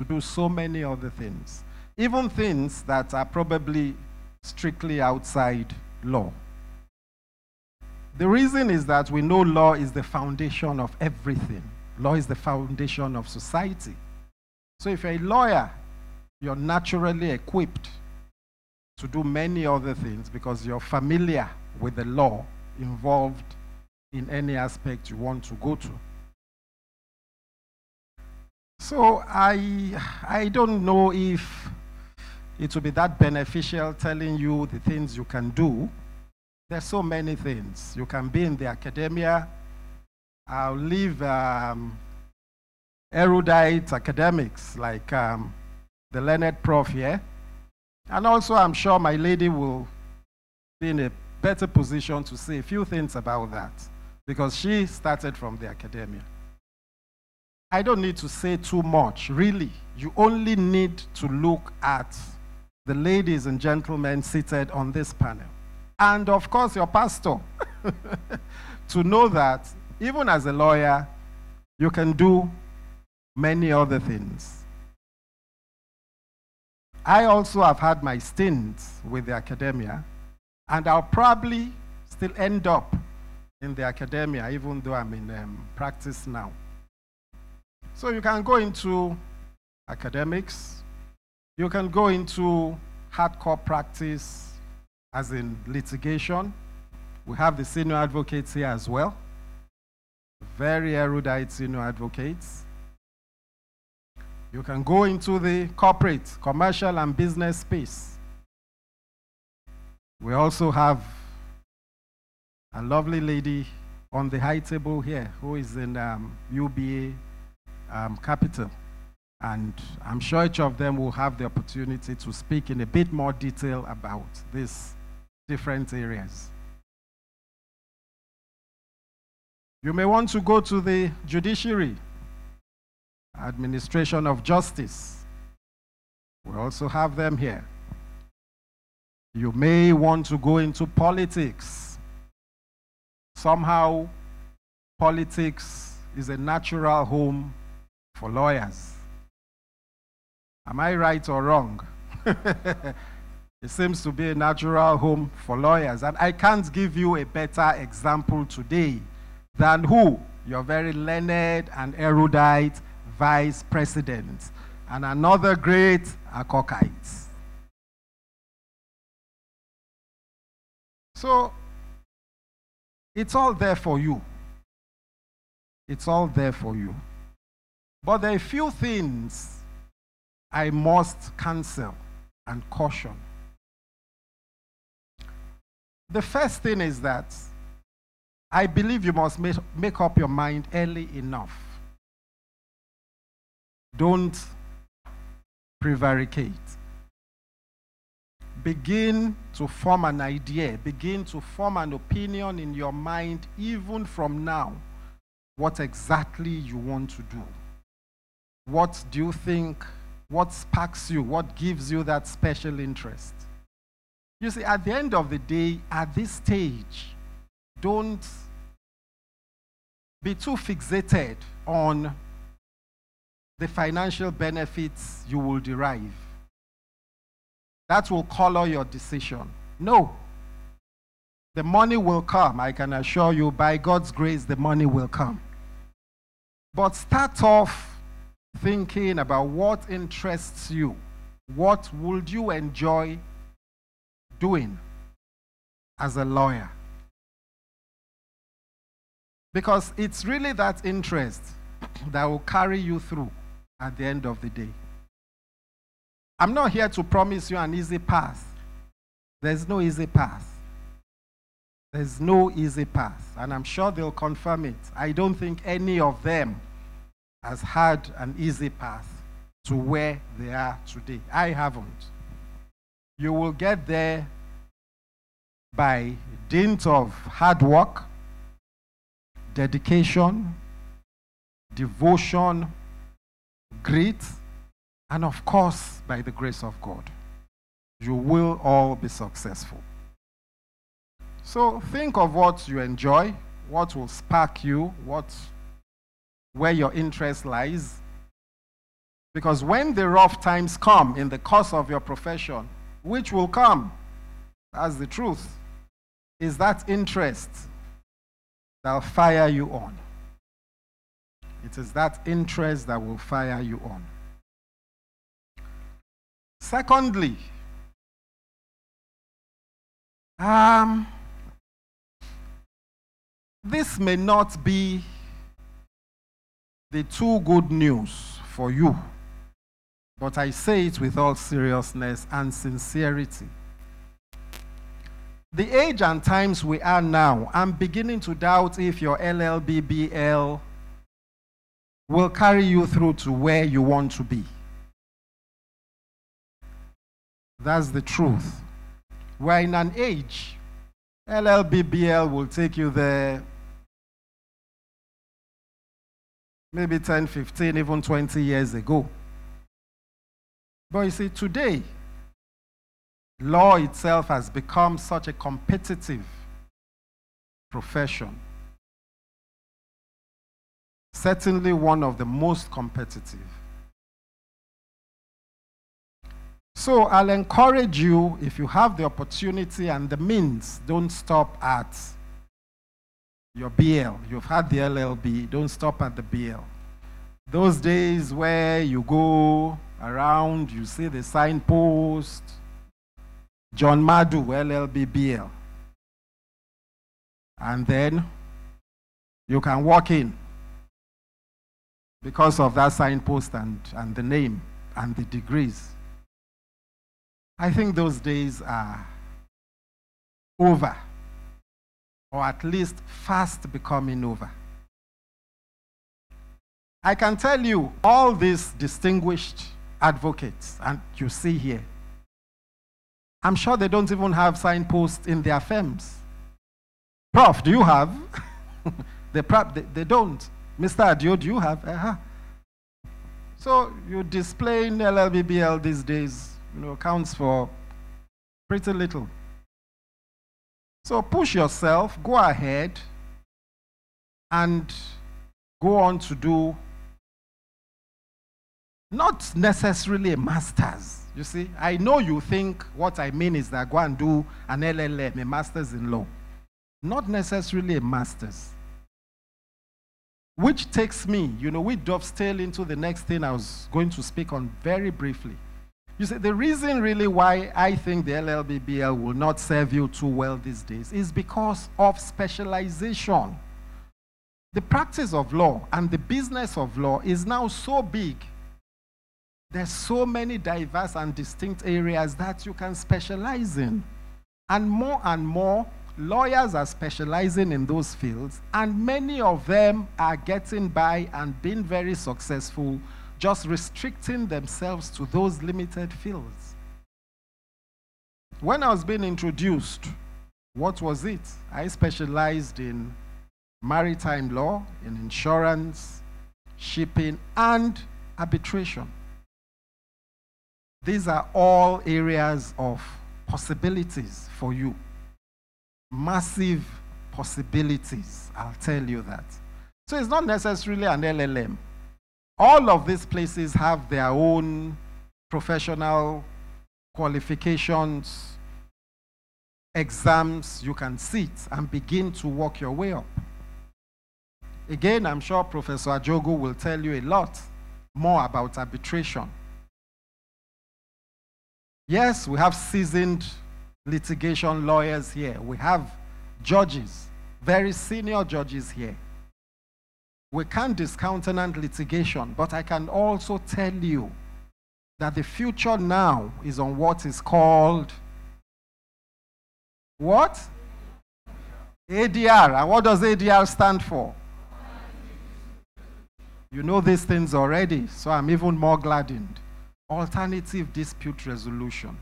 to do so many other things, even things that are probably strictly outside law. The reason is that we know law is the foundation of everything. Law is the foundation of society. So if you're a lawyer, you're naturally equipped to do many other things because you're familiar with the law involved in any aspect you want to go to. So I don't know if it will be that beneficial telling you the things you can do. There's so many things. You can be in the academia. I'll leave erudite academics like the learned prof here. And also I'm sure my lady will be in a better position to say a few things about that because she started from the academia. I don't need to say too much, really. You only need to look at the ladies and gentlemen seated on this panel. And of course, your pastor, to know that even as a lawyer, you can do many other things. I also have had my stints with the academia, and I'll probably still end up in the academia, even though I'm in practice now. So you can go into academics, you can go into hardcore practice, as in litigation. We have the senior advocates here as well, very erudite senior advocates. You can go into the corporate, commercial, and business space. We also have a lovely lady on the high table here who is in UBA Capital. And I'm sure each of them will have the opportunity to speak in a bit more detail about these different areas. You may want to go to the judiciary, administration of justice. We also have them here. You may want to go into politics. Somehow, politics is a natural home for lawyers. Am I right or wrong? It seems to be a natural home for lawyers. And I can't give you a better example today than who? Your very learned and erudite vice president and another great Akokite. So, it's all there for you. It's all there for you. But there are a few things I must cancel and caution. The first thing is that I believe you must make up your mind early enough. Don't prevaricate. Begin to form an idea, begin to form an opinion in your mind, even from now, what exactly you want to do. What do you think? What sparks you? What gives you that special interest? You see, at the end of the day, at this stage, don't be too fixated on the financial benefits you will derive. That will color your decision. No. The money will come, I can assure you, by God's grace, the money will come. But start off thinking about what interests you. What would you enjoy doing as a lawyer? Because it's really that interest that will carry you through at the end of the day. I'm not here to promise you an easy path. There's no easy path. There's no easy path. And I'm sure they'll confirm it. I don't think any of them has had an easy path to where they are today. I haven't. You will get there by dint of hard work, dedication, devotion, grit, and of course, by the grace of God. You will all be successful. So think of what you enjoy, what will spark you, where your interest lies, Because when the rough times come in the course of your profession, which will come, that's the truth, is that interest that will fire you on. It is that interest that will fire you on. Secondly, this may not be the too good news for you, but I say it with all seriousness and sincerity. The age and times we are now, I'm beginning to doubt if your LLB-BL will carry you through to where you want to be. That's the truth. We're in an age, LLB-BL will take you there maybe 10, 15, even 20 years ago. But you see, today, law itself has become such a competitive profession. Certainly one of the most competitive. So I'll encourage you, if you have the opportunity and the means, don't stop at your BL. You've had the LLB, don't stop at the BL. Those days where you go around, you see the signpost, John Madu, LLB-BL. And then you can walk in because of that signpost and the name and the degrees. I think those days are over, or at least fast becoming over. I can tell you, all these distinguished advocates, and you see here, I'm sure they don't even have signposts in their firms. Prof, do you have? They don't. Mr. Adio, do you have? So you displaying LLB-BL these days, counts for pretty little. So push yourself, go ahead, and go on to do not necessarily a master's. You see, I know you think what I mean is that go and do an LLM, a master's in law. Not necessarily a master's. Which takes me, we dovetail into the next thing I was going to speak on very briefly. You see, the reason really why I think the LLB-BL will not serve you too well these days is because of specialization. The practice of law and the business of law is now so big. There's so many diverse and distinct areas that you can specialize in. And more lawyers are specializing in those fields, and many of them are getting by and being very successful, just restricting themselves to those limited fields. When I was being introduced, what was it? I specialized in maritime law, in insurance, shipping, and arbitration. These are all areas of possibilities for you. Massive possibilities, I'll tell you that. So it's not necessarily an LLM. All of these places have their own professional qualifications, exams. You can sit and begin to work your way up. Again, I'm sure Professor Ajogu will tell you a lot more about arbitration. Yes, we have seasoned litigation lawyers here. We have judges, very senior judges here. We can't discountenance litigation, but I can also tell you that the future now is on what is called what? ADR. And what does ADR stand for? You know these things already, so I'm even more gladdened. Alternative dispute resolution.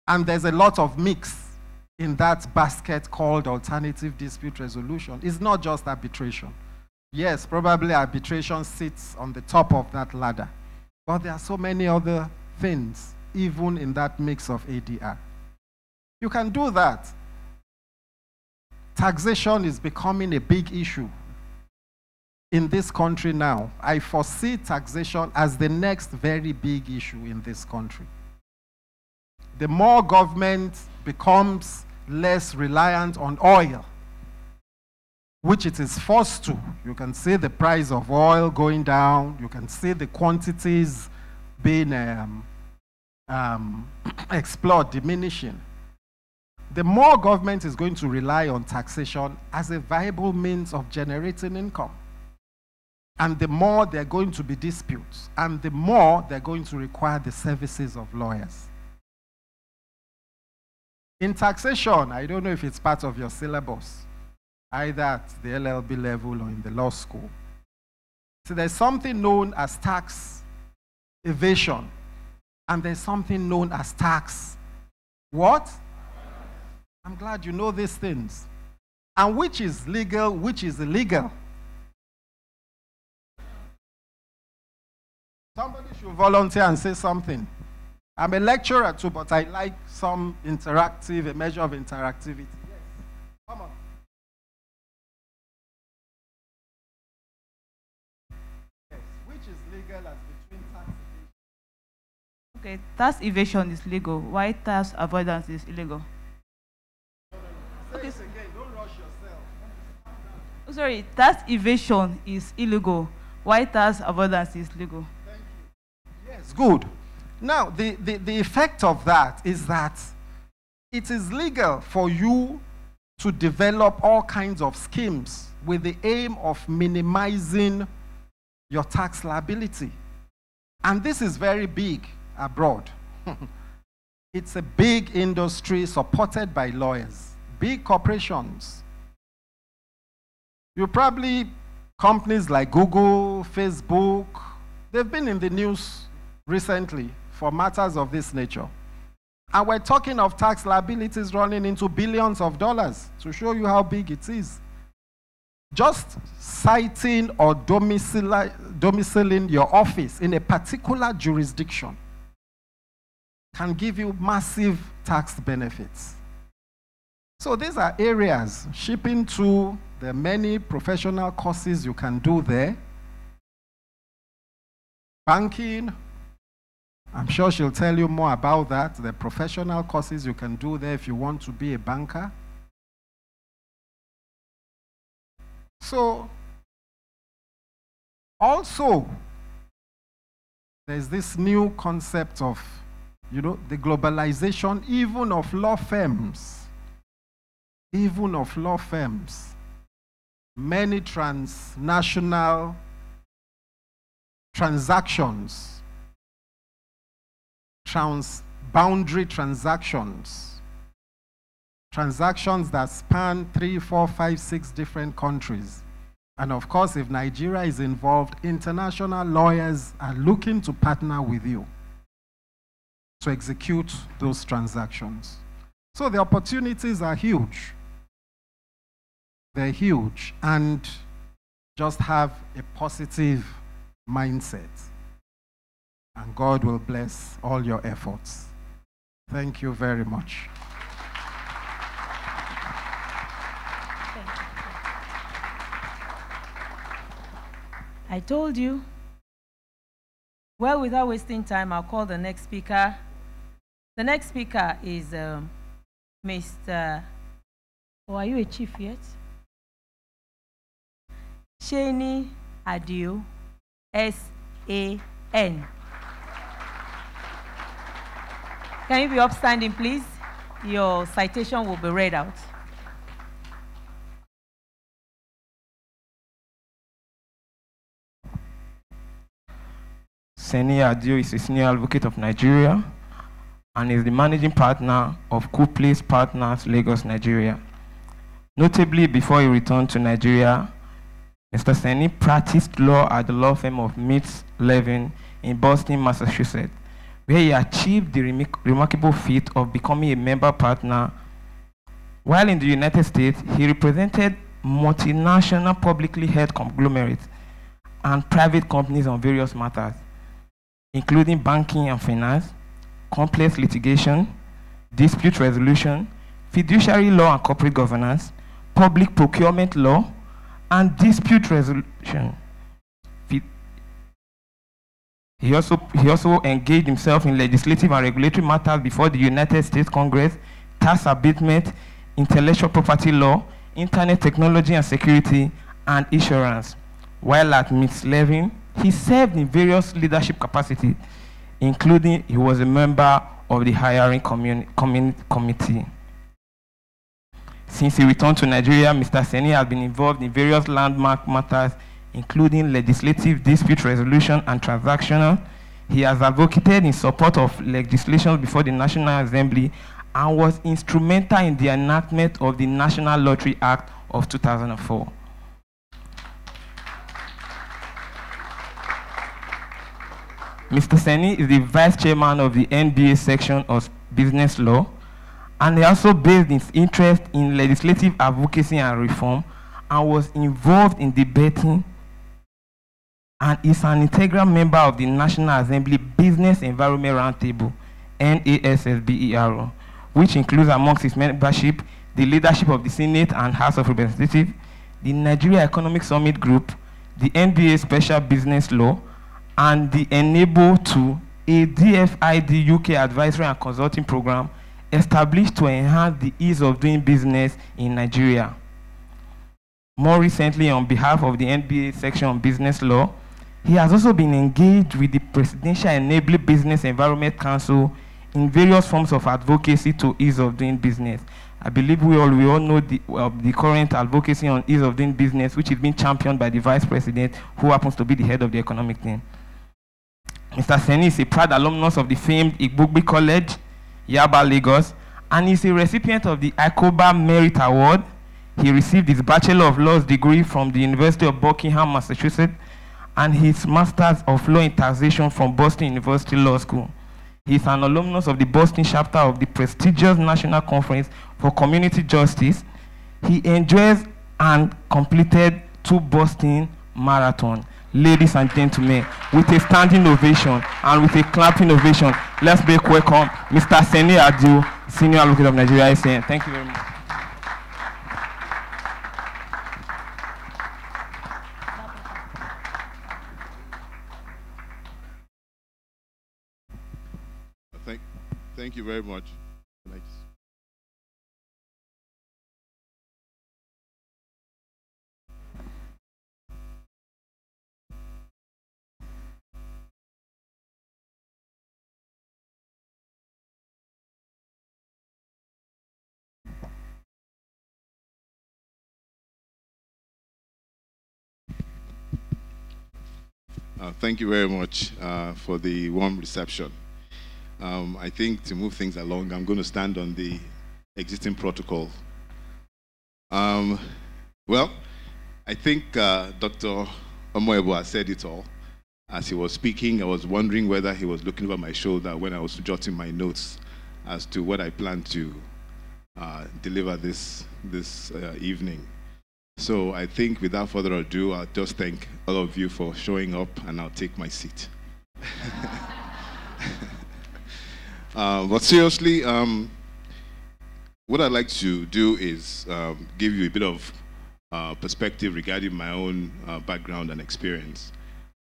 And there's a lot of mix in that basket called alternative dispute resolution. It's not just arbitration. Yes, probably arbitration sits on the top of that ladder. But there are so many other things, even in that mix of ADR. You can do that. Taxation is becoming a big issue. in this country now, I foresee taxation as the next very big issue in this country. The more government becomes less reliant on oil, which it is forced to. You can see the price of oil going down. You can see the quantities being explored, diminishing. The more government is going to rely on taxation as a viable means of generating income. And the more there are going to be disputes, and the more they're going to require the services of lawyers. In taxation, I don't know if it's part of your syllabus, either at the LLB level or in the law school. So there's something known as tax evasion, and there's something known as tax what? I'm glad you know these things. And which is legal, which is illegal? Somebody should volunteer and say something. I'm a lecturer too, but I like some interactive, a measure of interactivity. Yes. Come on. Yes. Which is legal as between tax evasion? Okay, tax evasion is legal. Why tax avoidance is illegal? Say it again. Don't rush yourself. Oh, sorry, tax evasion is illegal. Why tax avoidance is legal? Thank you. Yes, good. Now, the effect of that is that it is legal for you to develop all kinds of schemes with the aim of minimizing your tax liability. And this is very big abroad. It's a big industry supported by lawyers, big corporations. You probably, companies like Google, Facebook, they've been in the news recently for matters of this nature. And we're talking of tax liabilities running into billions of dollars to show you how big it is. Just citing or domiciling your office in a particular jurisdiction can give you massive tax benefits. So these are areas, shipping to the many professional courses you can do there. Banking, I'm sure she'll tell you more about that, the professional courses you can do there if you want to be a banker. So, also, there's this new concept of, the globalization even of law firms. Even of law firms. Many transnational transactions, transboundary transactions that span 3, 4, 5, 6 different countries. And of course, if Nigeria is involved, international lawyers are looking to partner with you to execute those transactions. So the opportunities are huge. They're huge, and just have a positive mindset. And God will bless all your efforts. Thank you very much. I told you. Well, without wasting time, I'll call the next speaker. The next speaker is Mr. Oh, are you a chief yet? Shani Adio, S-A-N. Can you be upstanding, please? Your citation will be read out. Shani Adio is a senior advocate of Nigeria and is the managing partner of Cool Place Partners, Lagos, Nigeria. Notably, before he returned to Nigeria, Mr. Shani practiced law at the law firm of Meets Levin in Boston, Massachusetts, where he achieved the remarkable feat of becoming a member partner. While in the United States, he represented multinational publicly held conglomerates and private companies on various matters, including banking and finance, complex litigation, dispute resolution, fiduciary law and corporate governance, public procurement law, and dispute resolution. He also engaged himself in legislative and regulatory matters before the United States Congress, tax abatement, intellectual property law, internet technology and security, and insurance. While at Miss Levin, he served in various leadership capacities, including he was a member of the hiring committee. Since he returned to Nigeria, Mr. Seni has been involved in various landmark matters, including legislative dispute resolution and transactional. He has advocated in support of legislation before the National Assembly and was instrumental in the enactment of the National Lottery Act of 2004. Mr. Seni is the Vice Chairman of the NBA section of Business Law, and he also based his interest in legislative advocacy and reform and was involved in debating and is an integral member of the National Assembly Business Environment Roundtable, NASSBERO, which includes amongst its membership the leadership of the Senate and House of Representatives, the Nigeria Economic Summit Group, the NBA Special Business Law, and the Enable 2, a DFID UK advisory and consulting program established to enhance the ease of doing business in Nigeria. More recently, on behalf of the NBA section on business law, he has also been engaged with the Presidential Enabling Business Environment Council in various forms of advocacy to ease of doing business. I believe we all know the current advocacy on ease of doing business, which is being championed by the Vice President, who happens to be the head of the economic team. Mr. Seni is a proud alumnus of the famed Igbogbe College, Yaba, Lagos, and is a recipient of the ICOBA Merit Award. He received his Bachelor of Laws degree from the University of Buckingham, Massachusetts, and his Masters of Law in Taxation from Boston University Law School. He is an alumnus of the Boston chapter of the prestigious National Conference for Community Justice. He enjoys and completed 2 Boston marathons. Ladies and gentlemen, with a standing ovation and with a clapping ovation, let's make welcome Mr. Seni Adu, Senior Advocate of Nigeria. Thank you very much. Thank you very much. Thank you very much for the warm reception. I think to move things along, I'm going to stand on the existing protocol. Well, I think Dr. Omoebo has said it all. As he was speaking, I was wondering whether he was looking over my shoulder when I was jotting my notes as to what I plan to deliver this evening. So I think without further ado, I'll just thank all of you for showing up, and I'll take my seat. But seriously, what I'd like to do is give you a bit of perspective regarding my own background and experience.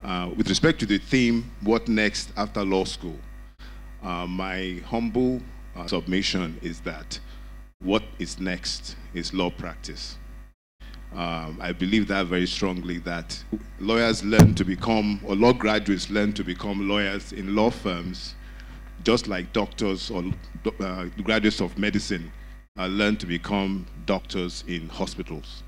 With respect to the theme, what next after law school, my humble submission is that what is next is law practice. I believe that very strongly, that lawyers learn to become, or law graduates learn to become lawyers in law firms, just like doctors or graduates of medicine learn to become doctors in hospitals.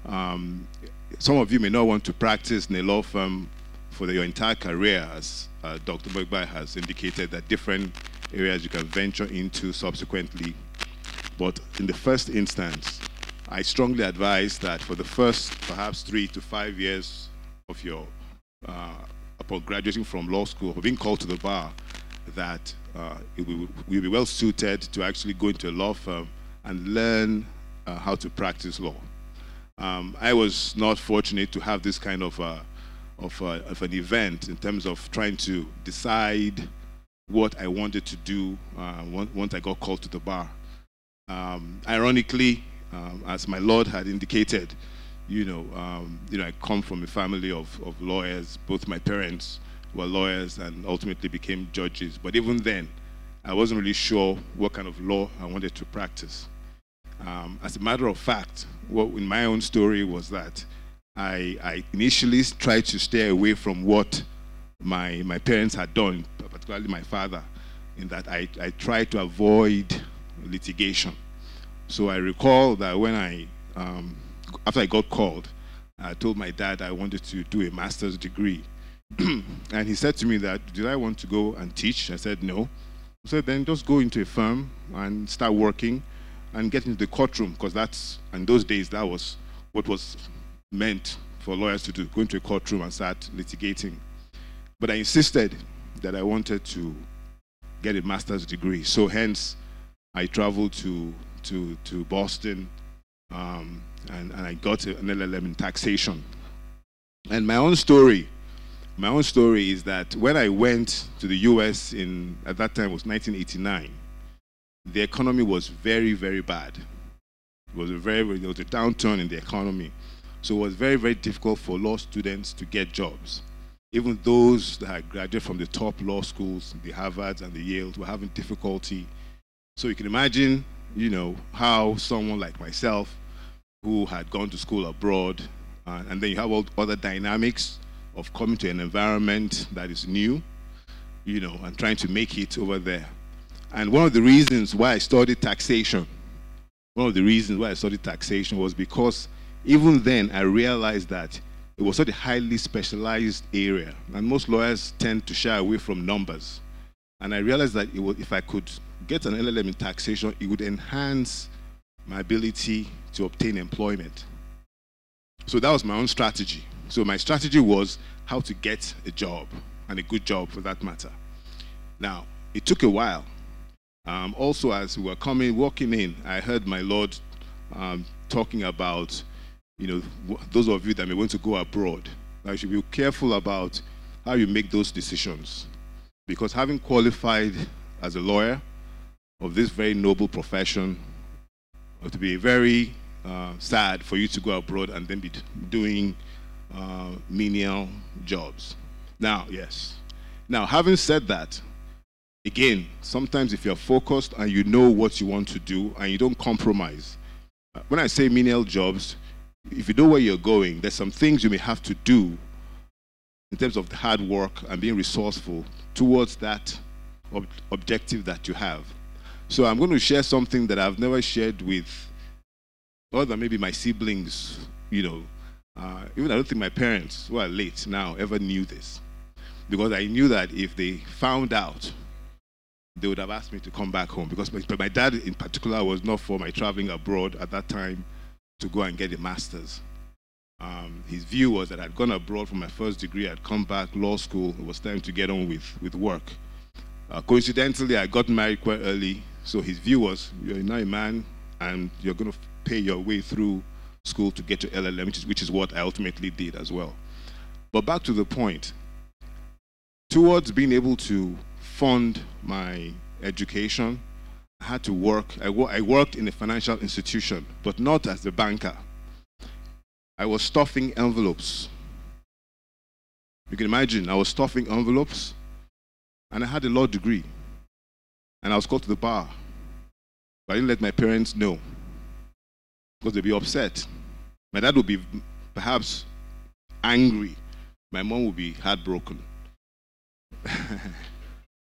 Some of you may not want to practice in a law firm for your entire career, as Dr. Mogbai has indicated, that different areas you can venture into subsequently. But in the first instance, I strongly advise that for the first perhaps 3 to 5 years of your, upon graduating from law school, or being called to the bar, that you'll be well suited to actually go into a law firm and learn how to practice law. I was not fortunate to have this kind of an event in terms of trying to decide what I wanted to do once I got called to the bar. Ironically, as my Lord had indicated, I come from a family of lawyers. Both my parents were lawyers and ultimately became judges. But even then, I wasn't really sure what kind of law I wanted to practice. As a matter of fact, what in my own story was that I initially tried to stay away from what my parents had done, particularly my father, in that I tried to avoid litigation. So I recall that when after I got called, I told my dad I wanted to do a master's degree. And he said to me that, did I want to go and teach? I said, no. He said, then just go into a firm and start working and get into the courtroom, because in those days, that was what was meant for lawyers to do, go into a courtroom and start litigating. But I insisted that I wanted to get a master's degree. So hence, I traveled to Boston, and I got an LLM in taxation. And my own story is that when I went to the US at that time it was 1989, the economy was very, very bad. There was a downturn in the economy. So it was very, very difficult for law students to get jobs. Even those that had graduated from the top law schools, the Harvards and the Yales, were having difficulty. So you can imagine, how someone like myself, who had gone to school abroad, and then you have all other dynamics of coming to an environment that is new, and trying to make it over there. And one of the reasons why I studied taxation, was because even then I realized that it was such a highly specialized area, and most lawyers tend to shy away from numbers. And I realized that if I could get an LLM in taxation, it would enhance my ability to obtain employment. So that was my own strategy. So my strategy was how to get a job, and a good job for that matter. Now, it took a while. Also, as we were walking in, I heard my Lord talking about, those of you that may want to go abroad, you should be careful about how you make those decisions. Because having qualified as a lawyer of this very noble profession, it would be very sad for you to go abroad and then be doing menial jobs. Now, yes. Now, having said that, again, sometimes if you're focused and you know what you want to do and you don't compromise, when I say menial jobs, if you know where you're going, there's some things you may have to do in terms of the hard work and being resourceful towards that objective that you have. So I'm going to share something that I've never shared with other than maybe my siblings, even I don't think my parents, who are late now, ever knew this. Because I knew that if they found out, they would have asked me to come back home. Because my dad in particular was not for my traveling abroad at that time to go and get a master's. His view was that I'd gone abroad for my first degree, I'd come back, law school, it was time to get on with work. Coincidentally, I got married quite early, so his view was, you're now a man, and you're going to pay your way through school to get your LLM, which is what I ultimately did as well. But back to the point, towards being able to fund my education, I had to work. I worked in a financial institution, but not as a banker. I was stuffing envelopes. You can imagine, I was stuffing envelopes, and I had a law degree. And I was called to the bar. But I didn't let my parents know, because they'd be upset. My dad would be perhaps angry. My mom would be heartbroken.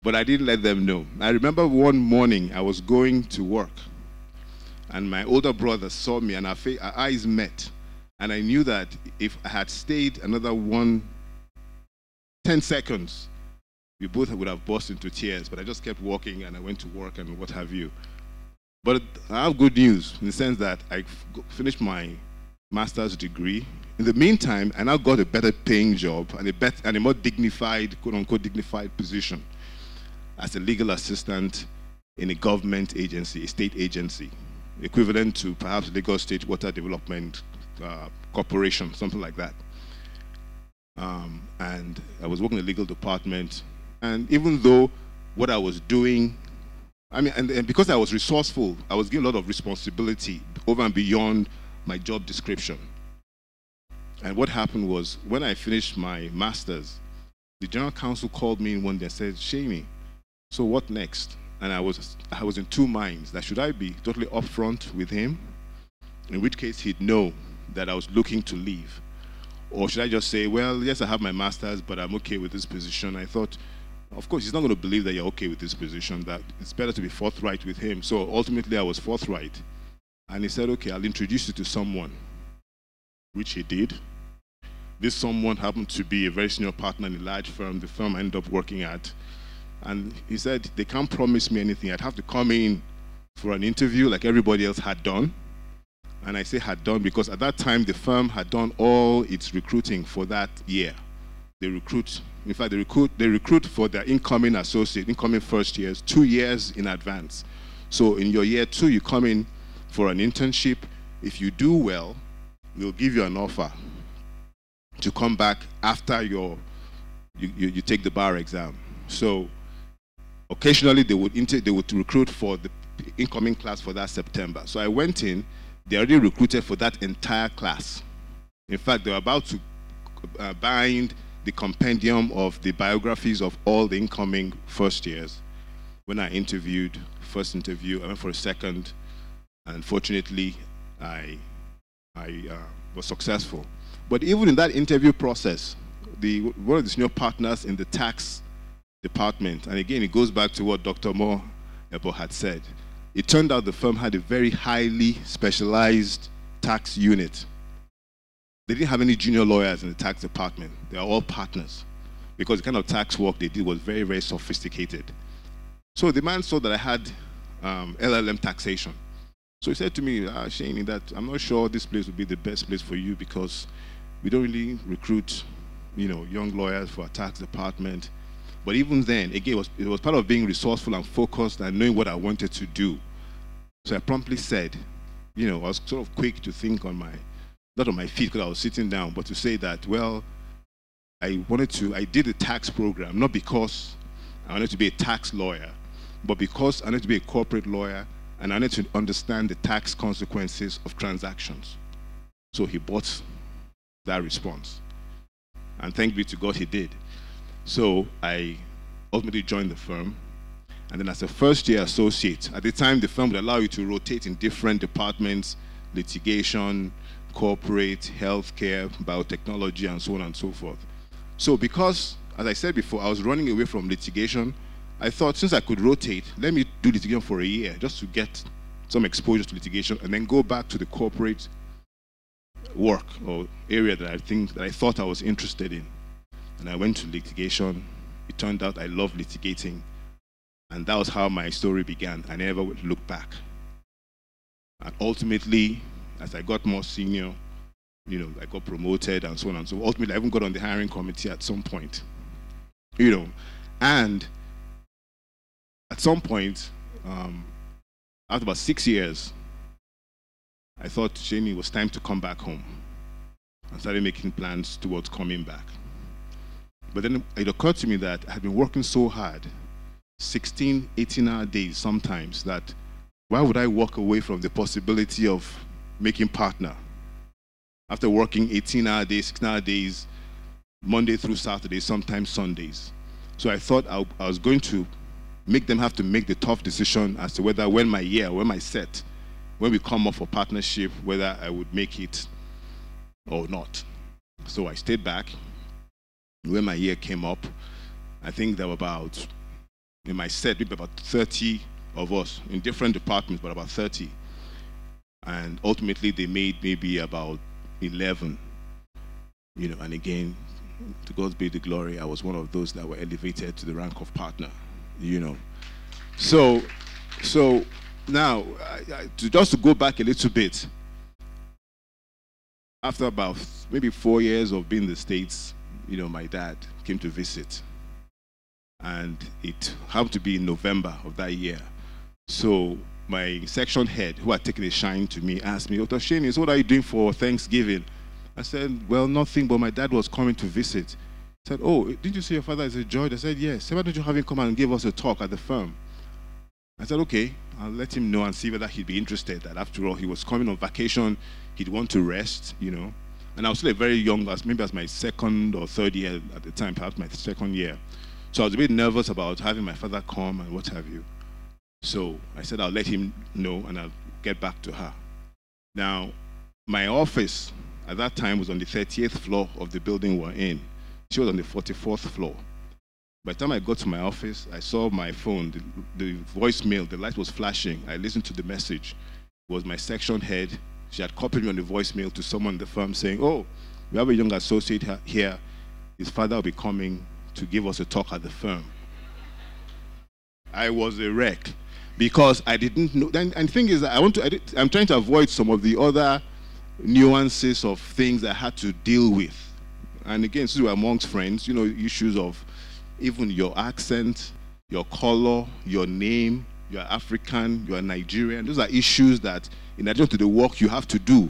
But I didn't let them know. I remember one morning I was going to work, and my older brother saw me, and our eyes met. And I knew that if I had stayed another 10 seconds, we both would have burst into tears. But I just kept walking, and I went to work and what have you. But I have good news in the sense that I finished my master's degree. In the meantime, I now got a better paying job and a more dignified, quote-unquote, dignified position as a legal assistant in a government agency, a state agency, equivalent to perhaps Lagos State Water Development Corporation, something like that. And I was working in the legal department. And even though what I was doing, and because I was resourceful, I was given a lot of responsibility over and beyond my job description. And what happened was, when I finished my master's, the general counsel called me in one day and said, Shamey, so what next? And I was in two minds, that should I be totally upfront with him, in which case he'd know that I was looking to leave, or should I just say, well, yes, I have my master's, but I'm okay with this position. I thought, of course, he's not going to believe that you're okay with this position, that it's better to be forthright with him. So ultimately, I was forthright. And he said, okay, I'll introduce you to someone, which he did. This someone happened to be a very senior partner in a large firm, the firm I ended up working at. And he said, they can't promise me anything. I'd have to come in for an interview like everybody else had done. And I say had done because at that time, the firm had done all its recruiting for that year. They recruit, in fact, they recruit for their incoming associate, incoming first years, 2 years in advance. So in your year 2, you come in for an internship. If you do well, they'll give you an offer to come back after you take the bar exam. So occasionally they would recruit for the incoming class for that September. So I went in, they already recruited for that entire class. In fact, they were about to bind the compendium of the biographies of all the incoming first years. When I interviewed, first interview, I went for a second, and fortunately, I was successful. But even in that interview process, one of the senior partners in the tax department, and again, it goes back to what Dr. Moore had said, it turned out the firm had a very highly specialized tax unit. They didn't have any junior lawyers in the tax department. They are all partners, because the kind of tax work they did was very, very sophisticated. So the man saw that I had LLM taxation. So he said to me, Shane, that I'm not sure this place would be the best place for you because we don't really recruit, young lawyers for our tax department. But even then, again, it was part of being resourceful and focused and knowing what I wanted to do. So I promptly said, I was sort of quick to think not on my feet because I was sitting down, but to say that, well, I did a tax program, not because I wanted to be a tax lawyer, but because I wanted to be a corporate lawyer and I wanted to understand the tax consequences of transactions. So he bought that response. And thank be to God he did. So I ultimately joined the firm. And then as a first-year associate, at the time the firm would allow you to rotate in different departments, litigation, corporate, healthcare, biotechnology, and so on and so forth. So because, as I said before, I was running away from litigation, I thought since I could rotate, let me do litigation for a year just to get some exposure to litigation and then go back to the corporate work or area that I thought I was interested in. And I went to litigation. It turned out I loved litigating. And that was how my story began. I never looked back. And ultimately, as I got more senior, I got promoted and so on and so on. Ultimately, I even got on the hiring committee at some point. And at some point, after about 6 years, I thought, Shani, it was time to come back home. I started making plans towards coming back. But then it occurred to me that I had been working so hard, 16, 18-hour days sometimes, that why would I walk away from the possibility of making partner? After working 18-hour days, 16-hour days, Monday through Saturday, sometimes Sundays. So I thought I was going to make them have to make the tough decision as to whether when we come up for partnership, whether I would make it or not. So I stayed back. When my year came up, I think there were about, in my set, maybe about 30 of us in different departments, but about 30. And ultimately, they made maybe about 11. And again, to God be the glory, I was one of those that were elevated to the rank of partner. So now, just to go back a little bit, after about maybe 4 years of being in the States, my dad came to visit. And it happened to be in November of that year. So my section head, who had taken a shine to me, asked me, Dr. Shane, what are you doing for Thanksgiving? I said, well, nothing, but my dad was coming to visit. He said, oh, didn't you say your father is a judge? I said, yes. Why don't you have him come and give us a talk at the firm? I said, okay, I'll let him know and see whether he'd be interested. That after all, he was coming on vacation. He'd want to rest, And I was still a very young, maybe as my second or third year at the time, perhaps my second year. So I was a bit nervous about having my father come and what have you. So I said I'll let him know and I'll get back to her. Now, my office at that time was on the 30th floor of the building we're in. She was on the 44th floor. By the time I got to my office, I saw my phone, the voicemail, the light was flashing. I listened to the message. It was my section head. She had copied me on the voicemail to someone in the firm saying, oh, we have a young associate here. His father will be coming to give us a talk at the firm. I was a wreck because I didn't know. And the thing is, I'm trying to avoid some of the other nuances of things I had to deal with. And again, since we're amongst friends, you know, issues of even your accent, your color, your name, you're African, you're Nigerian. Those are issues that, in addition to the work you have to do,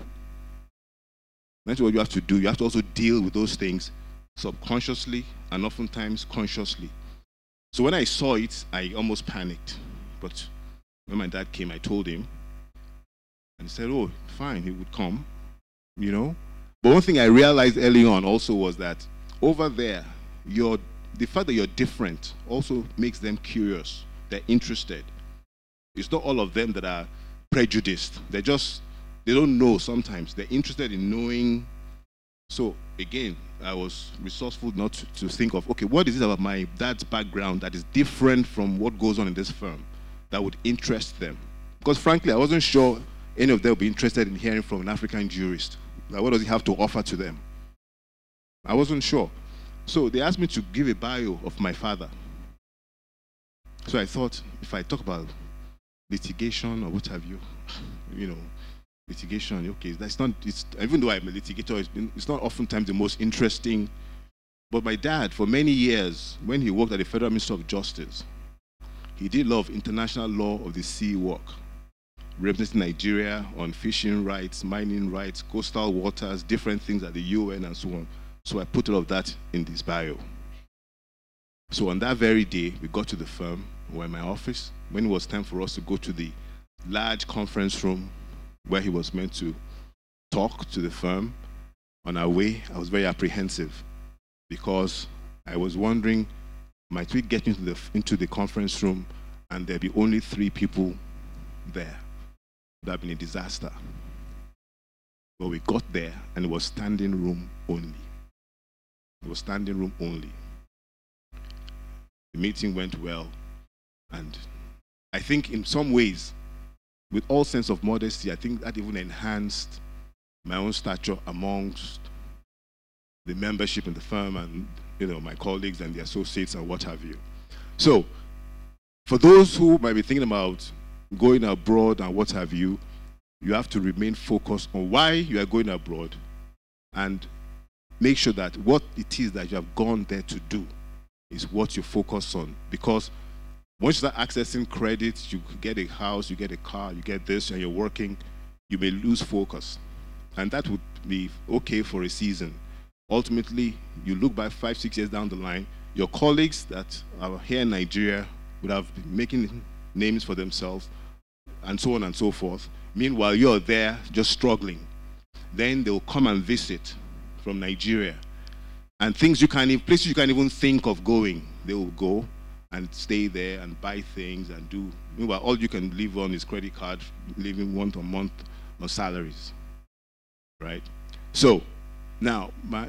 that's what you have to do. You have to also deal with those things subconsciously and oftentimes consciously. So when I saw it, I almost panicked. But when my dad came, I told him, and he said, oh, fine, he would come, you know. But one thing I realized early on also was that over there, the fact that you're different also makes them curious. They're interested. It's not all of them that are prejudiced. They don't know sometimes. They're interested in knowing. So again, I was resourceful not to think of, okay, what is it about my dad's background that is different from what goes on in this firm that would interest them? Because frankly, I wasn't sure any of them would be interested in hearing from an African jurist. Like, what does he have to offer to them? I wasn't sure. So they asked me to give a bio of my father. So I thought, if I talk about litigation or what have you, you know, litigation, okay, that's not, even though I'm a litigator, it's not oftentimes the most interesting. But my dad, for many years, when he worked at the Federal Ministry of Justice, he did a lot of international law of the sea work, representing Nigeria on fishing rights, mining rights, coastal waters, different things at the UN and so on. So I put all of that in this bio. So on that very day, we got to the firm, we were in my office, when it was time for us to go to the large conference room where he was meant to talk to the firm. On our way, I was very apprehensive because I was wondering, might we get into the conference room and there'd be only 3 people there? That would have been a disaster. But we got there and it was standing room only. It was standing room only. The meeting went well, and I think in some ways, with all sense of modesty, I think that even enhanced my own stature amongst the membership in the firm and, you know, my colleagues and the associates and what have you. So, for those who might be thinking about going abroad and what have you, you have to remain focused on why you are going abroad and make sure that what it is that you have gone there to do is what you focus on. Because once you start accessing credit, you get a house, you get a car, you get this, and you're working, you may lose focus. And that would be okay for a season. Ultimately, you look back 5, 6 years down the line, your colleagues that are here in Nigeria would have been making names for themselves, and so on and so forth. Meanwhile, you're there just struggling. Then they'll come and visit from Nigeria. And places you can't even think of going, they will go and stay there and buy things and do. Meanwhile, all you can live on is credit card, living month on month on salaries, right? So now, my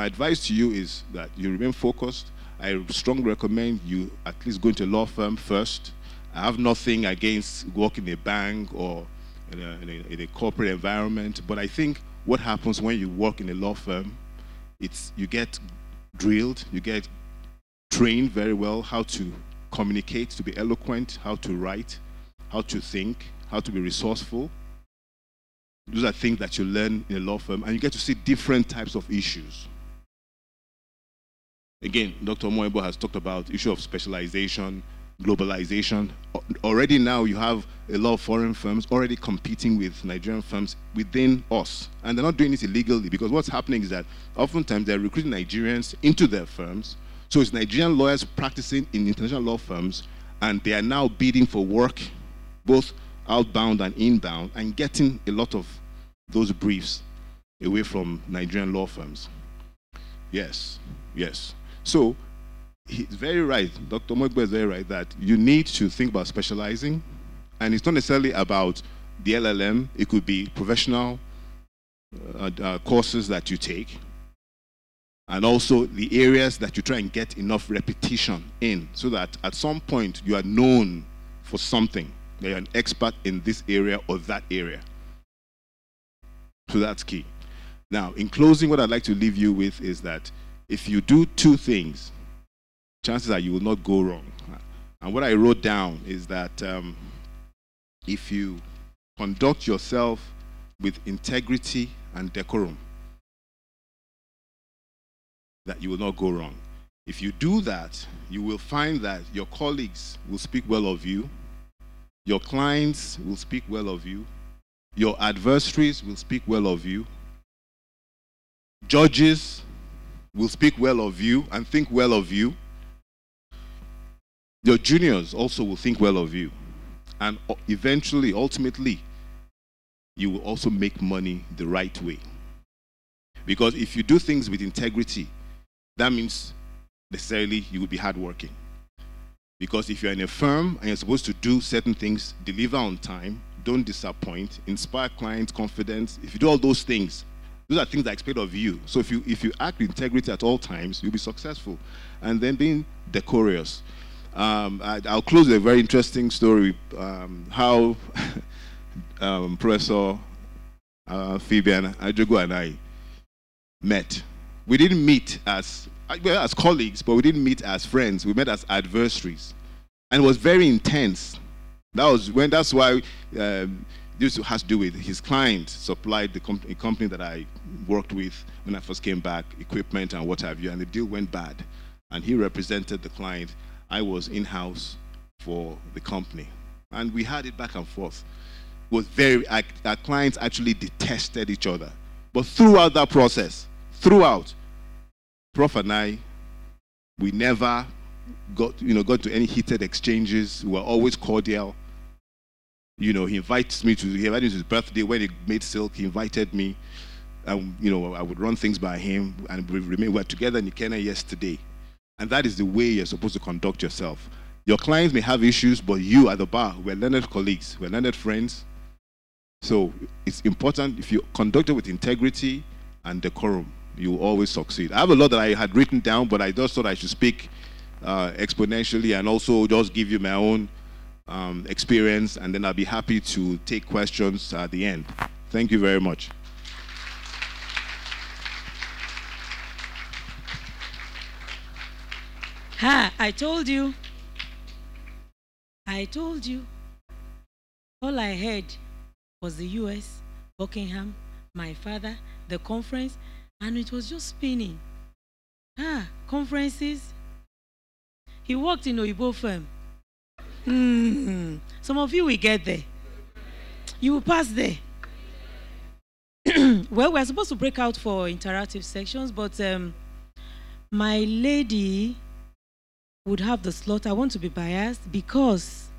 advice to you is that you remain focused. I strongly recommend you at least go into a law firm first. I have nothing against working in a bank or in a corporate environment, but I think what happens when you work in a law firm, you get drilled, you get trained very well how to communicate, to be eloquent, how to write, how to think, how to be resourceful. Those are things that you learn in a law firm, and you get to see different types of issues. Again, Dr. Moebo has talked about the issue of specialization, globalization. Already now you have a lot of foreign firms already competing with Nigerian firms within us. And they're not doing it illegally, because what's happening is that oftentimes they're recruiting Nigerians into their firms. So it's Nigerian lawyers practicing in international law firms, and they are now bidding for work, both outbound and inbound, and getting a lot of those briefs. away from Nigerian law firms. Yes, yes. So he's very right, Dr. Mogbe is very right, that you need to think about specializing, and it's not necessarily about the LLM. It could be professional courses that you take, and also the areas that you try and get enough repetition in, so that at some point you are known for something. You're an expert in this area or that area. So that's key. Now, in closing, what I'd like to leave you with is that if you do two things, chances are you will not go wrong. And what I wrote down is that if you conduct yourself with integrity and decorum, that you will not go wrong. If you do that, you will find that your colleagues will speak well of you, your clients will speak well of you, your adversaries will speak well of you, judges will speak well of you and think well of you, your juniors also will think well of you, and eventually, ultimately, you will also make money the right way. Because if you do things with integrity, that means necessarily you will be hardworking. Because if you're in a firm and you're supposed to do certain things, deliver on time, don't disappoint, inspire client confidence, if you do all those things, those are things I expect of you. So if you act with integrity at all times, you'll be successful. And then being decorous. I'll close with a very interesting story, how Professor Fabian Ajogo and I met. We didn't meet as colleagues, but we didn't meet as friends. We met as adversaries. And it was very intense. That's why this has to do with his client supplied the company that I worked with when I first came back, equipment and what have you, and the deal went bad. And he represented the client. I was in-house for the company. And we had it back and forth. It was our clients actually detested each other. But throughout that process, Prof and I, we never got to any heated exchanges. We were always cordial. He invited me to his birthday. When he made silk, he invited me. I would run things by him, and we were together in Ikena yesterday. And that is the way you're supposed to conduct yourself. Your clients may have issues, but you at the bar, we're learned colleagues, we're learned friends. So it's important, if you conduct it with integrity and decorum, you will always succeed. I have a lot that I had written down, but I just thought I should speak exponentially and also just give you my own experience, and then I'll be happy to take questions at the end. Thank you very much. I told you. All I heard was the US, Buckingham, my father, the conference, and it was just spinning. Conferences. He worked in Oyibo firm. Some of you will get there. You will pass there. Well, we're supposed to break out for interactive sections, but my lady would have the slot. I want to be biased because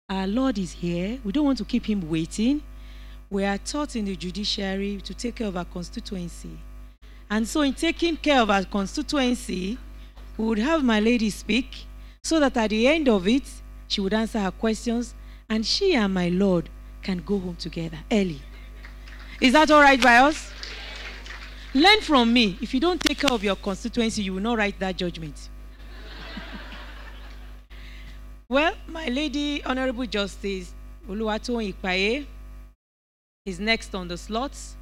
our Lord is here. We don't want to keep him waiting. We are taught in the judiciary to take care of our constituency. And so in taking care of our constituency, we would have my lady speak so that at the end of it, she would answer her questions and she and my Lord can go home together early. Is that all right by us? Learn from me. If you don't take care of your constituency, you will not write that judgment. Well, my lady, Honorable Justice Oluwatoyin Ipaye, is next on the slots.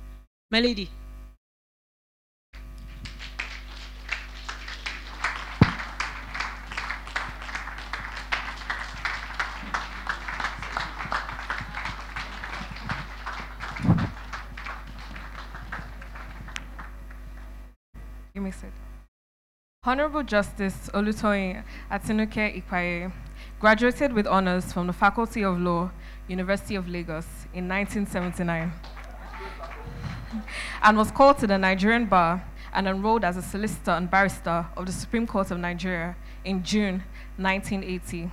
My lady. You may sit. Honorable Justice Olutoyin Atinuke Ipaye graduated with honors from the Faculty of Law, University of Lagos in 1979 and was called to the Nigerian bar and enrolled as a solicitor and barrister of the Supreme Court of Nigeria in June 1980.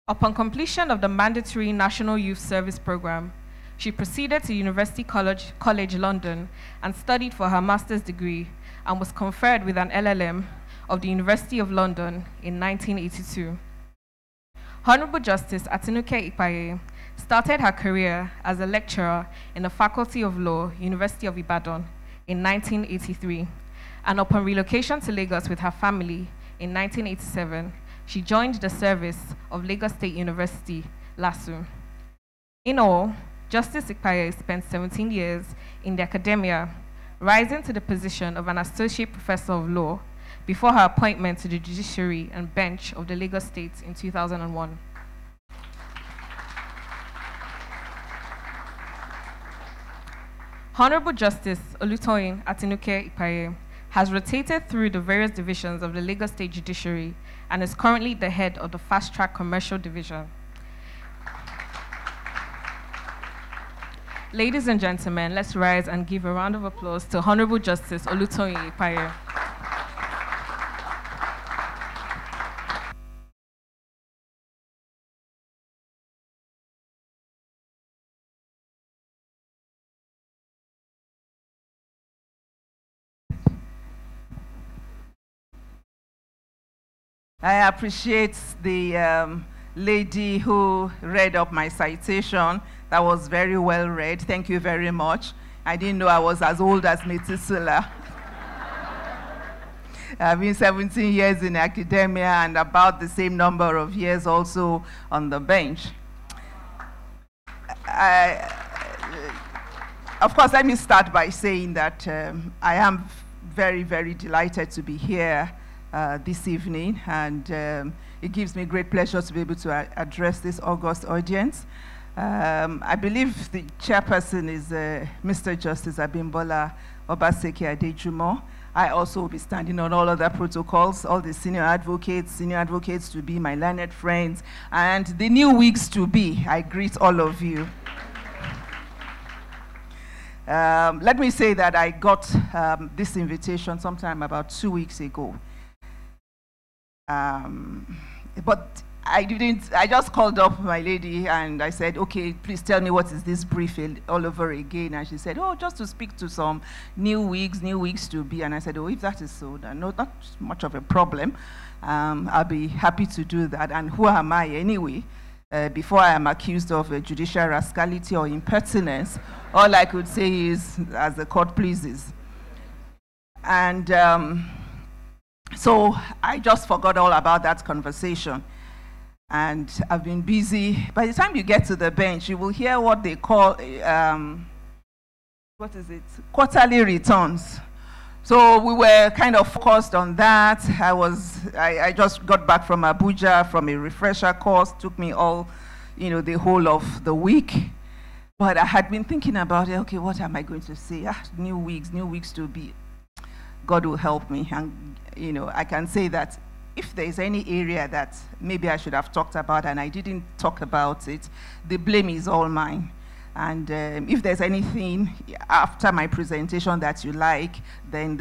Upon completion of the mandatory National Youth Service Program, She proceeded to University College London and studied for her master's degree and was conferred with an LLM of the University of London in 1982. Honorable Justice Atinuke Ikpaye started her career as a lecturer in the Faculty of Law, University of Ibadan, in 1983, and upon relocation to Lagos with her family in 1987, she joined the service of Lagos State University, LASU. In all, Justice Ikpaye spent 17 years in the academia, rising to the position of an associate professor of law before her appointment to the judiciary and bench of the Lagos State in 2001. Honorable Justice Olutoyin Atinuke Ikpaye has rotated through the various divisions of the Lagos State Judiciary and is currently the head of the Fast Track Commercial Division. Ladies and gentlemen, let's rise and give a round of applause to Honorable Justice Olutoyin Ikpaye. I appreciate the lady who read up my citation. That was very well read. Thank you very much. I didn't know I was as old as Metusela. I've been 17 years in academia and about the same number of years also on the bench. Of course, let me start by saying that I am very, very delighted to be here this evening, and it gives me great pleasure to be able to address this august audience. I believe the chairperson is Mr. Justice Abimbola Obaseki Adejumo. I also will be standing on all other protocols, all the senior advocates to be, my learned friends, and the new wigs to be. I greet all of you. Let me say that I got this invitation sometime about 2 weeks ago. But I just called up my lady and I said, okay, please tell me what is this brief all over again. And she said, oh, just to speak to some new wigs to be. And I said, oh, if that is so, then no, not much of a problem. I'll be happy to do that. And who am I anyway? Before I am accused of judicial rascality or impertinence, all I could say is, as the court pleases. And so I just forgot all about that conversation. And I've been busy. By the time you get to the bench, you will hear what they call, quarterly returns. So we were kind of focused on that. I just got back from Abuja from a refresher course. Took me all, the whole of the week. But I had been thinking about it. Okay, what am I going to say? New weeks to be. God will help me. And, I can say that if there is any area that maybe I should have talked about and I didn't talk about it, the blame is all mine. And if there's anything after my presentation that you like, then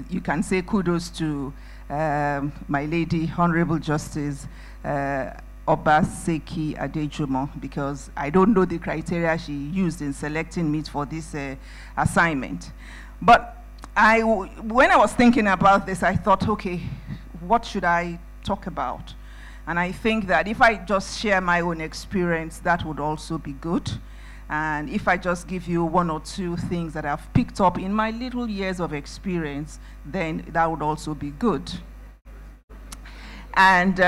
you can say kudos to my lady, Honorable Justice Obaseki Adejumo, because I don't know the criteria she used in selecting me for this assignment. But when I was thinking about this, I thought, okay, what should I talk about? And I think that if I just share my own experience, that would also be good. And if I just give you one or two things that I've picked up in my little years of experience, then that would also be good. And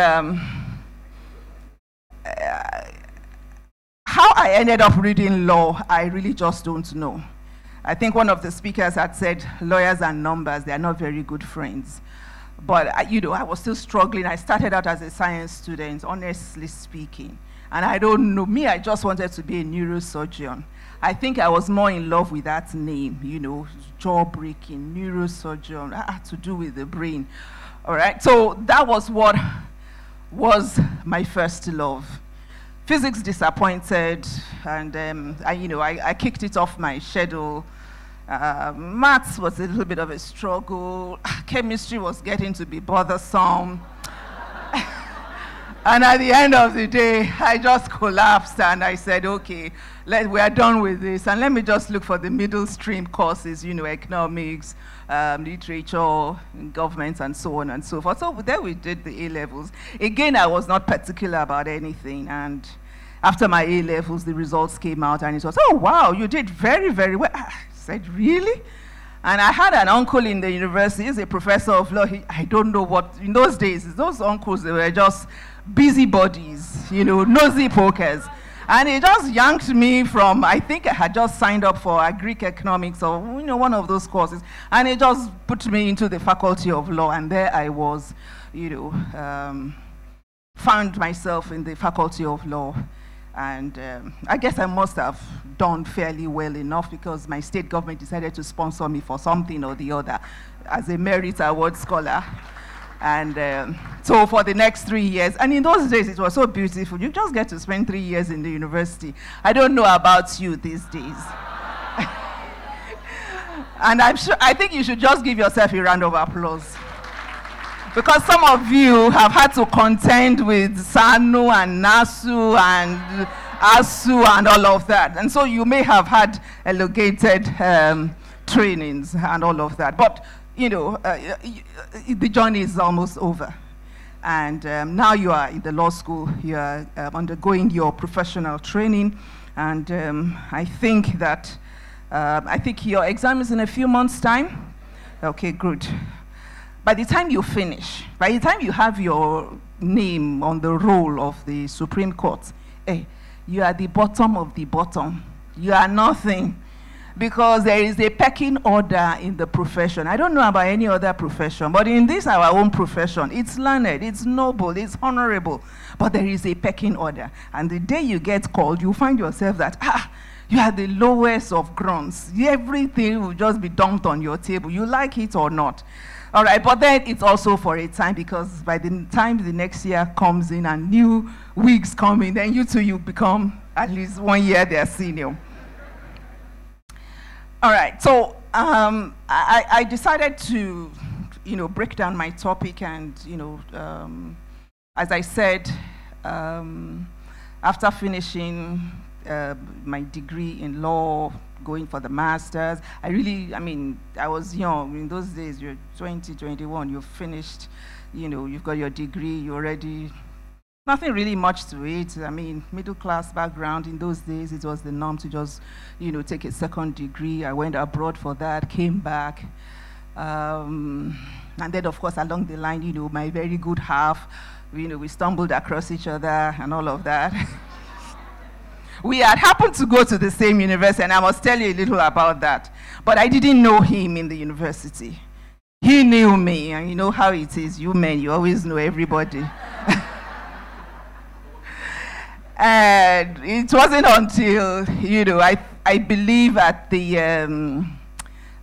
how I ended up reading law, I really just don't know. I think one of the speakers had said, lawyers and numbers, they are not very good friends. But, I was still struggling. I started out as a science student, honestly speaking. And I don't know, I just wanted to be a neurosurgeon. I think I was more in love with that name, jaw-breaking, neurosurgeon, to do with the brain. All right, so that was what was my first love. Physics disappointed, and I kicked it off my schedule. Maths was a little bit of a struggle. Chemistry was getting to be bothersome. And at the end of the day, I just collapsed and I said, okay, we are done with this. And let me just look for the middle stream courses, you know, economics, literature, government, and so on and so forth. So there we did the A-levels. Again, I was not particular about anything. And after my A-levels, the results came out and it was, oh, wow, you did very, very well. I said, really? And I had an uncle in the university, he's a professor of law. I don't know what, in those days, those uncles, they were just busybodies, you know, nosy pokers. And he just yanked me from, I think I had just signed up for Greek economics or, you know, one of those courses. And he just put me into the faculty of law. And there I was, you know, found myself in the faculty of law. And I guess I must have done fairly well enough because my state government decided to sponsor me for something or the other as a merit award scholar. And so for the next 3 years, and in those days it was so beautiful. You just get to spend 3 years in the university. I don't know about you these days. And I think you should just give yourself a round of applause. Because some of you have had to contend with SANU and NASU and ASU and all of that. And so you may have had elongated trainings and all of that. But, you know, the journey is almost over. And now you are in the law school. You are undergoing your professional training. And I think that, your exam is in a few months' time. Okay, good. By the time you finish, by the time you have your name on the roll of the Supreme Court, you are the bottom of the bottom. You are nothing. Because there is a pecking order in the profession. I don't know about any other profession, but in this, our own profession, it's learned, it's noble, it's honorable, but there is a pecking order. And the day you get called, you find yourself that, you are the lowest of grunts. Everything will just be dumped on your table. You like it or not. All right, but then it's also for a time because by the time the next year comes in and new wigs come in, then you become at least 1 year their senior. All right, so I decided to, you know, break down my topic and, you know, as I said, after finishing my degree in law, going for the master's, I was young. In those days, you're 20, 21, you've finished, you know, you've got your degree, you're already, nothing really much to it. I mean, middle class background. In those days, it was the norm to just, you know, take a second degree. I went abroad for that, came back. And then, of course, along the line, you know, my very good half, you know, we stumbled across each other and all of that. We had happened to go to the same university, and I must tell you a little about that. But I didn't know him in the university. He knew me, and you know how it is. You men, you always know everybody. And it wasn't until, you know, I believe at the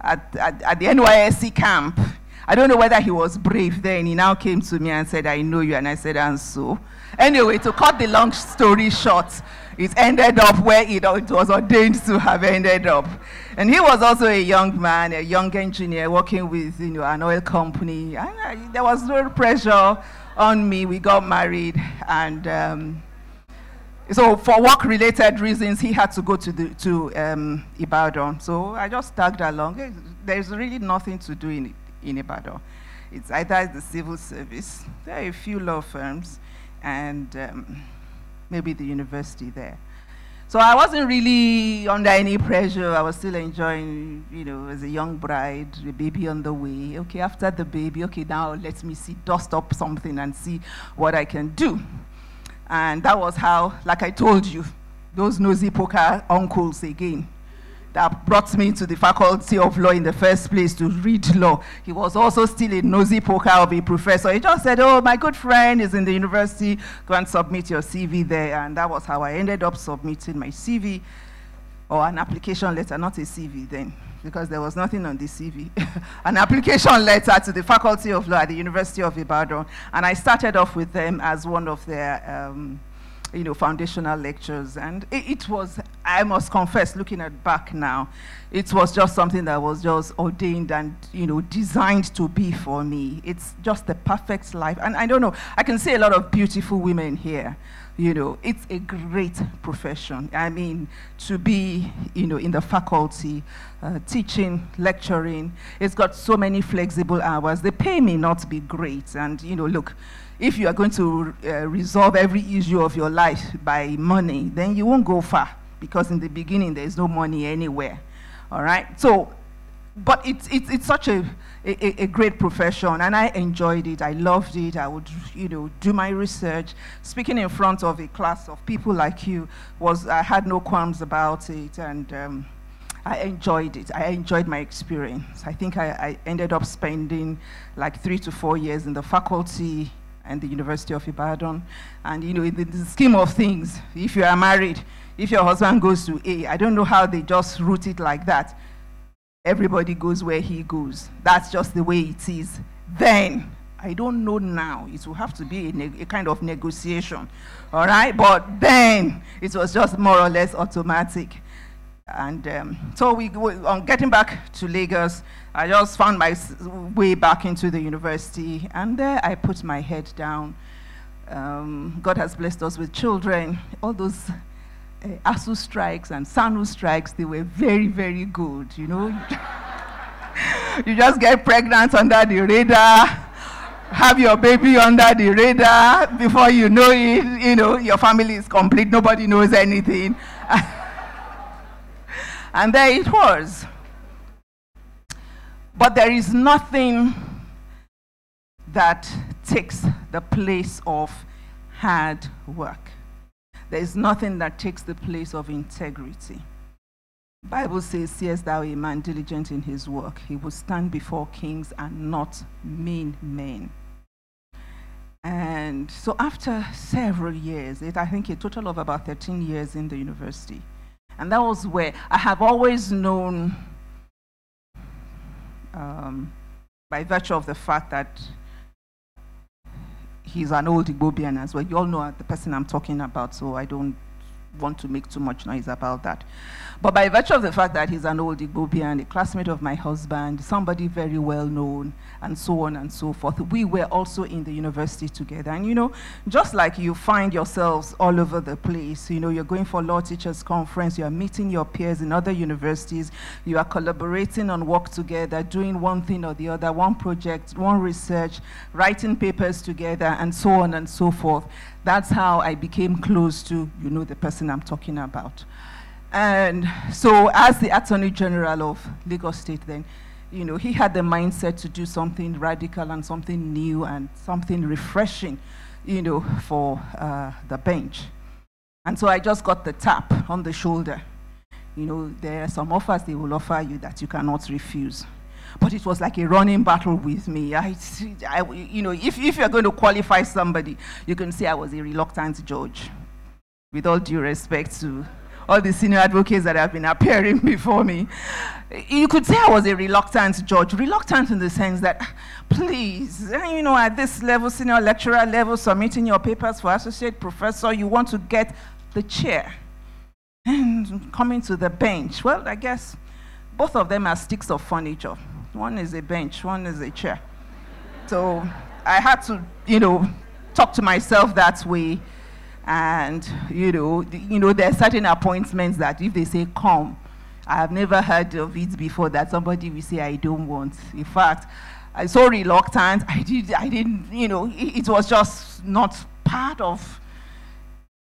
NYSC camp, I don't know whether he was brave then. He now came to me and said, I know you. And I said, and so. Anyway, to cut the long story short, it ended up where it was ordained to have ended up. And he was also a young man, a young engineer working with, you know, an oil company. And there was no pressure on me. We got married. And so for work-related reasons, he had to go to Ibadan. So I just tagged along. There's really nothing to do in Ibadan. It's either the civil service, there are a few law firms, and maybe the university there. So I wasn't really under any pressure. I was still enjoying, you know, as a young bride, a baby on the way. Okay, after the baby, okay, now let me dust up something and see what I can do. And that was how, like I told you, those nosy poker uncles again, that brought me to the faculty of law in the first place to read law. He was also still a nosy poker of a professor. He just said, oh, my good friend is in the university, go and submit your CV there. And that was how I ended up submitting my CV, or an application letter, not a CV then, because there was nothing on the CV. An application letter to the Faculty of Law at the University of Ibadan. And I started off with them as one of their you know, foundational lectures. And it was, I must confess, looking at back now, it was just something that was just ordained and, designed to be for me. It's just the perfect life. And I don't know, I can see a lot of beautiful women here. It's a great profession. I mean, to be, in the faculty, teaching, lecturing, it's got so many flexible hours. The pay may not be great. And, look, if you are going to resolve every issue of your life by money, then you won't go far, because in the beginning, there's no money anywhere. All right? So, but it's such a great profession, and I enjoyed it. I loved it. I would, do my research. Speaking in front of a class of people like you I had no qualms about it, and I enjoyed it. I enjoyed my experience. I think I ended up spending like 3 to 4 years in the faculty and the University of Ibadan. And, in the scheme of things, if you are married, if your husband goes to A, I don't know how they just route it like that. Everybody goes where he goes. That's just the way it is. Then, I don't know now. It will have to be a kind of negotiation. All right? But then, it was just more or less automatic. And so on getting back to Lagos, I just found my way back into the university. And there I put my head down. God has blessed us with children. All those ASU strikes and SANU strikes, they were very, very good, You just get pregnant under the radar, have your baby under the radar, before you know it, your family is complete, nobody knows anything. And there it was. But there is nothing that takes the place of hard work. There is nothing that takes the place of integrity. The Bible says, seest thou a man diligent in his work, he will stand before kings and not mean men. And so after several years, I think a total of about 13 years in the university, and that was where I have always known, by virtue of the fact that he's an old Igbobian as well. You all know the person I'm talking about, so I don't want to make too much noise about that. But by virtue of the fact that he's an old Igbobian, a classmate of my husband, somebody very well known, and so on and so forth, we were also in the university together. And just like you find yourselves all over the place, you're going for law teachers conference, you're meeting your peers in other universities, you are collaborating on work together, doing one thing or the other, one project, one research, writing papers together, and so on and so forth. That's how I became close to, the person I'm talking about. And so as the Attorney General of Lagos State then, he had the mindset to do something radical and something new and something refreshing, for the bench. And so I just got the tap on the shoulder. There are some offers they will offer you that you cannot refuse. But it was like a running battle with me. If you're going to qualify somebody, you can say I was a reluctant judge, with all due respect to all the senior advocates that have been appearing before me. You could say I was a reluctant judge. Reluctant in the sense that, please, at this level, senior lecturer level, submitting your papers for associate professor, you want to get the chair. And coming to the bench, well, I guess both of them are sticks of furniture. One is a bench, one is a chair. So I had to, talk to myself that way. And, there are certain appointments that if they say come, I have never heard of it before that somebody will say I don't want. In fact, I'm so reluctant, I didn't, it was just not part of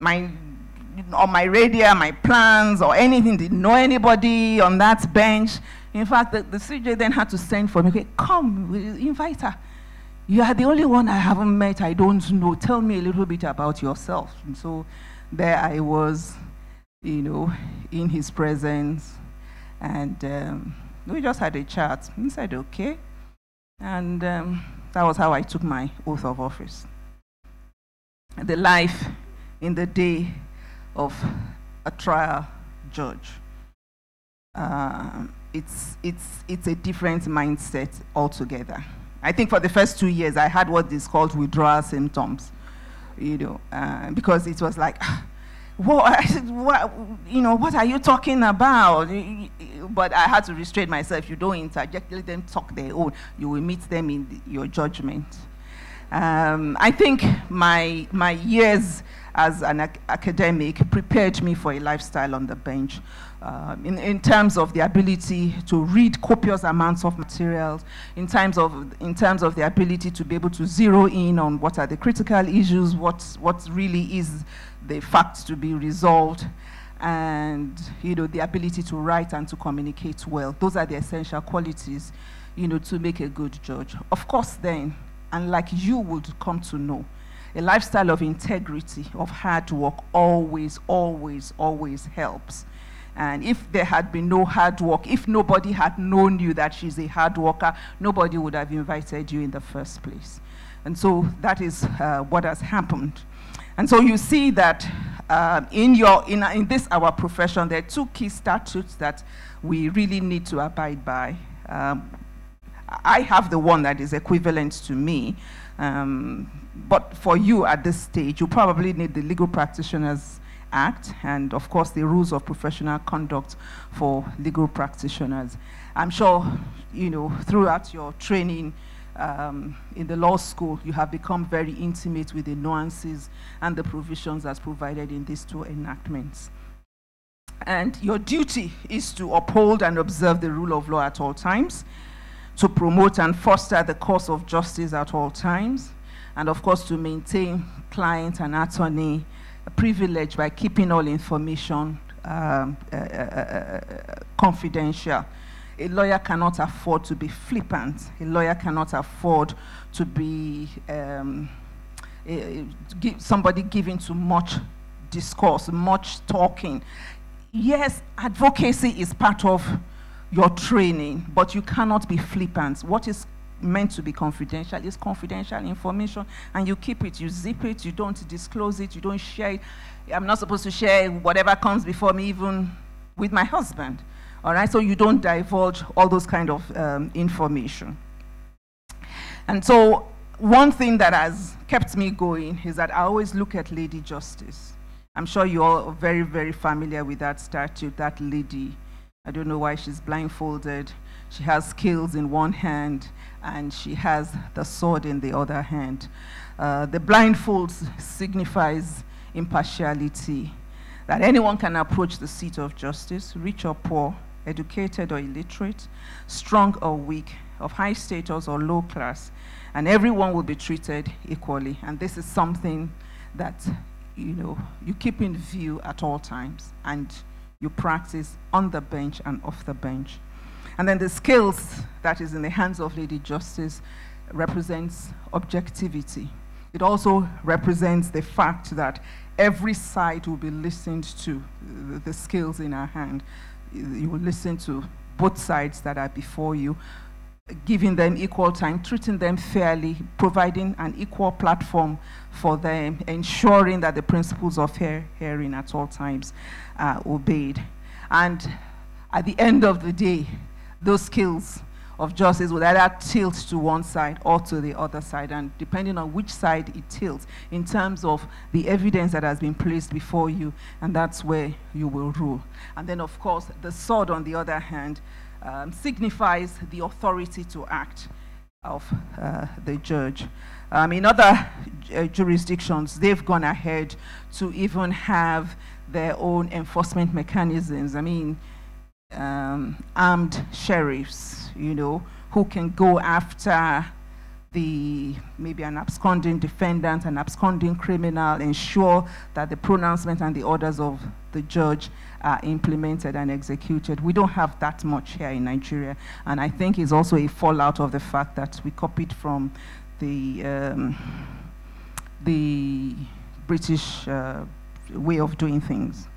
on my radar, my plans or anything. Didn't know anybody on that bench. In fact, the CJ then had to send for me, okay, come, we'll invite her. You are the only one I haven't met, I don't know. Tell me a little bit about yourself. And so there I was, in his presence. And we just had a chat. He said, okay. And that was how I took my oath of office. The life in the day of a trial judge. It's a different mindset altogether. I think for the first 2 years, I had what is called withdrawal symptoms, because it was like, I said, what are you talking about? But I had to restrain myself. You don't interject, let them talk their own. You will meet them in your judgment. I think my years as an academic prepared me for a lifestyle on the bench. In terms of the ability to read copious amounts of materials, in terms of the ability to be able to zero in on what are the critical issues, what really is the facts to be resolved, and the ability to write and to communicate well. Those are the essential qualities, to make a good judge. Of course, then, and like you would come to know, a lifestyle of integrity, of hard work, always, always, always helps. And if there had been no hard work, if nobody had known you that she's a hard worker, nobody would have invited you in the first place. And so that is what has happened. And so you see that in this our profession, there are two key statutes that we really need to abide by. I have the one that is equivalent to me, but for you at this stage, you probably need the Legal Practitioners Act and, of course, the rules of professional conduct for legal practitioners. I'm sure, throughout your training in the law school, you have become very intimate with the nuances and the provisions as provided in these two enactments. And your duty is to uphold and observe the rule of law at all times, to promote and foster the cause of justice at all times, and of course to maintain client and attorney privilege by keeping all information confidential. A lawyer cannot afford to be flippant. A lawyer cannot afford to be somebody given to much discourse, much talking. Yes, advocacy is part of your training, but you cannot be flippant. What is meant to be confidential is confidential information, and you keep it, you zip it, you don't disclose it, you don't share it. I'm not supposed to share whatever comes before me, even with my husband. All right, so you don't divulge all those kind of information. And so one thing that has kept me going is that I always look at Lady Justice. I'm sure you all are very, very familiar with that statute, that lady. I don't know why she's blindfolded. She has scales in one hand, and she has the sword in the other hand. The blindfold signifies impartiality, that anyone can approach the seat of justice, rich or poor, educated or illiterate, strong or weak, of high status or low class, and everyone will be treated equally. And this is something that you keep in view at all times, and you practice on the bench and off the bench. And then the scales that is in the hands of Lady Justice represents objectivity. It also represents the fact that every side will be listened to, the scales in her hand. You will listen to both sides that are before you, giving them equal time, treating them fairly, providing an equal platform for them, ensuring that the principles of fair hearing at all times are obeyed. And at the end of the day, those scales of justice will either tilt to one side or to the other side, and depending on which side it tilts in terms of the evidence that has been placed before you, and that's where you will rule. And then, of course, the sword, on the other hand, signifies the authority to act of the judge. In other jurisdictions, they've gone ahead to even have their own enforcement mechanisms. Armed sheriffs, who can go after maybe an absconding defendant, an absconding criminal, ensure that the pronouncement and the orders of the judge are implemented and executed. We don't have that much here in Nigeria, and I think it's also a fallout of the fact that we copied from the British way of doing things.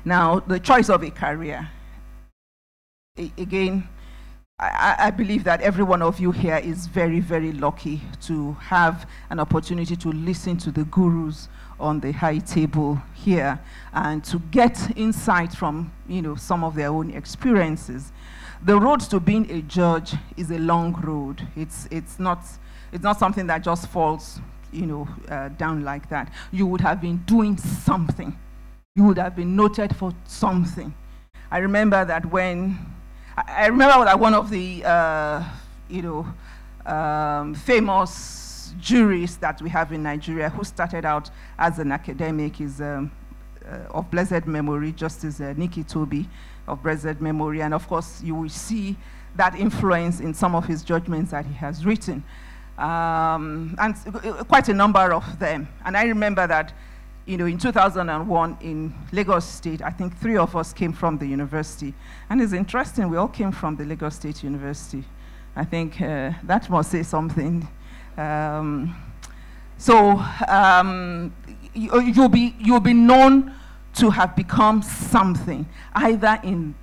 Now, the choice of a career. Again, I believe that every one of you here is very, very lucky to have an opportunity to listen to the gurus on the high table here and to get insight from, some of their own experiences. The road to being a judge is a long road. It's not something that just falls down like that. You would have been doing something. You would have been noted for something. I remember that one of the famous jurists that we have in Nigeria who started out as an academic is of blessed memory, Justice Nikki Toby of blessed memory. And of course, you will see that influence in some of his judgments that he has written. And quite a number of them. And I remember that, in 2001 in Lagos State, I think 3 of us came from the university. And it's interesting, we all came from the Lagos State University. I think that must say something. You'll be known to have become something, either in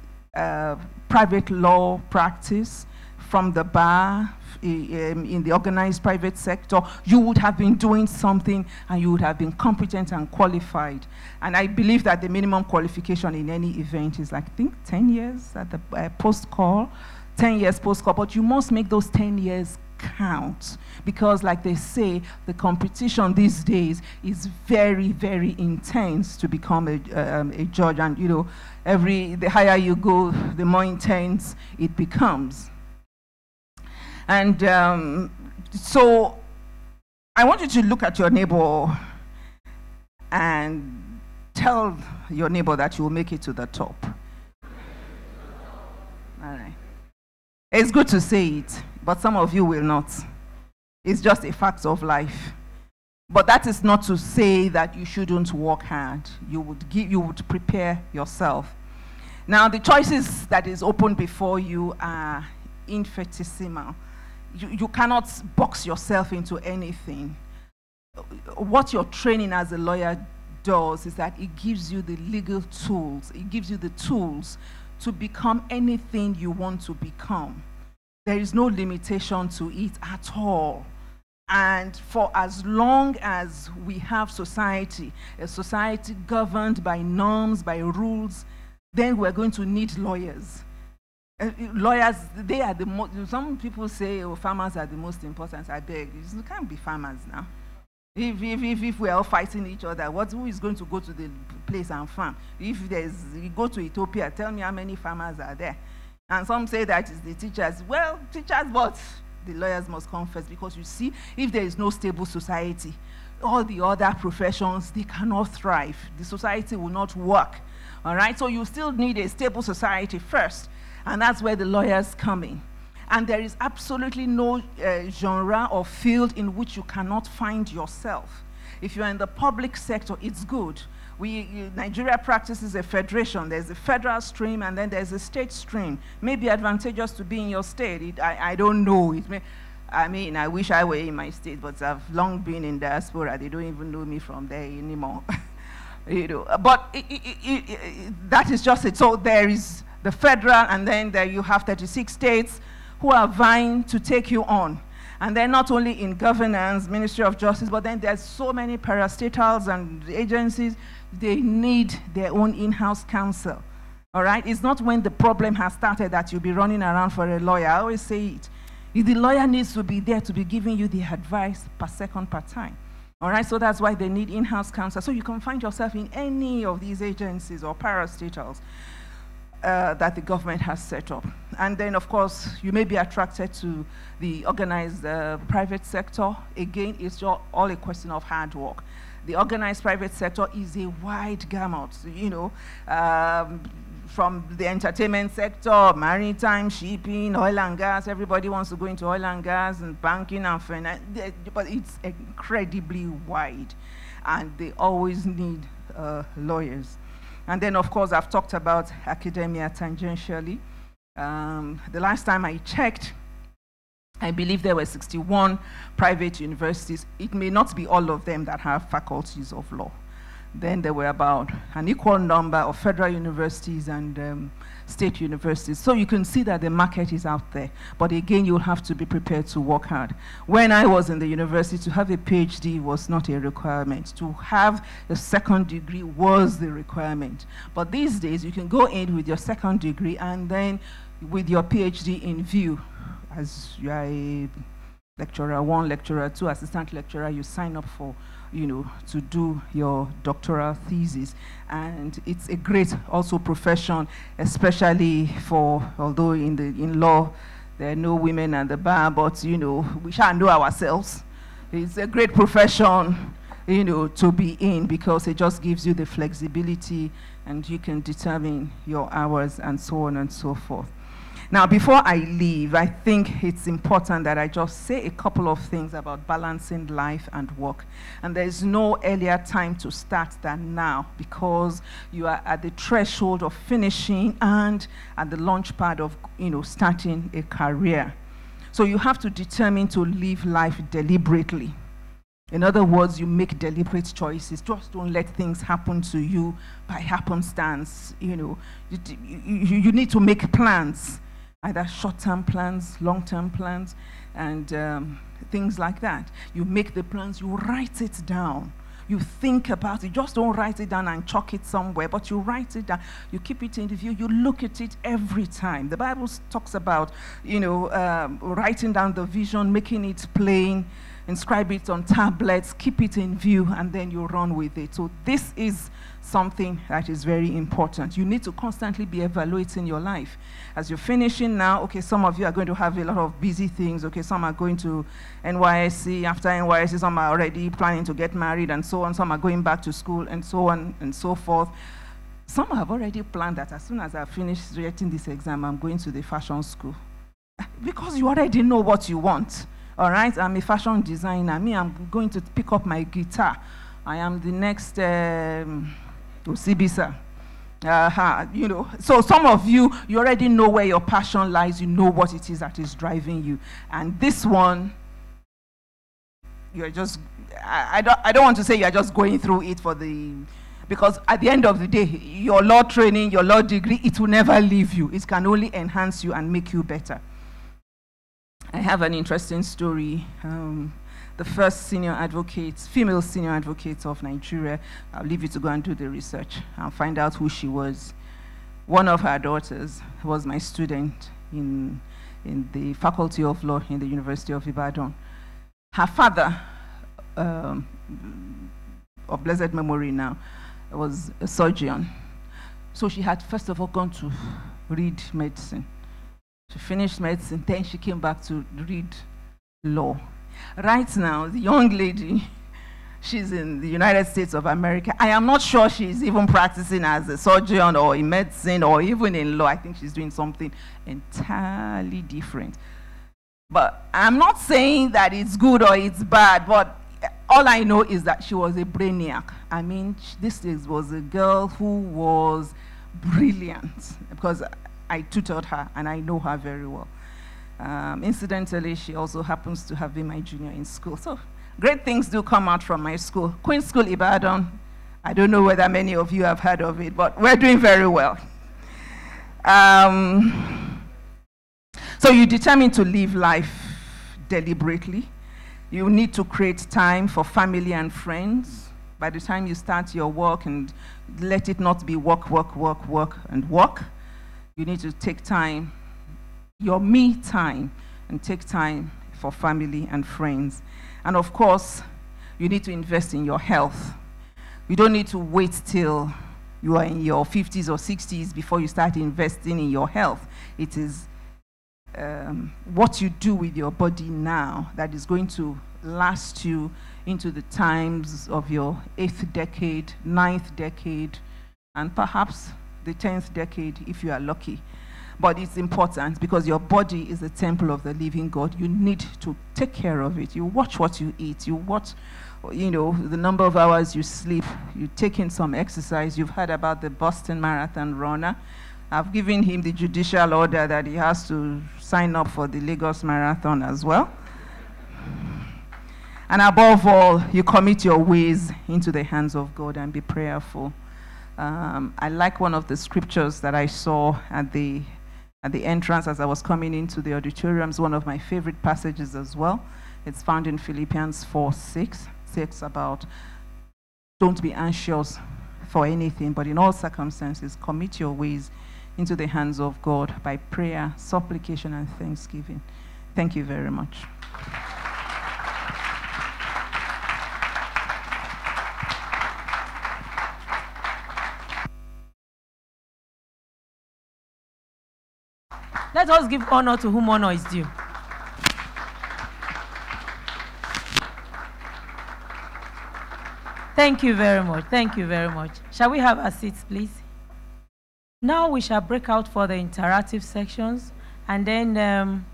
private law practice, from the bar, in the organized private sector. You would have been doing something, and you would have been competent and qualified. And I believe that the minimum qualification in any event is, like, I think 10 years at the post-call, 10 years post-call, but you must make those 10 years count, because, like they say, the competition these days is very, very intense to become a judge. And the higher you go, the more intense it becomes. And so I want you to look at your neighbor and tell your neighbor that you will make it to the top. All right. It's good to say it, but some of you will not. It's just a fact of life. But that is not to say that you shouldn't work hard. You would prepare yourself. Now, the choices that is open before you are infinitesimal. You cannot box yourself into anything. What your training as a lawyer does is that it gives you the legal tools. It gives you the tools to become anything you want to become. There is no limitation to it at all. And for as long as we have society, a society governed by norms, by rules, then we're going to need lawyers. Lawyers, they are the most. Some people say, oh, farmers are the most important. I beg, you can't be farmers now. If we're all fighting each other, who is going to go to the place and farm? If you go to Ethiopia, tell me how many farmers are there. And some say that it's the teachers. Well, teachers, but the lawyers must come first, because you see, if there is no stable society, all the other professions, they cannot thrive. The society will not work. All right, so you still need a stable society first. And that's where the lawyers come in. And there is absolutely no genre or field in which you cannot find yourself. If you're in the public sector, it's good. Nigeria practices a federation. There's a federal stream, and then there's a state stream. Maybe advantageous to be in your state. I don't know. I wish I were in my state, but I've long been in diaspora. They don't even know me from there anymore. But that is just it. So there is the federal, and then there you have 36 states who are vying to take you on. And then not only in governance, Ministry of Justice, but then there's so many parastatals and agencies, they need their own in-house counsel. All right? It's not when the problem has started that you'll be running around for a lawyer. I always say it. The lawyer needs to be there to be giving you the advice per second, per time. All right? So that's why they need in-house counsel. So you can find yourself in any of these agencies or parastatals that the government has set up. And then, of course, you may be attracted to the organized private sector. Again, it's all a question of hard work. The organized private sector is a wide gamut, from the entertainment sector, maritime, shipping, oil and gas. Everybody wants to go into oil and gas and banking and finance, but it's incredibly wide, and they always need lawyers. And then, of course, I've talked about academia tangentially. The last time I checked, I believe there were 61 private universities. It may not be all of them that have faculties of law. Then there were about an equal number of federal universities and state universities. So you can see that the market is out there. But again, you'll have to be prepared to work hard. When I was in the university, to have a PhD was not a requirement. To have a second degree was the requirement. But these days, you can go in with your second degree and then with your PhD in view, as you are a lecturer 1, lecturer 2, assistant lecturer, you sign up for, to do your doctoral thesis. And it's a great also profession, especially for, although in law, there are no women at the bar, but, we shall know ourselves. It's a great profession, to be in, because it just gives you the flexibility and you can determine your hours and so on and so forth. Now, before I leave, I think it's important that I just say a couple of things about balancing life and work. And there's no earlier time to start than now, because you are at the threshold of finishing and at the launch pad of, starting a career. So you have to determine to live life deliberately. In other words, you make deliberate choices. Just don't let things happen to you by happenstance. You need to make plans, either short-term plans, long-term plans, and things like that. You make the plans, you write it down. You think about it. Just don't write it down and chuck it somewhere, but you write it down. You keep it in the view. You look at it every time. The Bible talks about, writing down the vision, making it plain, inscribe it on tablets, keep it in view, and then you run with it. So this is something that is very important. You need to constantly be evaluating your life. As you're finishing now, okay, some of you are going to have a lot of busy things. Okay, some are going to NYSC, after NYSC, some are already planning to get married and so on. Some are going back to school and so on and so forth. Some have already planned that as soon as I finish writing this exam, I'm going to the fashion school. Because you already know what you want. All right, I'm a fashion designer. Me, I'm going to pick up my guitar. I am the next Osibisa. So some of you already know where your passion lies. You know what it is that is driving you. And this one, you're just, I don't want to say you're just going through it because at the end of the day, your law training, your law degree, it will never leave you. It can only enhance you and make you better. I have an interesting story. The first female senior advocate of Nigeria, I'll leave you to go and do the research and find out who she was. One of her daughters was my student in the Faculty of Law in the University of Ibadan. Her father, of blessed memory now, was a surgeon. So she had first of all gone to read medicine. She finished medicine, then she came back to read law. Right now, the young lady, she's in the United States of America. I am not sure she's even practicing as a surgeon or in medicine or even in law. I think she's doing something entirely different. But I'm not saying that it's good or it's bad, but all I know is that she was a brainiac. I mean, this was a girl who was brilliant, because I tutored her, and I know her very well. Incidentally, she also happens to have been my junior in school. So great things do come out from my school. Queen School Ibadan. I don't know whether many of you have heard of it, but we're doing very well. So you determine to live life deliberately. You need to create time for family and friends. By the time you start your work, and let it not be work, work, work, work, and work. You need to take time, your me time, and take time for family and friends. And of course, you need to invest in your health. You don't need to wait till you are in your 50s or 60s before you start investing in your health. It is what you do with your body now that is going to last you into the times of your 8th decade, 9th decade, and perhaps the 10th decade if you are lucky. But it's important because your body is a temple of the living God. You need to take care of it. You watch what you eat. You watch, the number of hours you sleep. You take in some exercise. You've heard about the Boston Marathon runner. I've given him the judicial order that he has to sign up for the Lagos Marathon as well. And above all, you commit your ways into the hands of God and be prayerful. I like one of the scriptures that I saw at the entrance as I was coming into the auditorium. It's one of my favorite passages as well. It's found in Philippians 4:6. It's about don't be anxious for anything, but in all circumstances, commit your ways into the hands of God by prayer, supplication, and thanksgiving. Thank you very much. Let us give honor to whom honor is due. Thank you very much. Thank you very much. Shall we have our seats, please? Now we shall break out for the interactive sections, and then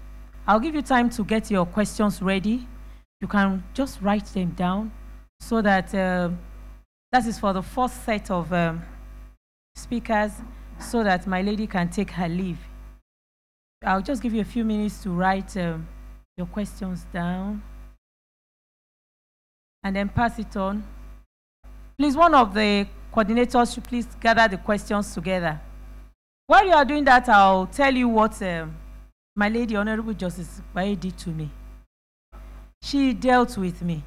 I'll give you time to get your questions ready. You can just write them down so that that is for the first set of speakers, so that my lady can take her leave. I'll just give you a few minutes to write your questions down and then pass it on. Please, one of the coordinators should please gather the questions together. While you are doing that, I'll tell you what my lady, Honorable Justice Baye, did to me. She dealt with me.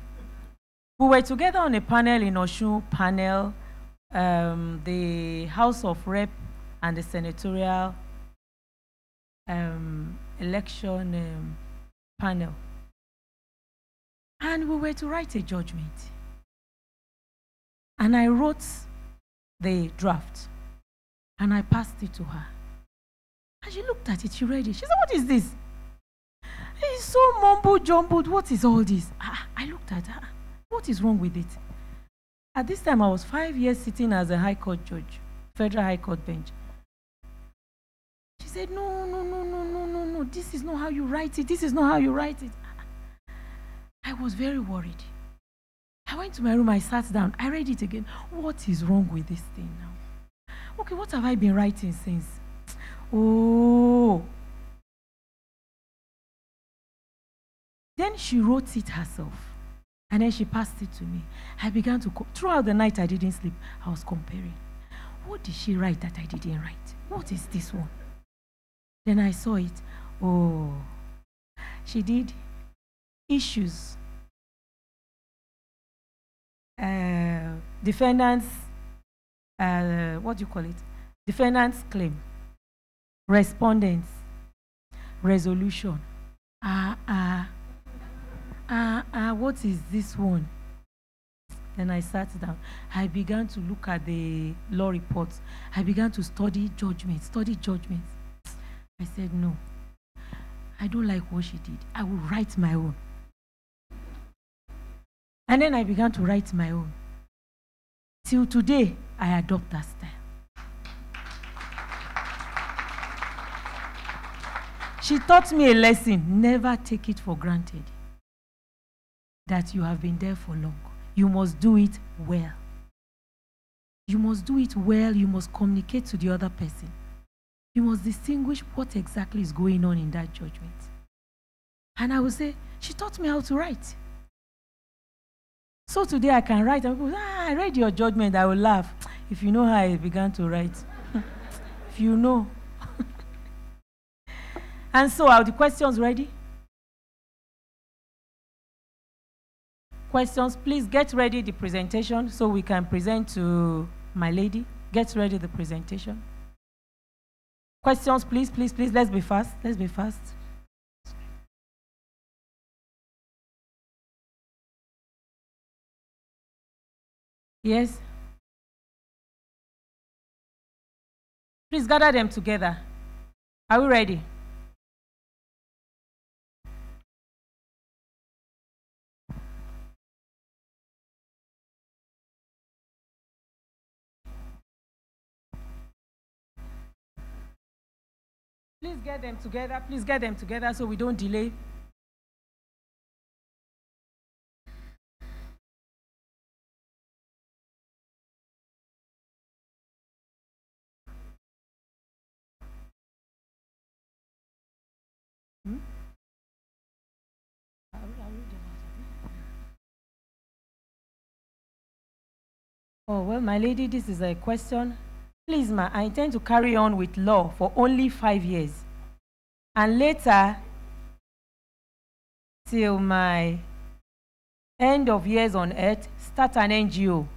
We were together on a panel in Osun panel, the House of Rep and the senatorial election panel. And we were to write a judgment. And I wrote the draft. And I passed it to her. And she looked at it, she read it. She said, "What is this? It's so mumble-jumbled. What is all this?" I looked at her. What is wrong with it? At this time, I was 5 years sitting as a High Court judge, Federal High Court bench. She said, "No, no, no, no, no, no, no. This is not how you write it. This is not how you write it." I was very worried. I went to my room, I sat down, I read it again. What is wrong with this thing now? Okay, what have I been writing since? Oh. Then she wrote it herself. And then she passed it to me. I began to, throughout the night I didn't sleep. I was comparing. What did she write that I didn't write? What is this one? Then I saw it. Oh. She did issues. Defendants, what do you call it? Defendants claim. Respondents. Resolution. What is this one? Then I sat down. I began to look at the law reports. I began to study judgments. I said, no, I don't like what she did. I will write my own. And then I began to write my own. Till today, I adopt that style. She taught me a lesson. Never take it for granted that you have been there for long. You must do it well. You must do it well. You must communicate to the other person. You must distinguish what exactly is going on in that judgment. And I would say, she taught me how to write. So today I can write, and people say, I read your judgment, I will laugh. If you know how I began to write. If you know. And so, are the questions ready? Questions, please get ready the presentation so we can present to my lady. Get ready the presentation. Questions, please, please, please. Let's be fast. Let's be fast. Yes? Please gather them together. Are we ready? Please get them together. Please get them together so we don't delay. Oh, well, my lady, this is a question. Please, ma, I intend to carry on with law for only 5 years. And later, till my end of years on earth, start an NGO.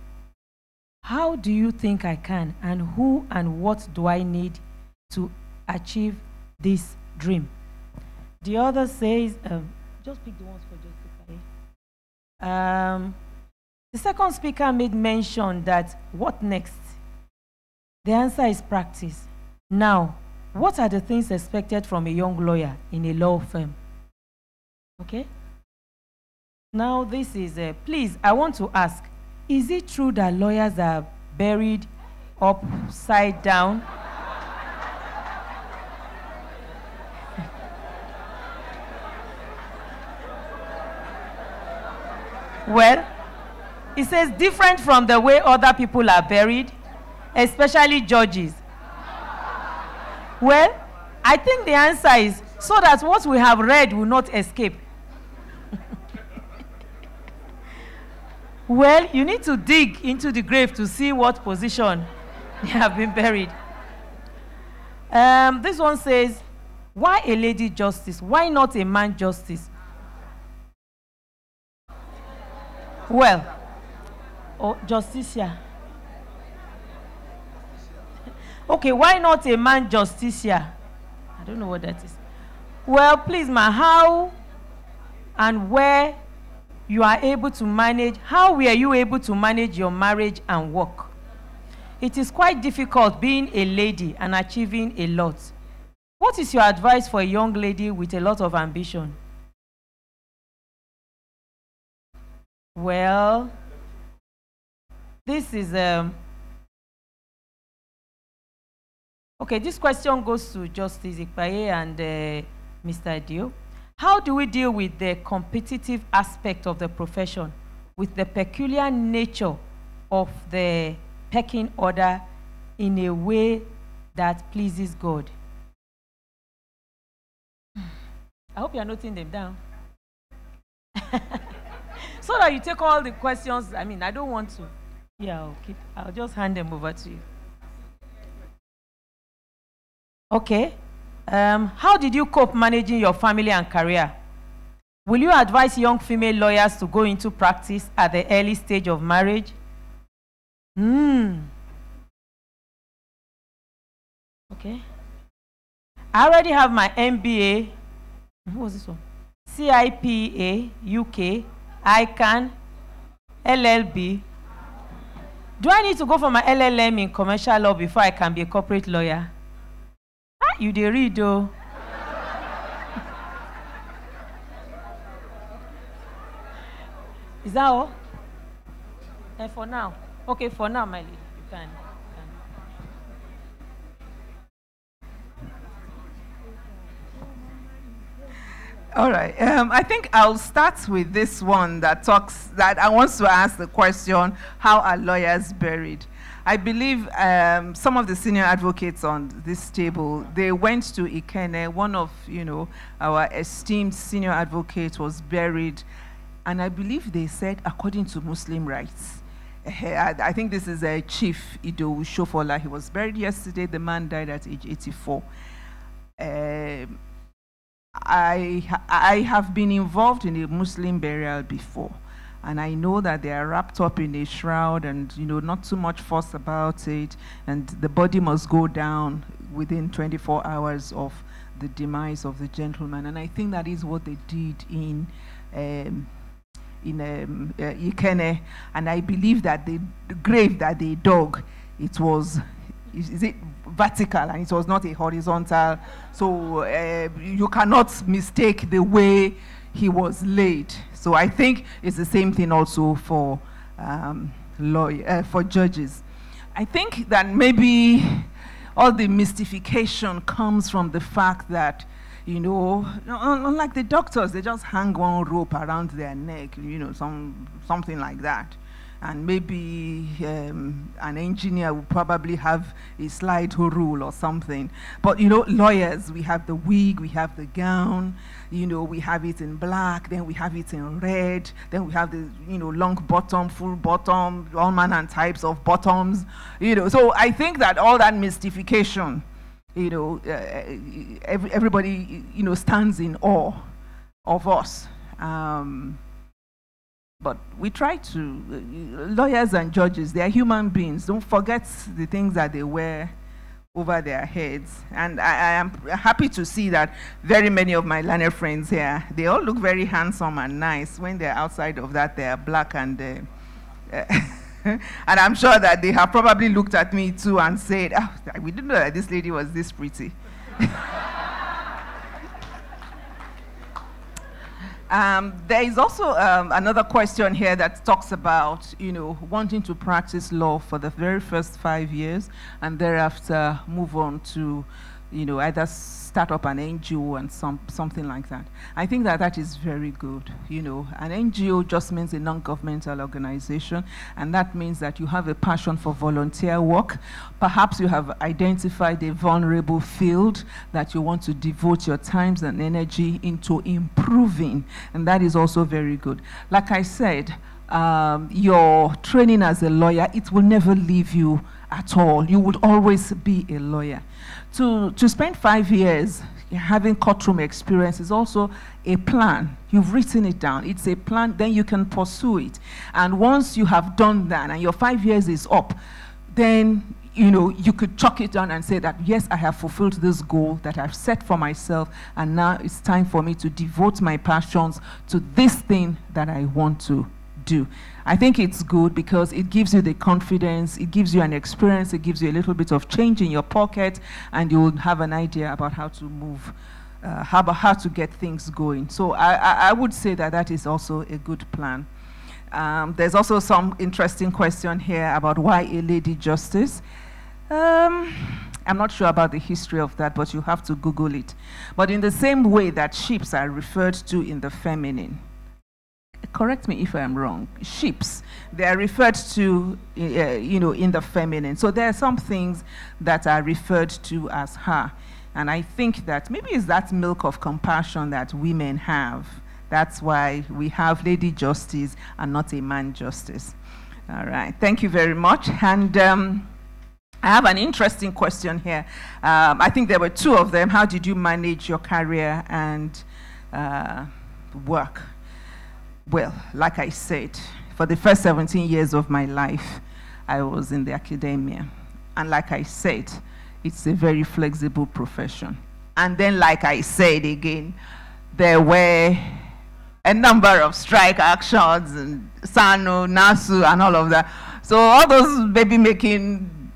How do you think I can? And who and what do I need to achieve this dream? The other says, just pick the ones for Justice Baye. The second speaker made mention that what next? The answer is practice. Now, What are the things expected from a young lawyer in a law firm? Okay? Now this is, please, I want to ask, is it true that lawyers are buried upside down? Well, it says different from the way other people are buried, especially judges. Well, I think the answer is so that what we have read will not escape. Well, you need to dig into the grave to see what position they have been buried. This one says, why a lady justice? Why not a man justice? Well, Justicia. Okay, why not a man Justicia? I don't know what that is. Well, please, ma, how and where you are able to manage, how were you able to manage your marriage and work? It is quite difficult being a lady and achieving a lot. What is your advice for a young lady with a lot of ambition? Well, this is, okay, this question goes to Justice Ikpaye and Mr. Dio. How do we deal with the competitive aspect of the profession, with the peculiar nature of the pecking order in a way that pleases God? I hope you are noting them down. So that you take all the questions. I mean, I don't want to. Yeah, I'll just hand them over to you. Okay. How did you cope managing your family and career? Will you advise young female lawyers to go into practice at the early stage of marriage? Okay. I already have my MBA. What was this one? CIPA, UK, ICANN, LLB. Do I need to go for my LLM in commercial law before I can be a corporate lawyer? Ah, you did read though. Is that all? And for now? Okay, for now, my lady, you can. All right. I think I'll start with this one that I want to ask the question, how are lawyers buried? I believe some of the senior advocates on this table, they went to Ikene. One of, our esteemed senior advocates was buried. And I believe they said, according to Muslim rights. I think this is a Chief Ido Shofola. He was buried yesterday. The man died at age 84. I have been involved in a Muslim burial before, and I know that they are wrapped up in a shroud and, not too much fuss about it, and the body must go down within 24 hours of the demise of the gentleman. And I think that is what they did in Ikene, and I believe that the grave that they dug, it was, is it vertical and it was not a horizontal, so you cannot mistake the way he was laid. So I think it's the same thing also for for judges. I think that maybe all the mystification comes from the fact that, unlike the doctors, they just hang one rope around their neck, something like that. And maybe an engineer will probably have a slide rule or something. But, lawyers, we have the wig, we have the gown, we have it in black, then we have it in red, then we have the, long bottom, full bottom, all manner and types of bottoms, So I think that all that mystification, everybody, stands in awe of us. But we try to, lawyers and judges, they are human beings. Don't forget the things that they wear over their heads. And I am happy to see that very many of my learned friends here, they all look very handsome and nice. When they're outside of that, they are black and and I'm sure that they have probably looked at me too and said, we didn't know that this lady was this pretty. There is also another question here that talks about, wanting to practice law for the very first 5 years and thereafter move on to, either start up an NGO and something like that. I think that is very good. An NGO just means a non-governmental organization, and that means that you have a passion for volunteer work. Perhaps you have identified a vulnerable field that you want to devote your times and energy into improving, and that is also very good. Like I said, your training as a lawyer, it will never leave you at all. You would always be a lawyer. To spend 5 years having courtroom experience is also a plan. You've written it down. It's a plan, then you can pursue it. And once you have done that and your 5 years is up, then you could chalk it down and say that, yes, I have fulfilled this goal that I've set for myself, and now it's time for me to devote my passions to this thing that I want to do. I think it's good because it gives you the confidence, it gives you an experience, it gives you a little bit of change in your pocket, and you will have an idea about how to move, how to get things going. So I would say that is also a good plan. There's also some interesting question here about why a lady justice. I'm not sure about the history of that, but you have to Google it. But in the same way that ships are referred to in the feminine, correct me if I'm wrong, ships, they are referred to, in the feminine. So there are some things that are referred to as her. And I think that maybe it's that milk of compassion that women have. That's why we have lady justice and not a man justice. All right, thank you very much. And I have an interesting question here. I think there were two of them. How did you manage your career and work? Well, like I said, for the first 17 years of my life, I was in the academia. And like I said, it's a very flexible profession. And then, like I said again, there were a number of strike actions, and SANU, NASU, and all of that. So all those baby-making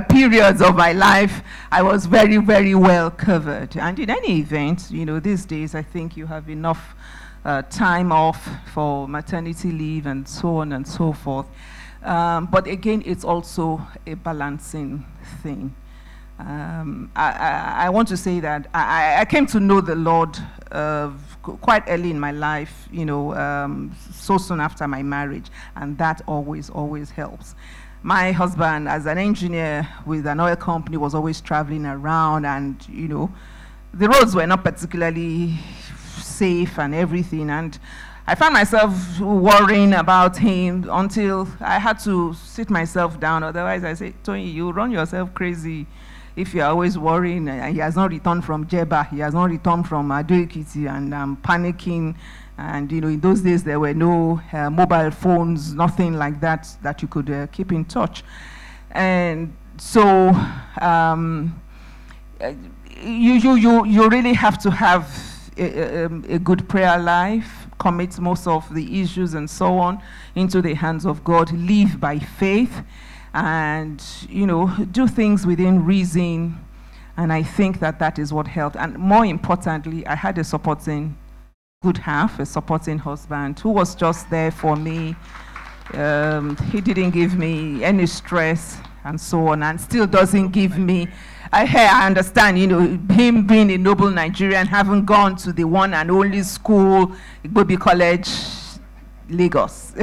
periods of my life, I was very, very well covered. And in any event, these days, I think you have enough time off for maternity leave and so on and so forth. But again, it's also a balancing thing. I want to say that I came to know the Lord quite early in my life, so soon after my marriage, and that always helps. My husband, as an engineer with an oil company, was always traveling around, and the roads were not particularly safe and everything, and I found myself worrying about him until I had to sit myself down. Otherwise, I say, Tony, you run yourself crazy if you're always worrying. He has not returned from Jeba, he has not returned from Ado-Ekiti, and I'm panicking. And in those days there were no mobile phones, nothing like that that you could keep in touch. And so you really have to have a good prayer life, commit most of the issues and so on into the hands of God, live by faith, and do things within reason. And I think that is what helped. And more importantly, I had a supporting good half, a supporting husband who was just there for me. He didn't give me any stress and so on, and still doesn't give me. I understand, him being a noble Nigerian, having gone to the one and only school, Igbobi College, Lagos.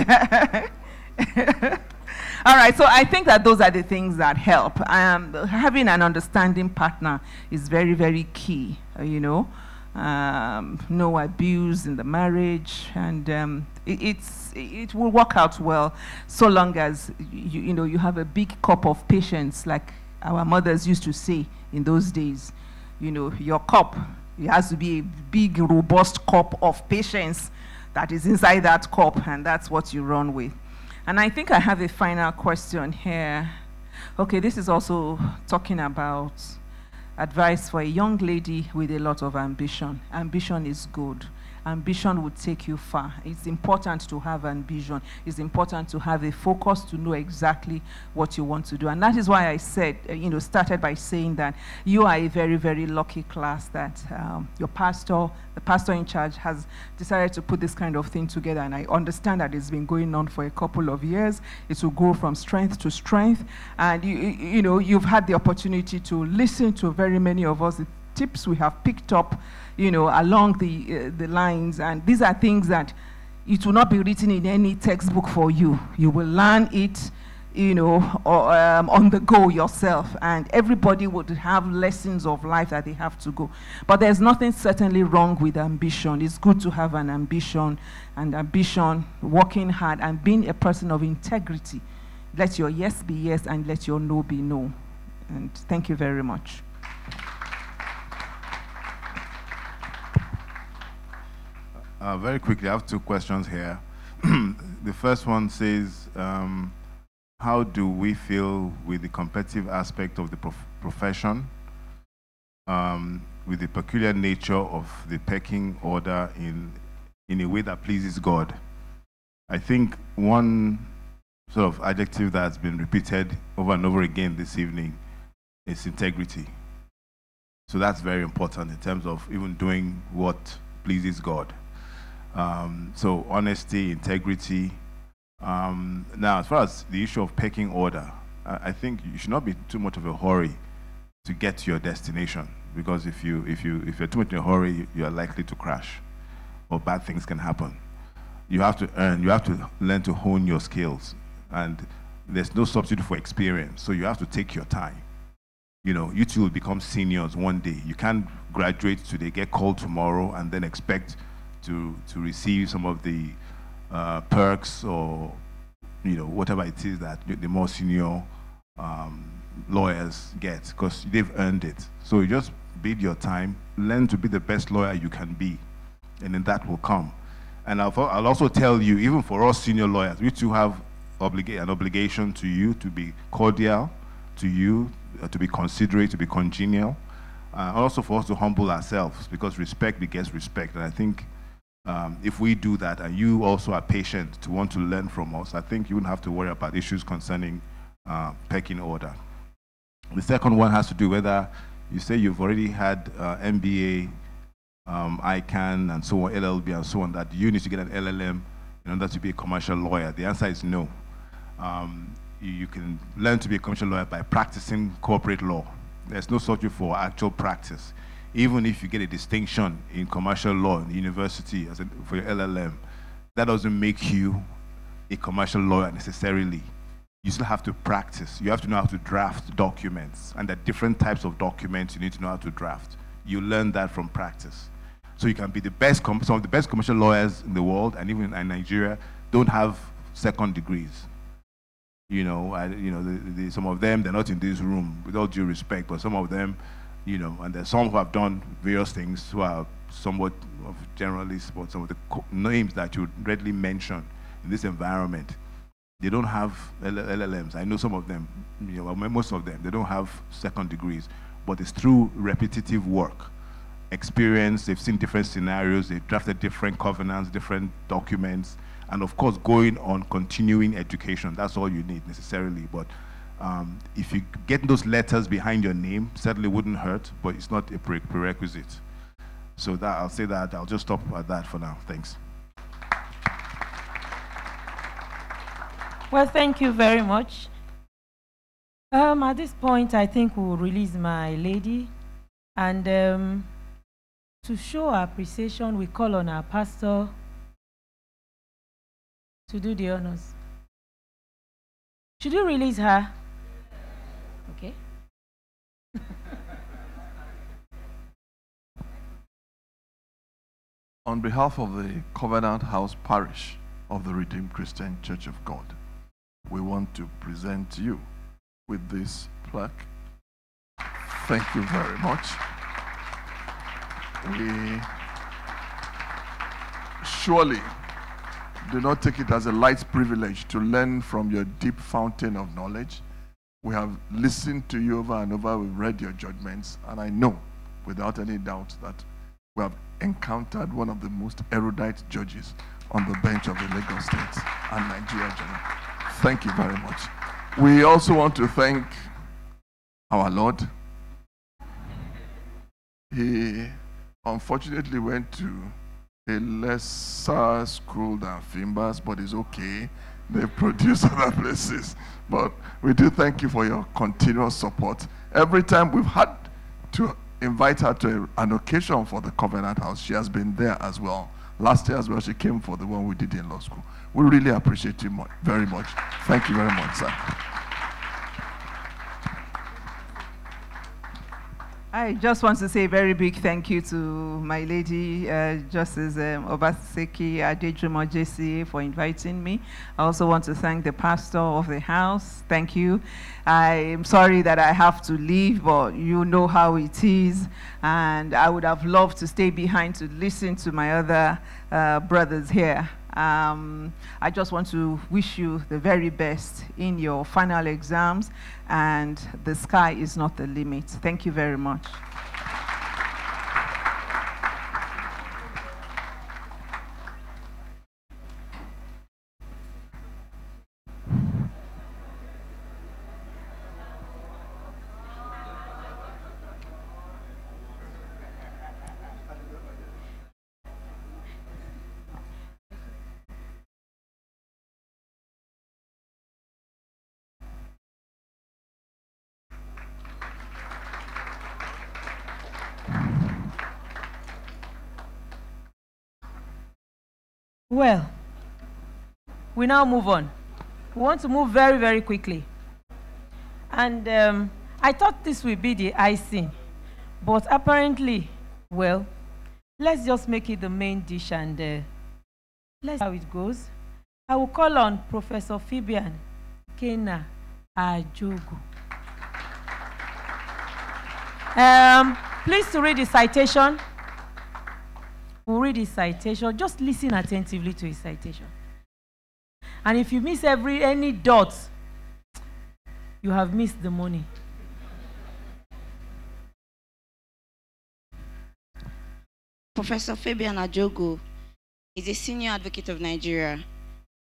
All right, so I think that those are the things that help. Having an understanding partner is very, very key, no abuse in the marriage, and it will work out well so long as you have a big cup of patience, like our mothers used to say in those days. Your cup, it has to be a big, robust cup of patience that is inside that cup, and that's what you run with. And I think I have a final question here. Okay, this is also talking about advice for a young lady with a lot of ambition. Ambition is good. ambition will take you far. It's important to have ambition. It's important to have a focus, to know exactly what you want to do. And that is why I said, started by saying that you are a very, very lucky class, that your pastor, the pastor in charge, has decided to put this kind of thing together. And I understand that it's been going on for a couple of years. It will go from strength to strength. And you've had the opportunity to listen to very many of us, the tips we have picked up, along the lines. And these are things that it will not be written in any textbook for you. You will learn it, on the go yourself. And everybody would have lessons of life that they have to go. But there's nothing certainly wrong with ambition. It's good to have an ambition, and ambition, working hard, and being a person of integrity. Let your yes be yes, and let your no be no. And thank you very much. Very quickly, I have two questions here. The first one says, how do we feel with the competitive aspect of the profession, with the peculiar nature of the pecking order in a way that pleases God? I think one sort of adjective that's been repeated over and over again this evening is integrity. So that's very important in terms of even doing what pleases God. So honesty, integrity. Now, as far as the issue of pecking order, I think you should not be too much of a hurry to get to your destination, because if you're too much in a hurry, you are likely to crash, or bad things can happen. You have to earn. You have to learn to hone your skills, and there's no substitute for experience. So you have to take your time. You two will become seniors one day. You can't graduate today, get called tomorrow, and then expect to receive some of the perks or whatever it is that the more senior lawyers get, because they've earned it. So you just bid your time, learn to be the best lawyer you can be, and then that will come. And I'll also tell you, even for us senior lawyers, we too have an obligation to you to be cordial, to you to be considerate, to be congenial, and also for us to humble ourselves, because respect begets respect. And I think if we do that, and you also are patient to want to learn from us, I think you wouldn't have to worry about issues concerning pecking order. The second one has to do whether you say you've already had MBA, ICANN, and so on, LLB, and so on, that you need to get an LLM in order to be a commercial lawyer. The answer is no. You can learn to be a commercial lawyer by practicing corporate law. There's no substitute for actual practice. Even if you get a distinction in commercial law in the university for your LLM, that doesn't make you a commercial lawyer necessarily. You still have to practice. You have to know how to draft documents, and there are different types of documents you need to know how to draft. You learn that from practice. So you can be the best, some of the best commercial lawyers in the world, and even in Nigeria, don't have second degrees. Some of them, they're not in this room, with all due respect, but some of them, and there's some who have done various things who are somewhat of generalists, but some of the names that you would readily mention in this environment, they don't have LLMs. I know some of them, most of them, they don't have second degrees, but it's through repetitive work, experience. They've seen different scenarios, they've drafted different covenants, different documents, and of course, going on continuing education. That's all you need necessarily. But if you get those letters behind your name, certainly wouldn't hurt, but it's not a prerequisite. So that I'll say that. I'll just stop at that for now. Thanks. Well, thank you very much. At this point, I think we'll release my lady. And to show our appreciation, we call on our pastor to do the honors. Should you release her? Okay. On behalf of the Covenant House Parish of the Redeemed Christian Church of God, we want to present you with this plaque. Thank you very much. We surely do not take it as a light privilege to learn from your deep fountain of knowledge. We have listened to you over and over. We've read your judgments, and I know without any doubt that we have encountered one of the most erudite judges on the bench of the Lagos State and Nigeria General. Thank you very much. We also want to thank our Lord. He unfortunately went to a lesser school than Fimbas, but it's okay. They produce other places. But we do thank you for your continuous support. Every time we've had to invite her to an occasion for the Covenant House, she has been there as well. Last year as well, she came for the one we did in law school. We really appreciate you very much. Thank you very much, sir. I just want to say a very big thank you to my lady, Justice Obaseki Adejumo JCA, for inviting me. I also want to thank the pastor of the house. Thank you. I am sorry that I have to leave, but you know how it is. And I would have loved to stay behind to listen to my other brothers here. I just want to wish you the very best in your final exams, and the sky is not the limit. Thank you very much. Well, we now move on. We want to move very, very quickly. And I thought this would be the icing, but apparently, well, let's just make it the main dish and let's see how it goes. I will call on Professor Fabian Kena Ajogu. Please to read the citation. We'll read his citation. Just listen attentively to his citation. And if you miss any dot, you have missed the money. Professor Fabian Ajogu is a senior advocate of Nigeria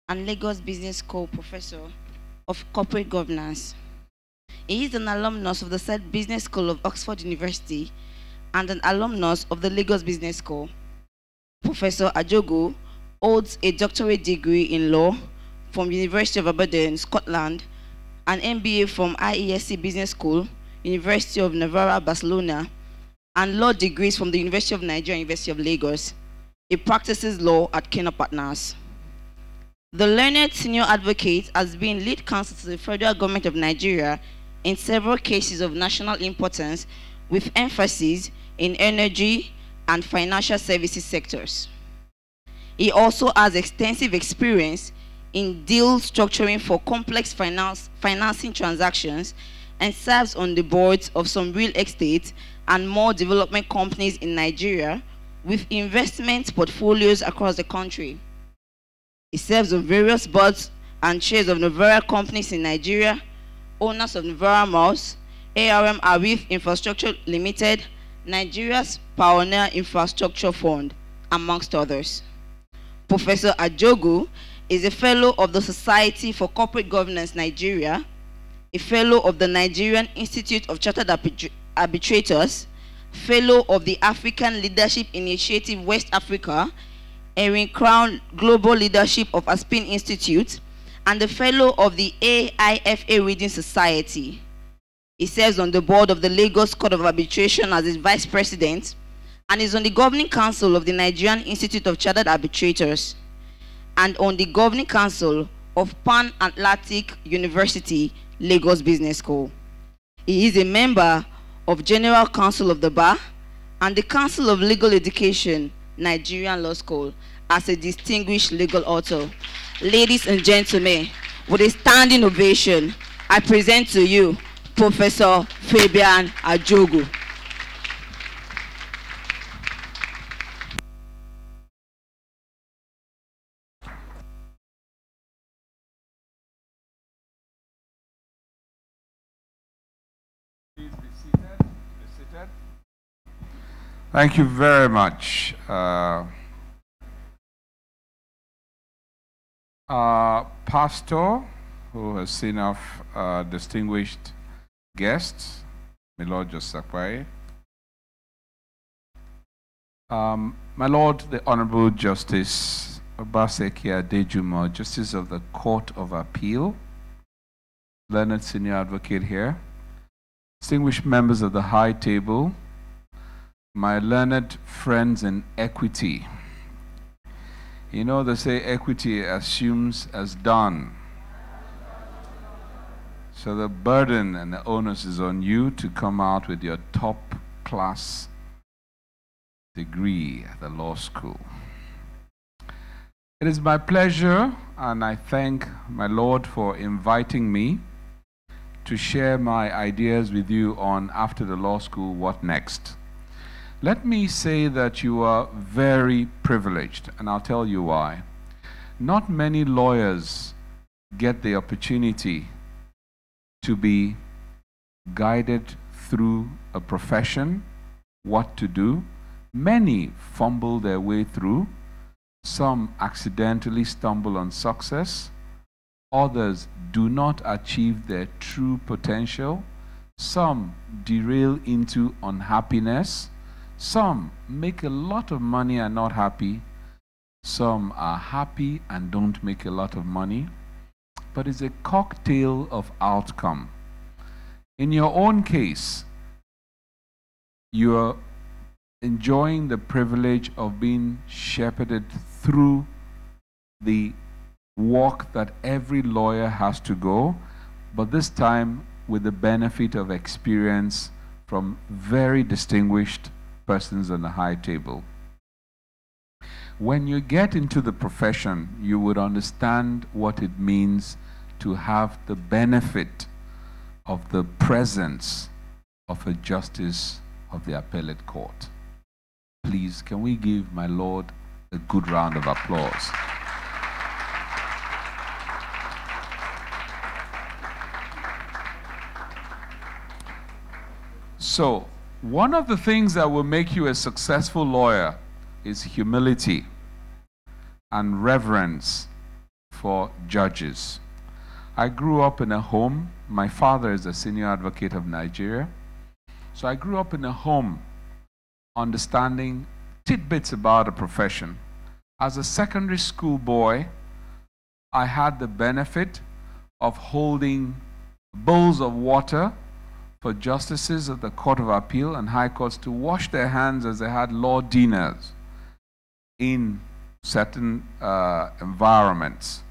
and Lagos Business School professor of corporate governance. He is an alumnus of the said Business School of Oxford University and an alumnus of the Lagos Business School. Professor Ajogu holds a doctorate degree in law from University of Aberdeen, Scotland, an MBA from IESC Business School, University of Navarra, Barcelona, and law degrees from the University of Nigeria, University of Lagos. He practices law at Kena Partners. The learned senior advocate has been lead counsel to the federal government of Nigeria in several cases of national importance, with emphasis in energy and financial services sectors. He also has extensive experience in deal structuring for complex financing transactions and serves on the boards of some real estate and more development companies in Nigeria with investment portfolios across the country. He serves on various boards and chairs of Novara companies in Nigeria, owners of Novara Malls, ARM Arif Infrastructure Limited, Nigeria's Pioneer Infrastructure Fund, amongst others. Professor Ajogu is a fellow of the Society for Corporate Governance Nigeria, a fellow of the Nigerian Institute of Chartered Arbitrators, fellow of the African Leadership Initiative West Africa, Erin Crown Global Leadership of Aspin Institute, and a fellow of the AIFA Reading Society. He serves on the board of the Lagos Court of Arbitration as its vice president and is on the governing council of the Nigerian Institute of Chartered Arbitrators and on the governing council of Pan Atlantic University, Lagos Business School. He is a member of General Council of the Bar and the Council of Legal Education, Nigerian Law School, as a distinguished legal author. Ladies and gentlemen, with a standing ovation, I present to you Professor Fabian Ajogu. Please be seated. Be seated. Thank you very much. Pastor, who has seen off distinguished guests, my Lord Josakwaye. My Lord, the Honorable Justice Obaseki Adejumo, Justice of the Court of Appeal, learned senior advocate here, distinguished members of the High Table, my learned friends in equity. You know, they say equity assumes as done. So the burden and the onus is on you to come out with your top class degree at the law school. It is my pleasure, and I thank my Lord for inviting me to share my ideas with you on, after the law school, what next. Let me say that you are very privileged, and I'll tell you why. Not many lawyers get the opportunity to be guided through a profession, what to do. Many fumble their way through. Some accidentally stumble on success. Others do not achieve their true potential. Some derail into unhappiness. Some make a lot of money and not happy. Some are happy and don't make a lot of money. But it's a cocktail of outcome. In your own case, you're enjoying the privilege of being shepherded through the walk that every lawyer has to go, but this time with the benefit of experience from very distinguished persons on the High Table. When you get into the profession, you would understand what it means to have the benefit of the presence of a justice of the appellate court. Please, can we give my Lord a good round of applause? So, one of the things that will make you a successful lawyer is humility and reverence for judges. I grew up in a home. My father is a senior advocate of Nigeria. So I grew up in a home understanding tidbits about a profession. As a secondary school boy, I had the benefit of holding bowls of water for justices of the Court of Appeal and High Courts to wash their hands as they had law dinners in certain environments,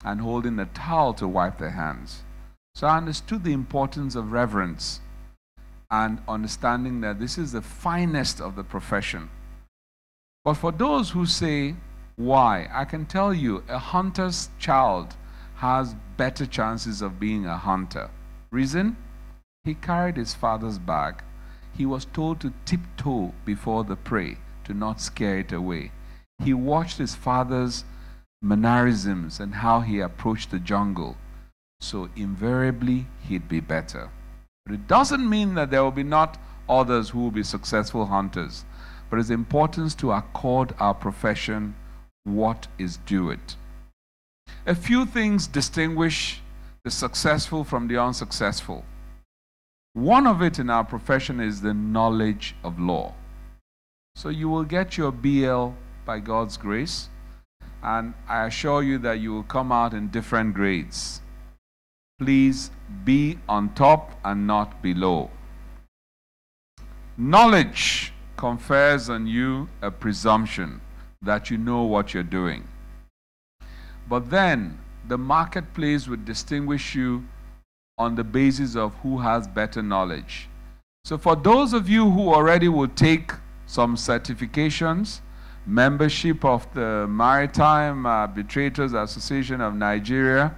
and holding a towel to wipe their hands. So I understood the importance of reverence and understanding that this is the finest of the profession. But for those who say, why? I can tell you, a hunter's child has better chances of being a hunter. Reason? He carried his father's bag. He was told to tiptoe before the prey to not scare it away. He watched his father's mannerisms and how he approached the jungle. So invariably, he'd be better. But it doesn't mean that there will be not others who will be successful hunters. But it's important to accord our profession what is due it. A few things distinguish the successful from the unsuccessful. One of it in our profession is the knowledge of law. So you will get your BL by God's grace, and I assure you that you will come out in different grades. Please be on top and not below. Knowledge confers on you a presumption that you know what you're doing. But then the marketplace would distinguish you on the basis of who has better knowledge. So for those of you who already will take some certifications, membership of the Maritime Arbitrators Association of Nigeria,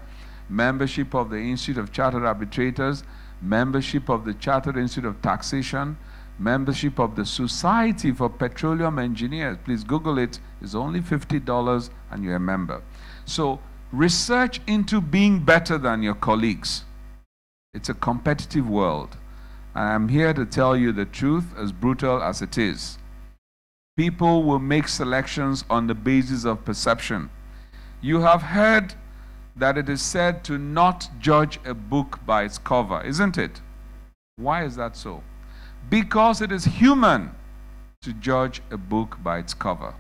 membership of the Institute of Chartered Arbitrators, membership of the Chartered Institute of Taxation, membership of the Society for Petroleum Engineers. Please Google it. It's only $50 and you're a member. So research into being better than your colleagues. It's a competitive world. And I'm here to tell you the truth, as brutal as it is. People will make selections on the basis of perception. You have heard that it is said to not judge a book by its cover, isn't it? Why is that so? Because it is human to judge a book by its cover.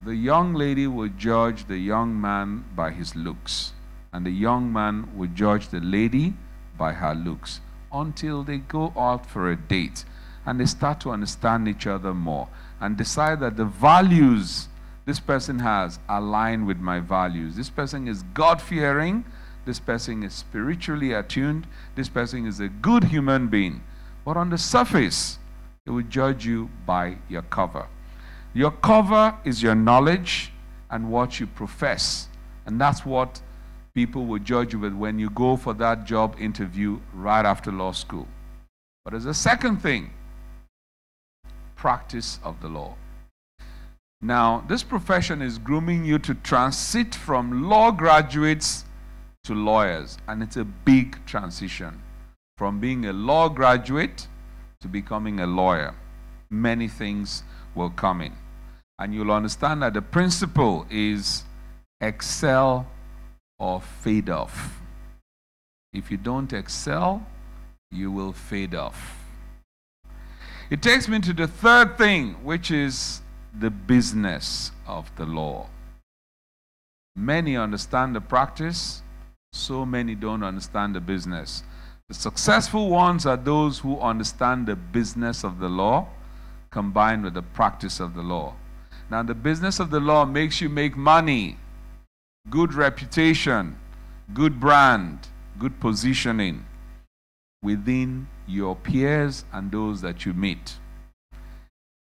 The young lady will judge the young man by his looks, and the young man will judge the lady by her looks, until they go out for a date and they start to understand each other more and decide that the values this person has align with my values. This person is God-fearing. This person is spiritually attuned. This person is a good human being. But on the surface, it will judge you by your cover. Your cover is your knowledge and what you profess. And that's what people will judge you with when you go for that job interview right after law school. But there's a second thing: practice of the law. Now, this profession is grooming you to transit from law graduates to lawyers, and it's a big transition from being a law graduate to becoming a lawyer. Many things will come in, and you'll understand that the principle is excel or fade off. If you don't excel, you will fade off. It takes me to the third thing, which is the business of the law. Many understand the practice, so many don't understand the business. The successful ones are those who understand the business of the law combined with the practice of the law. Now, the business of the law makes you make money, good reputation, good brand, good positioning within your peers and those that you meet.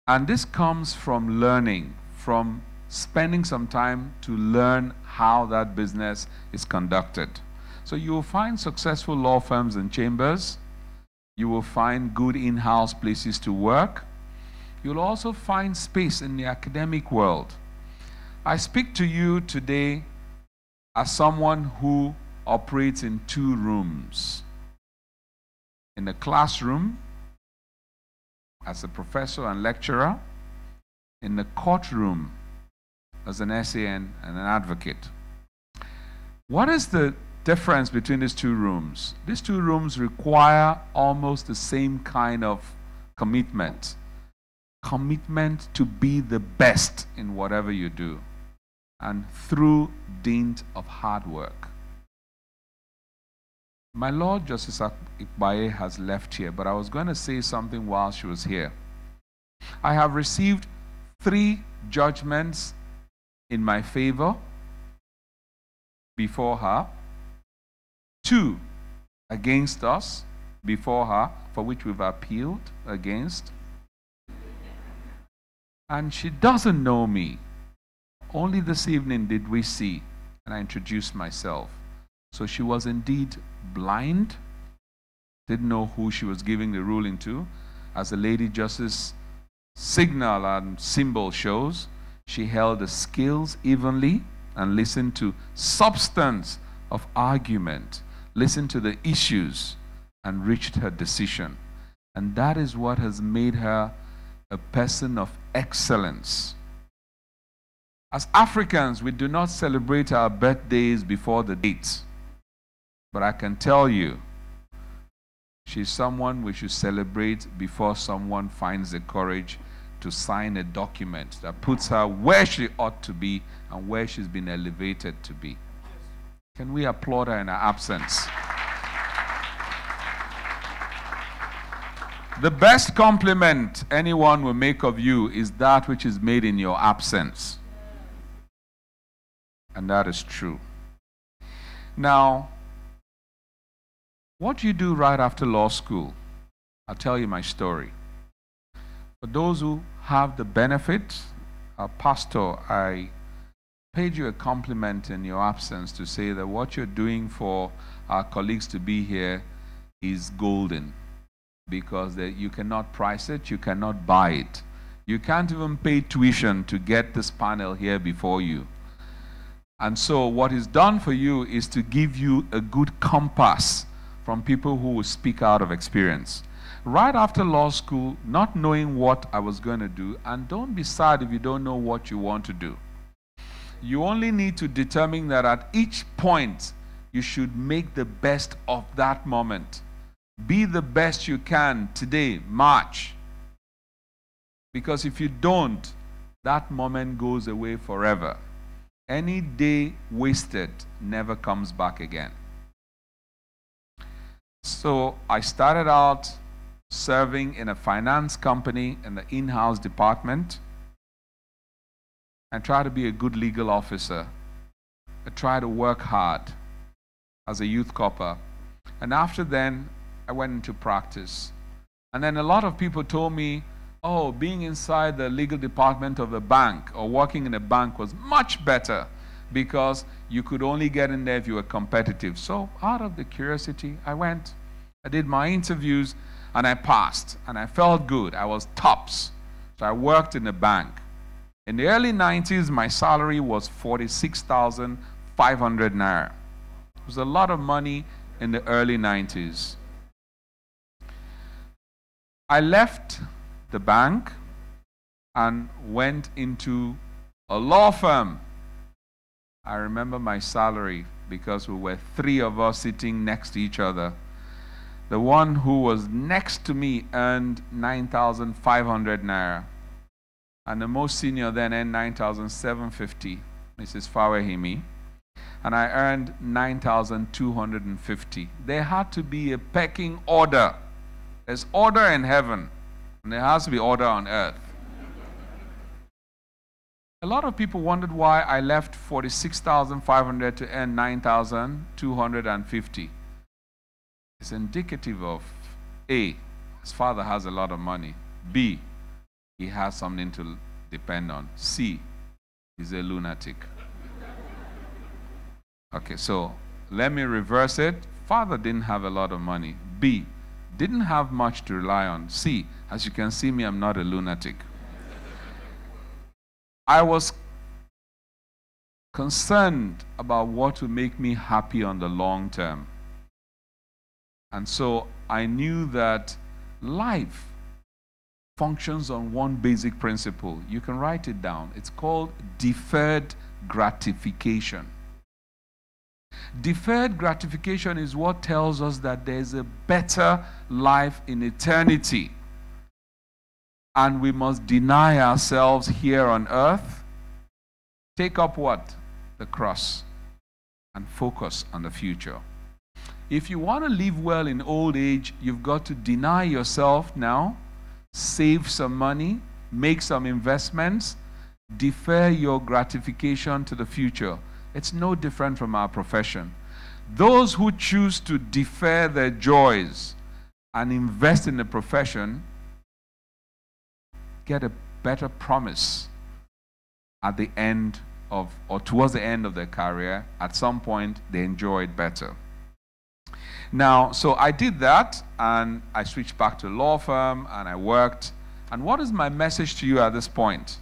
And this comes from learning, from spending some time to learn how that business is conducted. So you will find successful law firms and chambers. You will find good in-house places to work. You'll also find space in the academic world. I speak to you today as someone who operates in two rooms. In the classroom, as a professor and lecturer, in the courtroom, as an SAN and an advocate. What is the difference between these two rooms? These two rooms require almost the same kind of commitment. Commitment to be the best in whatever you do, and through dint of hard work. My Lord Justice Ikbaye has left here, but I was going to say something while she was here. I have received 3 judgments in my favor before her, 2 against us before her, for which we've appealed against. And she doesn't know me. Only this evening did we see, and I introduced myself. So she was indeed blind, didn't know who she was giving the ruling to. As the Lady Justice signal and symbol shows, she held the scales evenly and listened to substance of argument, listened to the issues, and reached her decision. And that is what has made her a person of excellence. As Africans, we do not celebrate our birthdays before the dates. But I can tell you, she's someone we should celebrate before someone finds the courage to sign a document that puts her where she ought to be and where she's been elevated to be. Can we applaud her in her absence? The best compliment anyone will make of you is that which is made in your absence. And that is true. Now, what do you do right after law school? I'll tell you my story. For those who have the benefit, Pastor, I paid you a compliment in your absence to say that what you're doing for our colleagues to be here is golden, because you cannot price it, you cannot buy it. You can't even pay tuition to get this panel here before you. And so what is done for you is to give you a good compass from people who will speak out of experience. right after law school, not knowing what I was going to do, and don't be sad if you don't know what you want to do. You only need to determine that at each point, you should make the best of that moment. Be the best you can today, March. Because if you don't, that moment goes away forever. Any day wasted never comes back again. So I started out serving in a finance company in the in-house department. I tried to be a good legal officer. I tried to work hard as a youth corper. And after then, I went into practice. And then a lot of people told me, oh, being inside the legal department of a bank or working in a bank was much better because you could only get in there if you were competitive. So out of the curiosity, I went. I did my interviews and I passed and I felt good. I was tops. So I worked in a bank. In the early 90s, my salary was 46,500 naira. It was a lot of money in the early 90s. I left the bank and went into a law firm. I remember my salary because we were 3 of us sitting next to each other. The one who was next to me earned 9,500 naira. And the most senior then earned 9,750, Mrs. Fawahimi. And I earned 9,250. There had to be a pecking order. There's order in heaven, and there has to be order on earth. A lot of people wondered why I left 46,500 to earn 9,250. It's indicative of A, his father has a lot of money. B, he has something to depend on. C, he's a lunatic. Okay, so let me reverse it. Father didn't have a lot of money. B, didn't have much to rely on. C, as you can see me, I'm not a lunatic. I was concerned about what would make me happy on the long term. And so I knew that life functions on one basic principle. You can write it down. It's called deferred gratification. Deferred gratification is what tells us that there's a better life in eternity. And we must deny ourselves here on earth, take up what? The cross, and focus on the future. If you want to live well in old age, you've got to deny yourself now, save some money, make some investments, defer your gratification to the future. It's no different from our profession. Those who choose to defer their joys and invest in the profession get a better promise at the end of, or towards the end of their career. At some point, they enjoy it better. Now, so I did that, and I switched back to a law firm, and I worked. And what is my message to you at this point?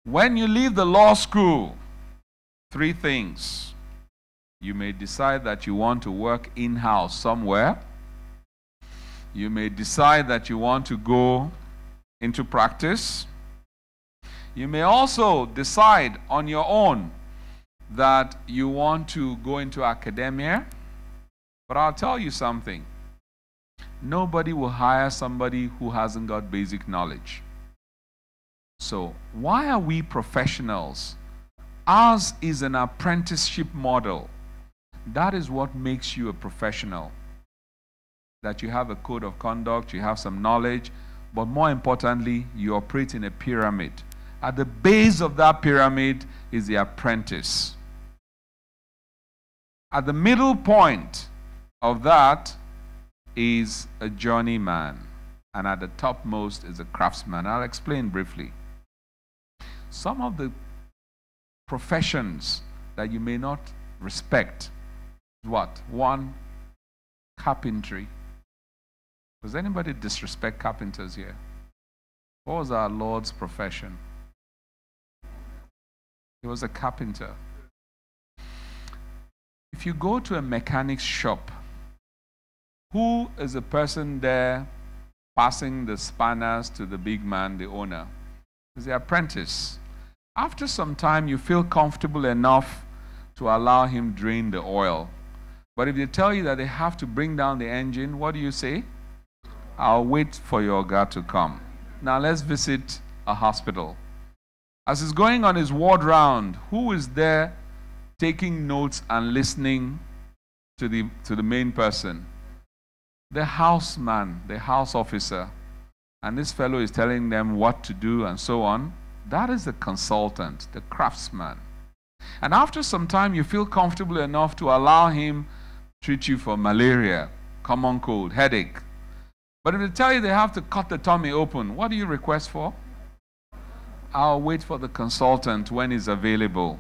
When you leave the law school, 3 things. You may decide that you want to work in-house somewhere. You may decide that you want to go into practice. You may also decide on your own that you want to go into academia. But I'll tell you something. Nobody will hire somebody who hasn't got basic knowledge. So why are we professionals? Ours is an apprenticeship model. That is what makes you a professional. That you have a code of conduct, you have some knowledge, but more importantly, you operate in a pyramid. At the base of that pyramid is the apprentice. At the middle point of that is a journeyman, and at the topmost is a craftsman. I'll explain briefly. Some of the professions that you may not respect, what? 1, carpentry. Does anybody disrespect carpenters here? What was our Lord's profession? He was a carpenter. If you go to a mechanic's shop Who is the person there passing the spanners to the big man, the owner? It's the apprentice. After some time, you feel comfortable enough to allow him drain the oil. But if they tell you that they have to bring down the engine, what do you say? I'll wait for your guy to come. Now let's visit a hospital. As he's going on his ward round, who is there taking notes and listening to the main person? The houseman, the house officer. And this fellow is telling them what to do and so on. That is the consultant, the craftsman. And after some time, you feel comfortable enough to allow him treat you for malaria, common cold, headache. But if they tell you they have to cut the tummy open, what do you request for? I'll wait for the consultant when he's available.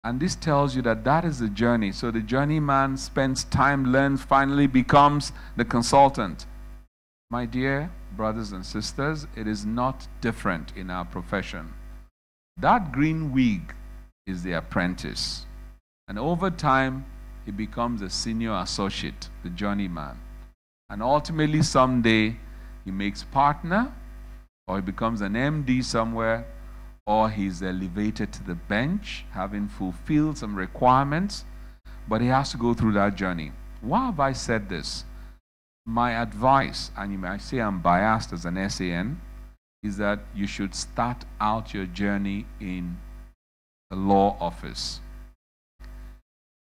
And this tells you that that is the journey. So the journeyman spends time, learns, finally becomes the consultant. My dear brothers and sisters, it is not different in our profession. That green wig is the apprentice. And over time, he becomes a senior associate, the journeyman. And ultimately, someday, he makes partner, or he becomes an MD somewhere, or he's elevated to the bench, having fulfilled some requirements, but he has to go through that journey. Why have I said this? My advice, and you might say I'm biased as an SAN, is that you should start out your journey in a law office.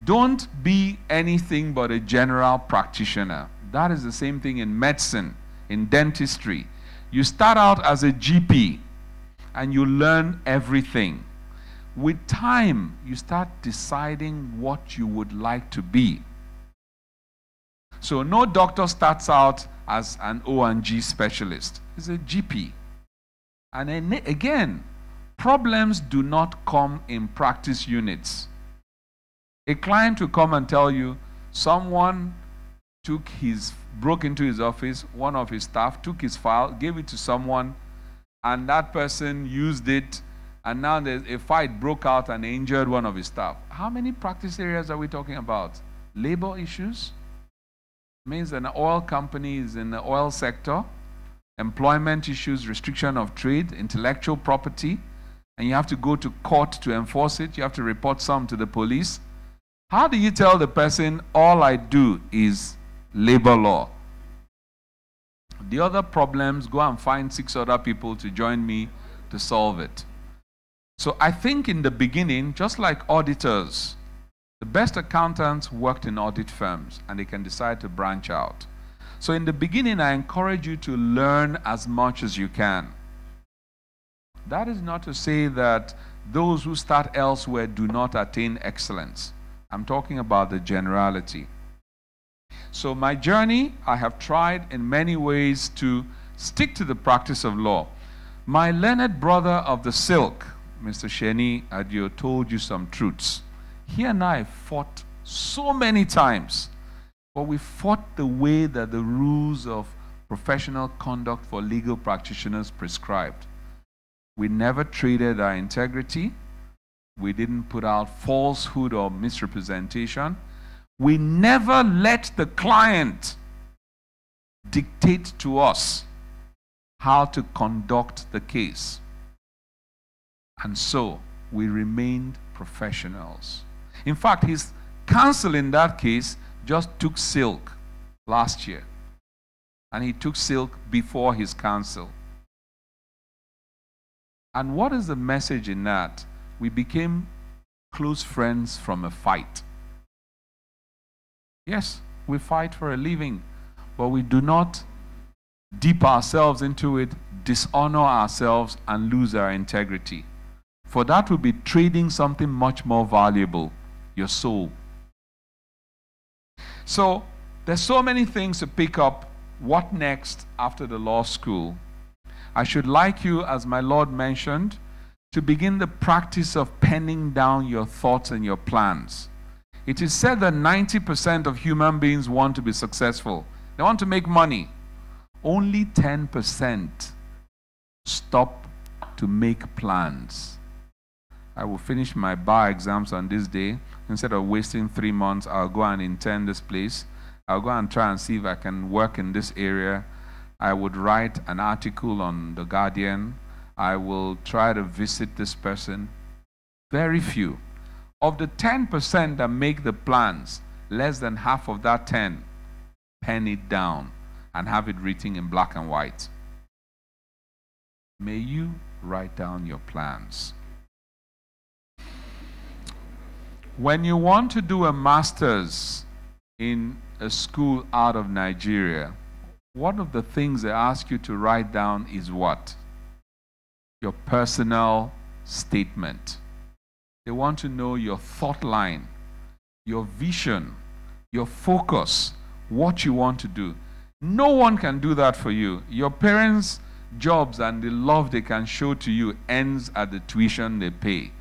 Don't be anything but a general practitioner. That is the same thing in medicine, in dentistry. You start out as a GP and you learn everything. With time, you start deciding what you would like to be. So no doctor starts out as an O&G specialist. He's a GP. And then again, problems do not come in practice units. A client will come and tell you someone broke into his office, one of his staff took his file, gave it to someone, and that person used it, and now there's a fight broke out and injured one of his staff. How many practice areas are we talking about? Labor issues? Means an oil company is in the oil sector, employment issues, restriction of trade, intellectual property, and you have to go to court to enforce it. You have to report some to the police. How do you tell the person, all I do is labor law? The other problems, go and find 6 other people to join me to solve it. So I think in the beginning, just like auditors, the best accountants worked in audit firms and they can decide to branch out. So in the beginning, I encourage you to learn as much as you can. That is not to say that those who start elsewhere do not attain excellence. I'm talking about the generality. So my journey, I have tried in many ways to stick to the practice of law. My learned brother of the silk, Mr. Sheni Adio, told you some truths. He and I fought so many times, but we fought the way that the rules of professional conduct for legal practitioners prescribed. We never traded our integrity. We didn't put out falsehood or misrepresentation. We never let the client dictate to us how to conduct the case. And so we remained professionals. In fact, his counsel in that case just took silk last year. And he took silk before his counsel. And what is the message in that? We became close friends from a fight. Yes, we fight for a living, but we do not dip ourselves into it, dishonor ourselves, and lose our integrity. For that would be trading something much more valuable, your soul. So, there's so many things to pick up. What next after the law school? I should like you, as my Lord mentioned, to begin the practice of penning down your thoughts and your plans. It is said that 90% of human beings want to be successful. They want to make money. Only 10% stop to make plans. I will finish my bar exams on this day. Instead of wasting 3 months, I'll go and intern this place. I'll go and try and see if I can work in this area. I would write an article on The Guardian. I will try to visit this person. Very few. Of the 10% that make the plans, less than half of that 10 pen it down and have it written in black and white. May you write down your plans. When you want to do a master's in a school out of Nigeria, one of the things they ask you to write down is what? Your personal statement. They want to know your thought line, your vision, your focus, what you want to do. No one can do that for you. Your parents' jobs and the love they can show to you ends at the tuition they pay.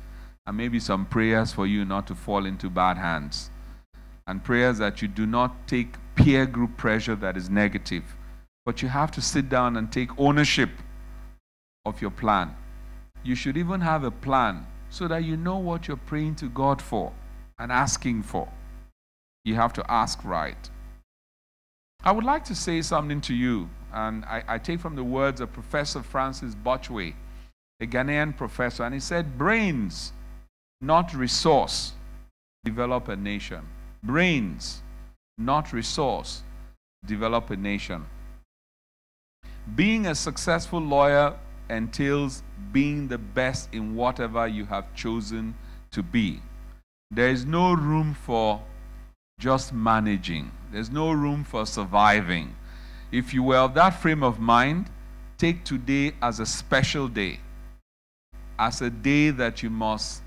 And maybe some prayers for you not to fall into bad hands. And prayers that you do not take peer group pressure that is negative. But you have to sit down and take ownership of your plan. You should even have a plan so that you know what you're praying to God for and asking for. You have to ask right. I would like to say something to you, and I take from the words of Professor Francis Botchway, a Ghanaian professor, and he said, brains, not resource, develop a nation. Brains, not resource, develop a nation. Being a successful lawyer entails being the best in whatever you have chosen to be. There is no room for just managing. There's no room for surviving. If you were of that frame of mind, take today as a special day, as a day that you must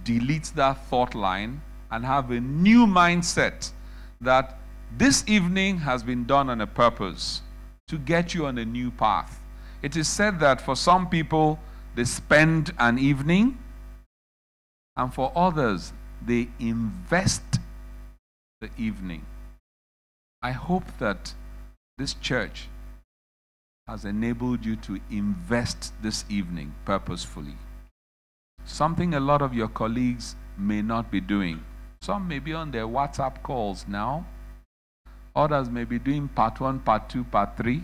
delete that thought line and have a new mindset that this evening has been done on a purpose to get you on a new path. It is said that for some people, they spend an evening, and for others, they invest the evening. I hope that this church has enabled you to invest this evening purposefully. Something a lot of your colleagues may not be doing. Some may be on their WhatsApp calls now. Others may be doing part 1, part 2, part 3.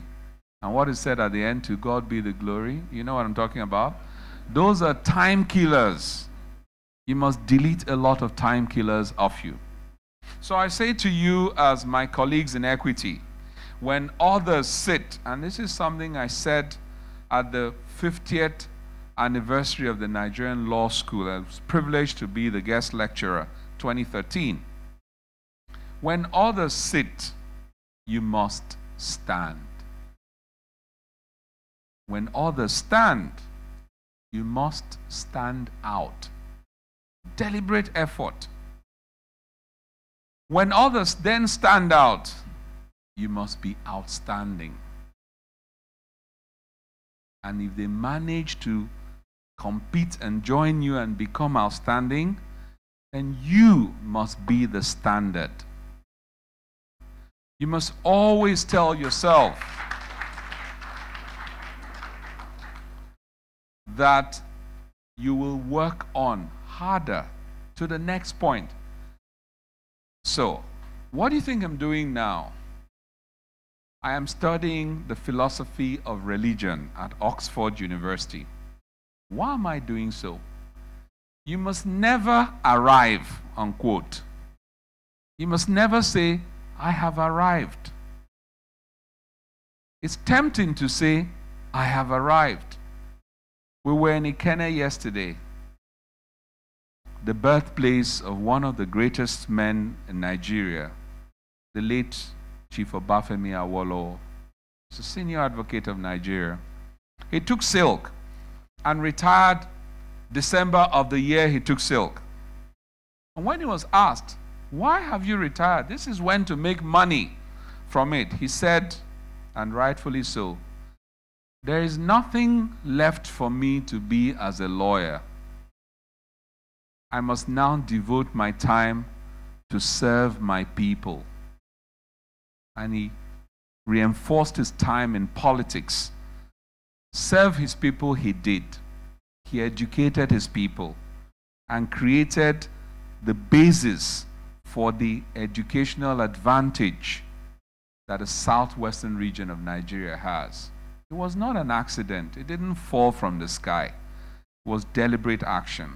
And what is said at the end, to God be the glory. You know what I'm talking about? Those are time killers. You must delete a lot of time killers off you. So I say to you as my colleagues in equity, when others sit, and this is something I said at the 50th anniversary of the Nigerian Law School. I was privileged to be the guest lecturer 2013. When others sit, you must stand. When others stand, you must stand out. Deliberate effort. When others then stand out, you must be outstanding. And if they manage to compete and join you and become outstanding, then you must be the standard. You must always tell yourself that you will work on harder to the next point. So, what do you think I'm doing now? I am studying the philosophy of religion at Oxford University. Why am I doing so? You must never arrive, unquote. You must never say, I have arrived. It's tempting to say, I have arrived. We were in Ikenne yesterday, the birthplace of one of the greatest men in Nigeria, the late Chief Obafemi Awolowo. He's a senior advocate of Nigeria. He took silk and retired December of the year he took silk. And when he was asked, why have you retired? This is when to make money from it. He said, and rightfully so, there is nothing left for me to be as a lawyer. I must now devote my time to serve my people. And he reinforced his time in politics. Serve his people he did. He educated his people and created the basis for the educational advantage that the southwestern region of Nigeria has. It was not an accident. It didn't fall from the sky. It was deliberate action.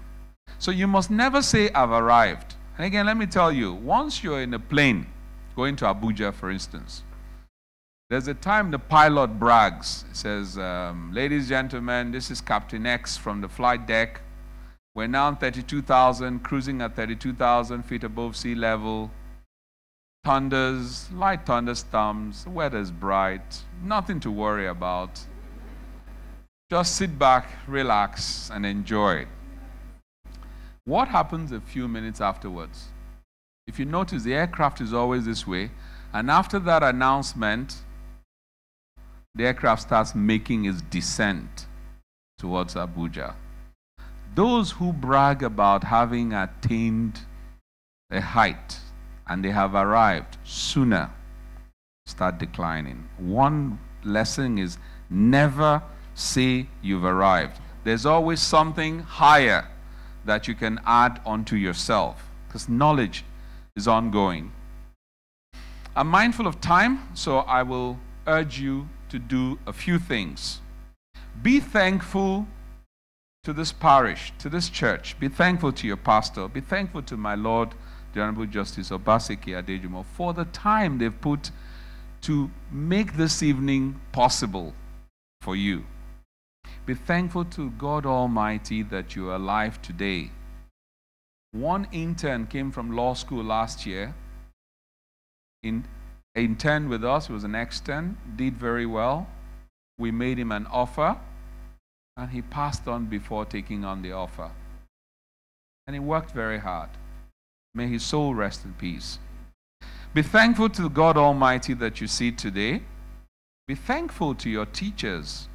So you must never say, I've arrived. And again, let me tell you, once you're in a plane, going to Abuja, for instance, there's a time the pilot brags. He says, ladies and gentlemen, this is Captain X from the flight deck. We're now 32,000, cruising at 32,000 feet above sea level. Thunders, light thunderstorms, the weather's bright, nothing to worry about. Just sit back, relax, and enjoy. What happens a few minutes afterwards? If you notice, the aircraft is always this way, and after that announcement, the aircraft starts making its descent towards Abuja. Those who brag about having attained a height and they have arrived sooner start declining. One lesson is never say you've arrived. There's always something higher that you can add onto yourself, because knowledge is ongoing. I'm mindful of time, so I will urge you to do a few things. Be thankful to this parish, to this church. Be thankful to your pastor. Be thankful to my Lord, the Honorable Justice Obaseki Adejumo, for the time they've put to make this evening possible for you. Be thankful to God Almighty that you are alive today. One intern came from law school last year. Interned with us, he was an extern, did very well. We made him an offer, and he passed on before taking on the offer. And he worked very hard. May his soul rest in peace. Be thankful to God Almighty that you see today. Be thankful to your teachers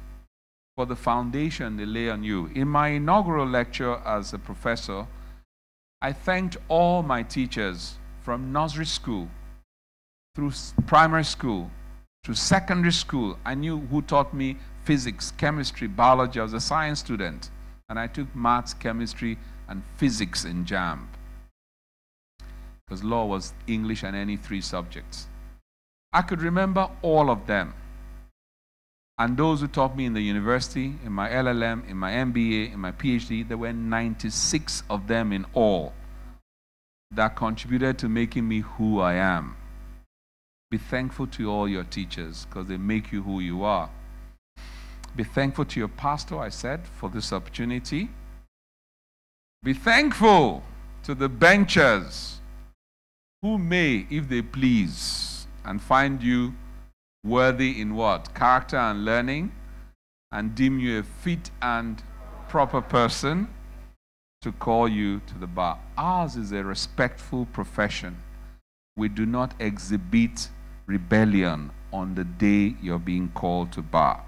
for the foundation they lay on you. In my inaugural lecture as a professor, I thanked all my teachers from nursery school, through primary school, through secondary school. I knew who taught me physics, chemistry, biology. I was a science student, and I took maths, chemistry, and physics in JAMB, because law was English and any 3 subjects. I could remember all of them. And those who taught me in the university, in my LLM, in my MBA, in my PhD, there were 96 of them in all that contributed to making me who I am. Be thankful to all your teachers, because they make you who you are. Be thankful to your pastor, I said, for this opportunity. Be thankful to the benchers who may, if they please, and find you worthy in what? Character and learning, and deem you a fit and proper person to call you to the bar. Ours is a respectful profession. We do not exhibit rebellion on the day you're being called to bar.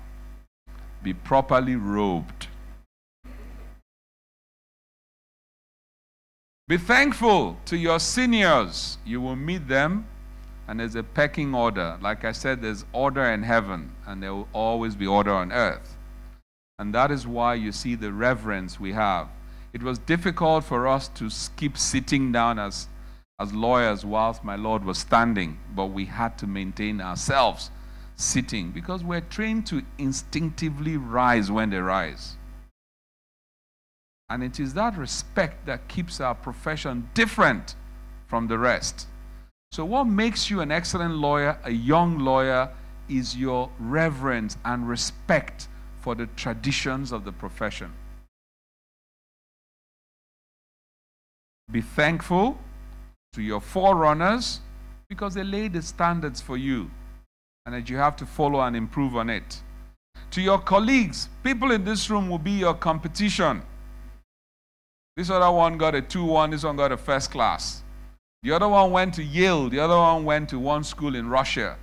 Be properly robed. Be thankful to your seniors. You will meet them, and there's a pecking order. Like I said, there's order in heaven, and there will always be order on earth. And that is why you see the reverence we have. It was difficult for us to keep sitting down as lawyers whilst my Lord was standing, but we had to maintain ourselves sitting, because we're trained to instinctively rise when they rise. And it is that respect that keeps our profession different from the rest. So what makes you an excellent lawyer, a young lawyer, is your reverence and respect for the traditions of the profession. Be thankful to your forerunners, because they laid the standards for you, and that you have to follow and improve on it. To your colleagues, people in this room will be your competition. This other one got a 2-1, this one got a first class. The other one went to Yale, the other one went to one school in Russia,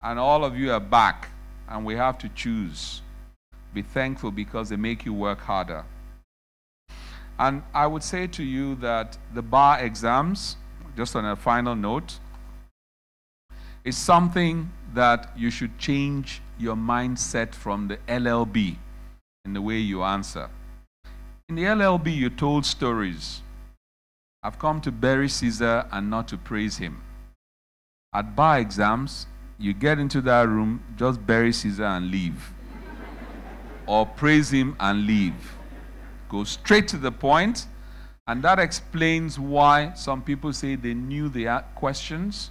and all of you are back, and we have to choose. Be thankful, because they make you work harder. And I would say to you that the bar exams, just on a final note, is something that you should change your mindset from the LLB in the way you answer. In the LLB, you told stories. I've come to bury Caesar and not to praise him. At bar exams, you get into that room, just bury Caesar and leave. Or praise him and leave. Go straight to the point, and that explains why some people say they knew the questions,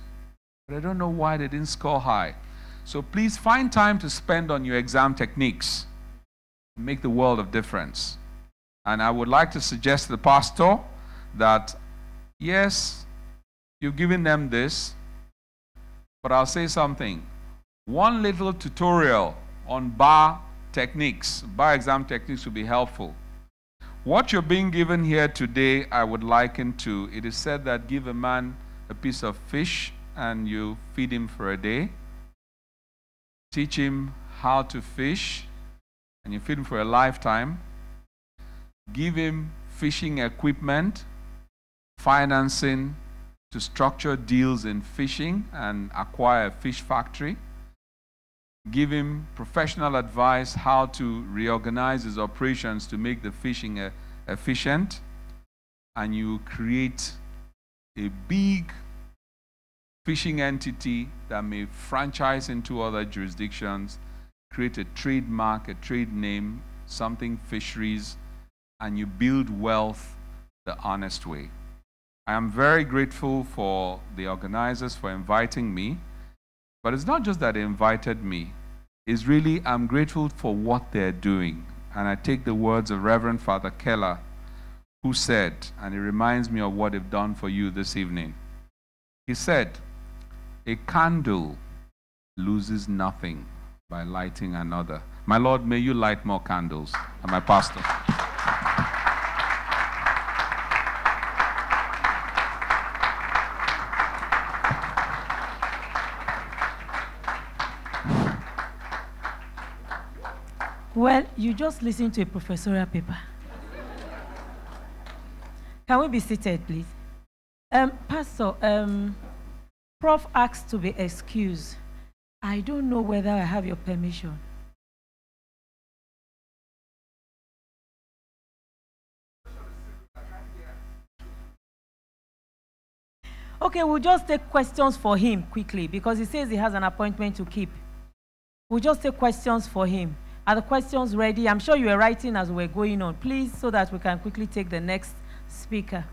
but I don't know why they didn't score high. So please find time to spend on your exam techniques. Make the world of difference. And I would like to suggest to the pastor that, yes, you've given them this, but I'll say something. One little tutorial on bar techniques, bar exam techniques will be helpful. What you're being given here today, I would liken to, it is said that give a man a piece of fish and you feed him for a day. Teach him how to fish and you feed him for a lifetime. Give him fishing equipment, financing to structure deals in fishing and acquire a fish factory. Give him professional advice how to reorganize his operations to make the fishing efficient, and you create a big fishing entity that may franchise into other jurisdictions, create a trademark, a trade name, something fisheries, and you build wealth the honest way. I am very grateful for the organizers for inviting me, but it's not just that they invited me. It's really, I'm grateful for what they're doing. And I take the words of Reverend Father Keller, who said, and it reminds me of what they've done for you this evening. He said, a candle loses nothing by lighting another. My Lord, may you light more candles. And my pastor. Well, you just listened to a professorial paper. Can we be seated, please? Pastor, Prof asked to be excused. I don't know whether I have your permission. Okay, we'll just take questions for him quickly because he says he has an appointment to keep. We'll just take questions for him. Are the questions ready? I'm sure you were writing as we're going on. Please, so that we can quickly take the next speaker.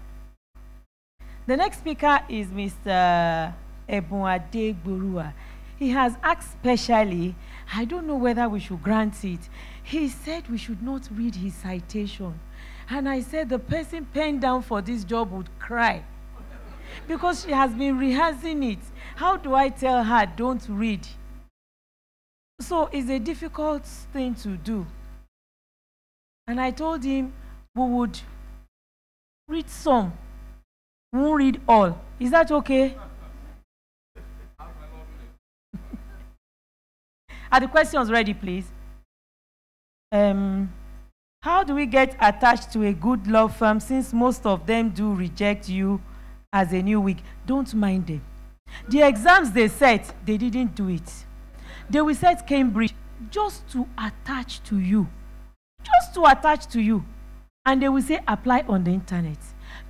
The next speaker is Mr. Ebuade Gburua. He has asked specially, I don't know whether we should grant it. He said we should not read his citation. And I said the person penned down for this job would cry because she has been rehearsing it. How do I tell her don't read? So it's a difficult thing to do. And I told him we would read some, we won't read all. Is that okay? Are the questions ready, please? How do we get attached to a good law firm since most of them do reject you as a new wig? Don't mind them. The exams they set, they didn't do it. They will set Cambridge just to attach to you. Just to attach to you. And they will say apply on the internet.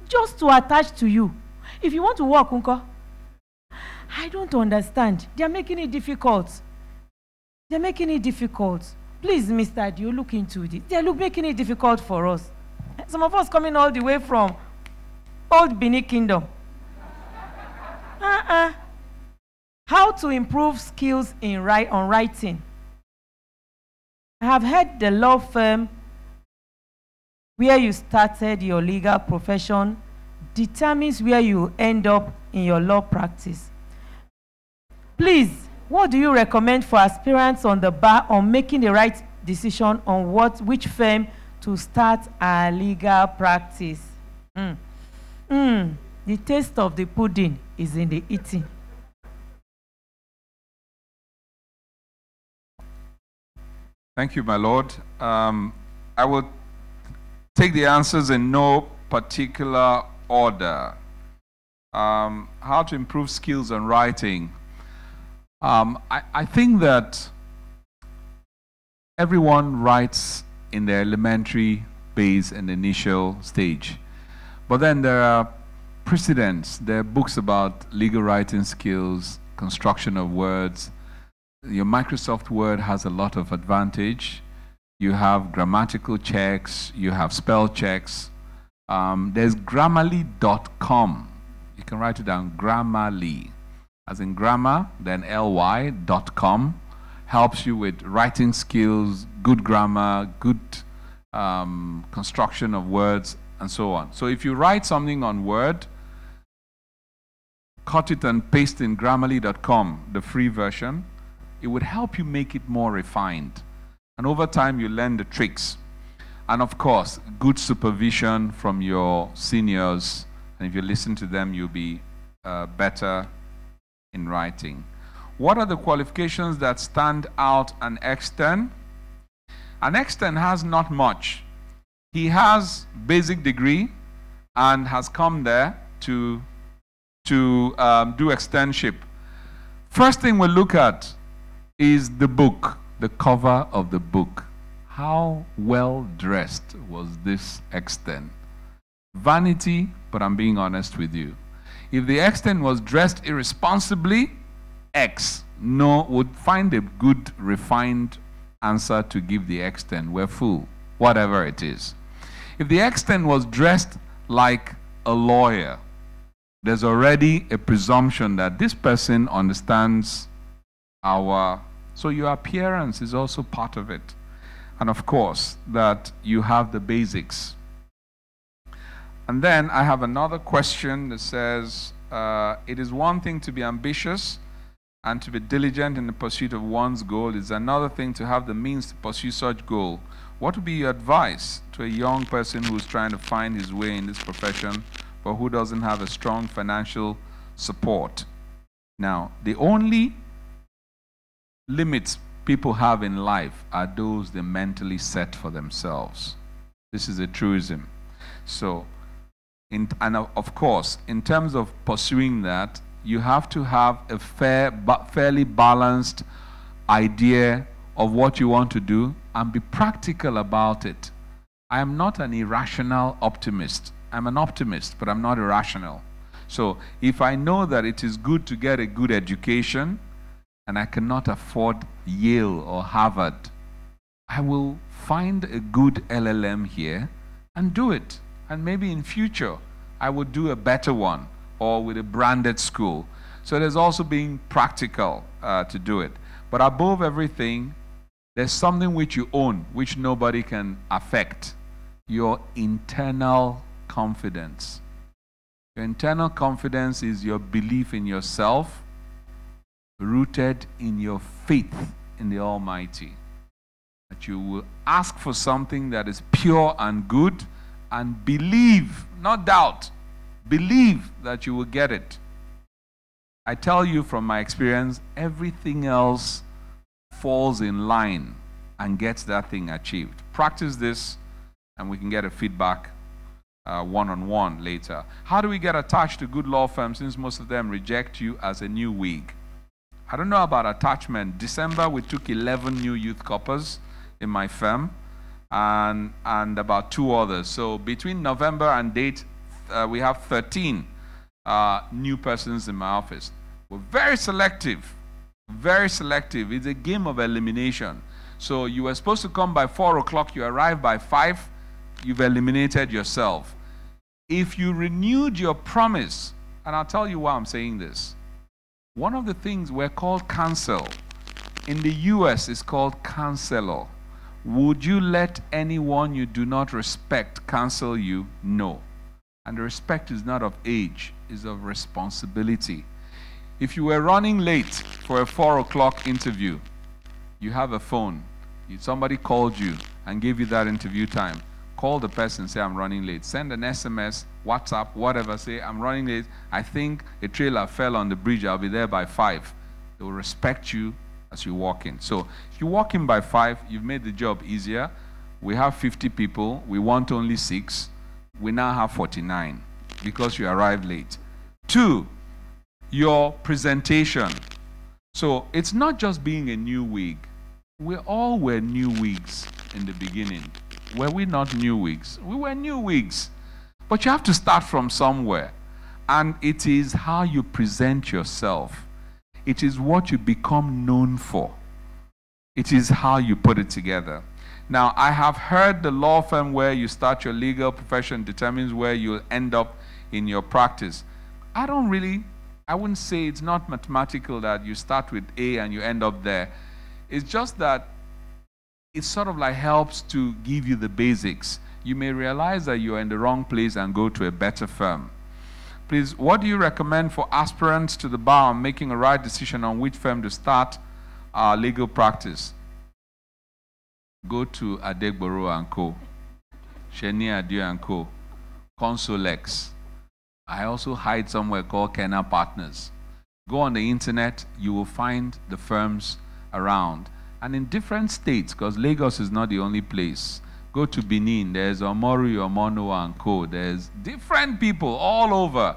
Just to attach to you. If you want to work, Unko, I don't understand. They are making it difficult. They're making it difficult. Please, Mr. Adio, look into this. They're making it difficult for us. Some of us coming all the way from old Benin Kingdom. How to improve skills on writing. I have heard the law firm where you started your legal profession determines where you end up in your law practice. Please, what do you recommend for aspirants on the bar on making the right decision on which firm to start a legal practice? The taste of the pudding is in the eating. Thank you, my Lord. I will take the answers in no particular order. How to improve skills on writing. I think that everyone writes in the elementary base and initial stage. But then there are precedents. There are books about legal writing skills, construction of words. Your Microsoft Word has a lot of advantage. You have grammatical checks, you have spell checks. There's Grammarly.com. You can write it down, Grammarly. As in grammar, then ly.com. Helps you with writing skills, good grammar, good construction of words, and so on. So if you write something on Word, cut it and paste in Grammarly.com, the free version. It would help you make it more refined. And over time, you learn the tricks. And of course, good supervision from your seniors. And if you listen to them, you'll be better in writing. What are the qualifications that stand out an extern? An extern has not much. He has basic degree and has come there to do externship. First thing we'll look at is the book, the cover of the book. How well dressed was this extern? Vanity, but I'm being honest with you. If the extern was dressed irresponsibly, X would find a good, refined answer to give the extern. We're full, whatever it is. If the extern was dressed like a lawyer, there's already a presumption that this person understands so your appearance is also part of it. And of course, that you have the basics. And then I have another question that says, it is one thing to be ambitious and to be diligent in the pursuit of one's goal. It's another thing to have the means to pursue such goal. What would be your advice to a young person who's trying to find his way in this profession, but who doesn't have a strong financial support? Now, the only limits people have in life are those they mentally set for themselves. This is a truism. So, and of course, in terms of pursuing that, you have to have a fairly balanced idea of what you want to do and be practical about it. I am not an irrational optimist. I'm an optimist, but I'm not irrational. So if I know that it is good to get a good education and I cannot afford Yale or Harvard, I will find a good LLM here and do it. And maybe in future, I would do a better one, or with a branded school. So there's also being practical to do it. But above everything, there's something which you own, which nobody can affect. Your internal confidence. Your internal confidence is your belief in yourself, rooted in your faith in the Almighty. That you will ask for something that is pure and good, and believe, not doubt, believe that you will get it. I tell you from my experience, everything else falls in line and gets that thing achieved. Practice this, and we can get a feedback one-on-one later. How do we get attached to good law firms since most of them reject you as a new wig? I don't know about attachment. December, we took 11 new youth corpers in my firm, and about 2 others. So between November and date, we have 13 new persons in my office. We're very selective. Very selective. It's a game of elimination. So you were supposed to come by 4 o'clock, you arrive by 5, you've eliminated yourself. If you renewed your promise, and I'll tell you why I'm saying this. One of the things we're called cancel. In the US, it's called counselor. Would you let anyone you do not respect cancel you? No. And the respect is not of age, it's of responsibility. If you were running late for a 4 o'clock interview, you have a phone, somebody called you and gave you that interview time. Call the person, say, I'm running late. Send an SMS, WhatsApp, whatever, say, I'm running late. I think a trailer fell on the bridge. I'll be there by 5. They will respect you as you walk in. So if you walk in by 5, you've made the job easier. We have 50 people. We want only 6. We now have 49 because you arrived late. 2, your presentation. So it's not just being a new wig. We all were new wigs in the beginning. Were we not new wigs? We were new wigs. But you have to start from somewhere. And it is how you present yourself. It is what you become known for. It is how you put it together. Now, I have heard the law firm where you start your legal profession determines where you'll end up in your practice. I wouldn't say it's not mathematical that you start with A and you end up there. It's just that it sort of like helps to give you the basics. You may realize that you're in the wrong place and go to a better firm. Please, what do you recommend for aspirants to the bar on making a right decision on which firm to start our legal practice? Go to Adegboro & Co., Sheni Adio & Co., Consolex. I also hide somewhere called Kenna Partners. Go on the internet, you will find the firms around. And in different states, because Lagos is not the only place. Go to Benin, there's Omori, Omono & Co. There's different people all over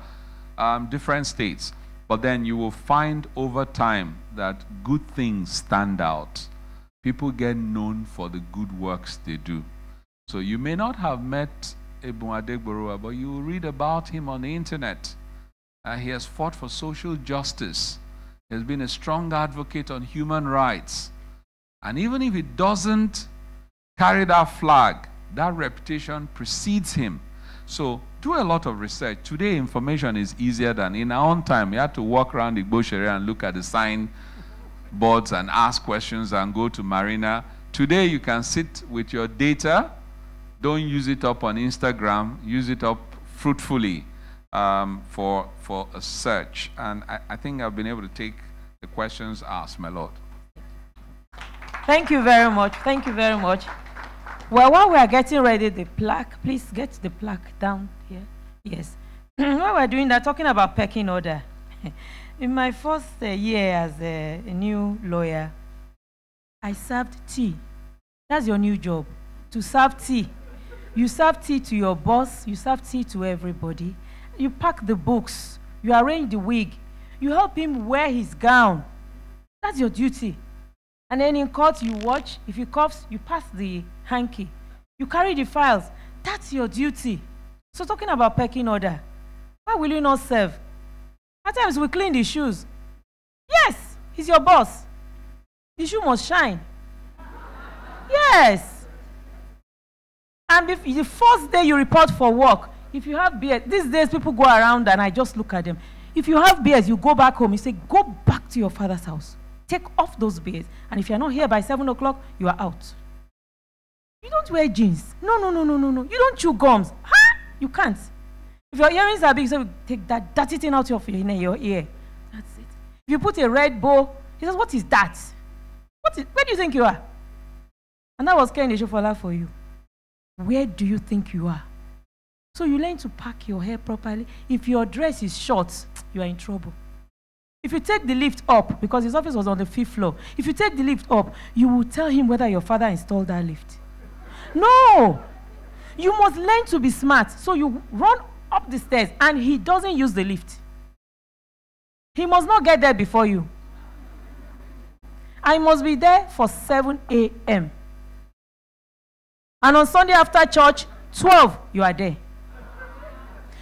different states. But then you will find over time that good things stand out. People get known for the good works they do. So you may not have met Ebun Adegborowa, but you will read about him on the internet. He has fought for social justice. He has been a strong advocate on human rights. And even if he doesn't carry that flag, that reputation precedes him. So do a lot of research. Today, information is easier than in our own time. You had to walk around the Igbo and look at the sign boards and ask questions and go to Marina. Today, you can sit with your data. Don't use it up on Instagram. Use it up fruitfully for a search. And I think I've been able to take the questions asked, my Lord. Thank you very much. Thank you very much. Well, while we are getting ready, the plaque, please get the plaque down here. Yes. While we're doing that, talking about pecking order. In my first year as a new lawyer, I served tea. That's your new job, to serve tea. You serve tea to your boss, you serve tea to everybody. You pack the books, you arrange the wig, you help him wear his gown. That's your duty. And then in court, you watch. If he coughs, you pass the hanky. You carry the files. That's your duty. So talking about pecking order, why will you not serve? At times we clean the shoes. Yes, he's your boss. The shoe must shine. Yes. And if the first day you report for work, if you have beard, these days people go around and I just look at them. If you have beards, you go back home. You say, go back to your father's house. Take off those beards. And if you're not here by 7 o'clock, you are out. You don't wear jeans. No. You don't chew gums. Huh? You can't. If your earrings are big, you say, take that dirty thing out of your ear. That's it. If you put a red bow, he says, what is that? Where do you think you are? And that was Kehinde Shofola for you. Where do you think you are? So you learn to pack your hair properly. If your dress is short, you are in trouble. If you take the lift up, because his office was on the 5th floor, if you take the lift up, you will tell him whether your father installed that lift. No! You must learn to be smart. So you run up the stairs and he doesn't use the lift. He must not get there before you. I must be there for 7 a.m. And on Sunday after church, 12, you are there.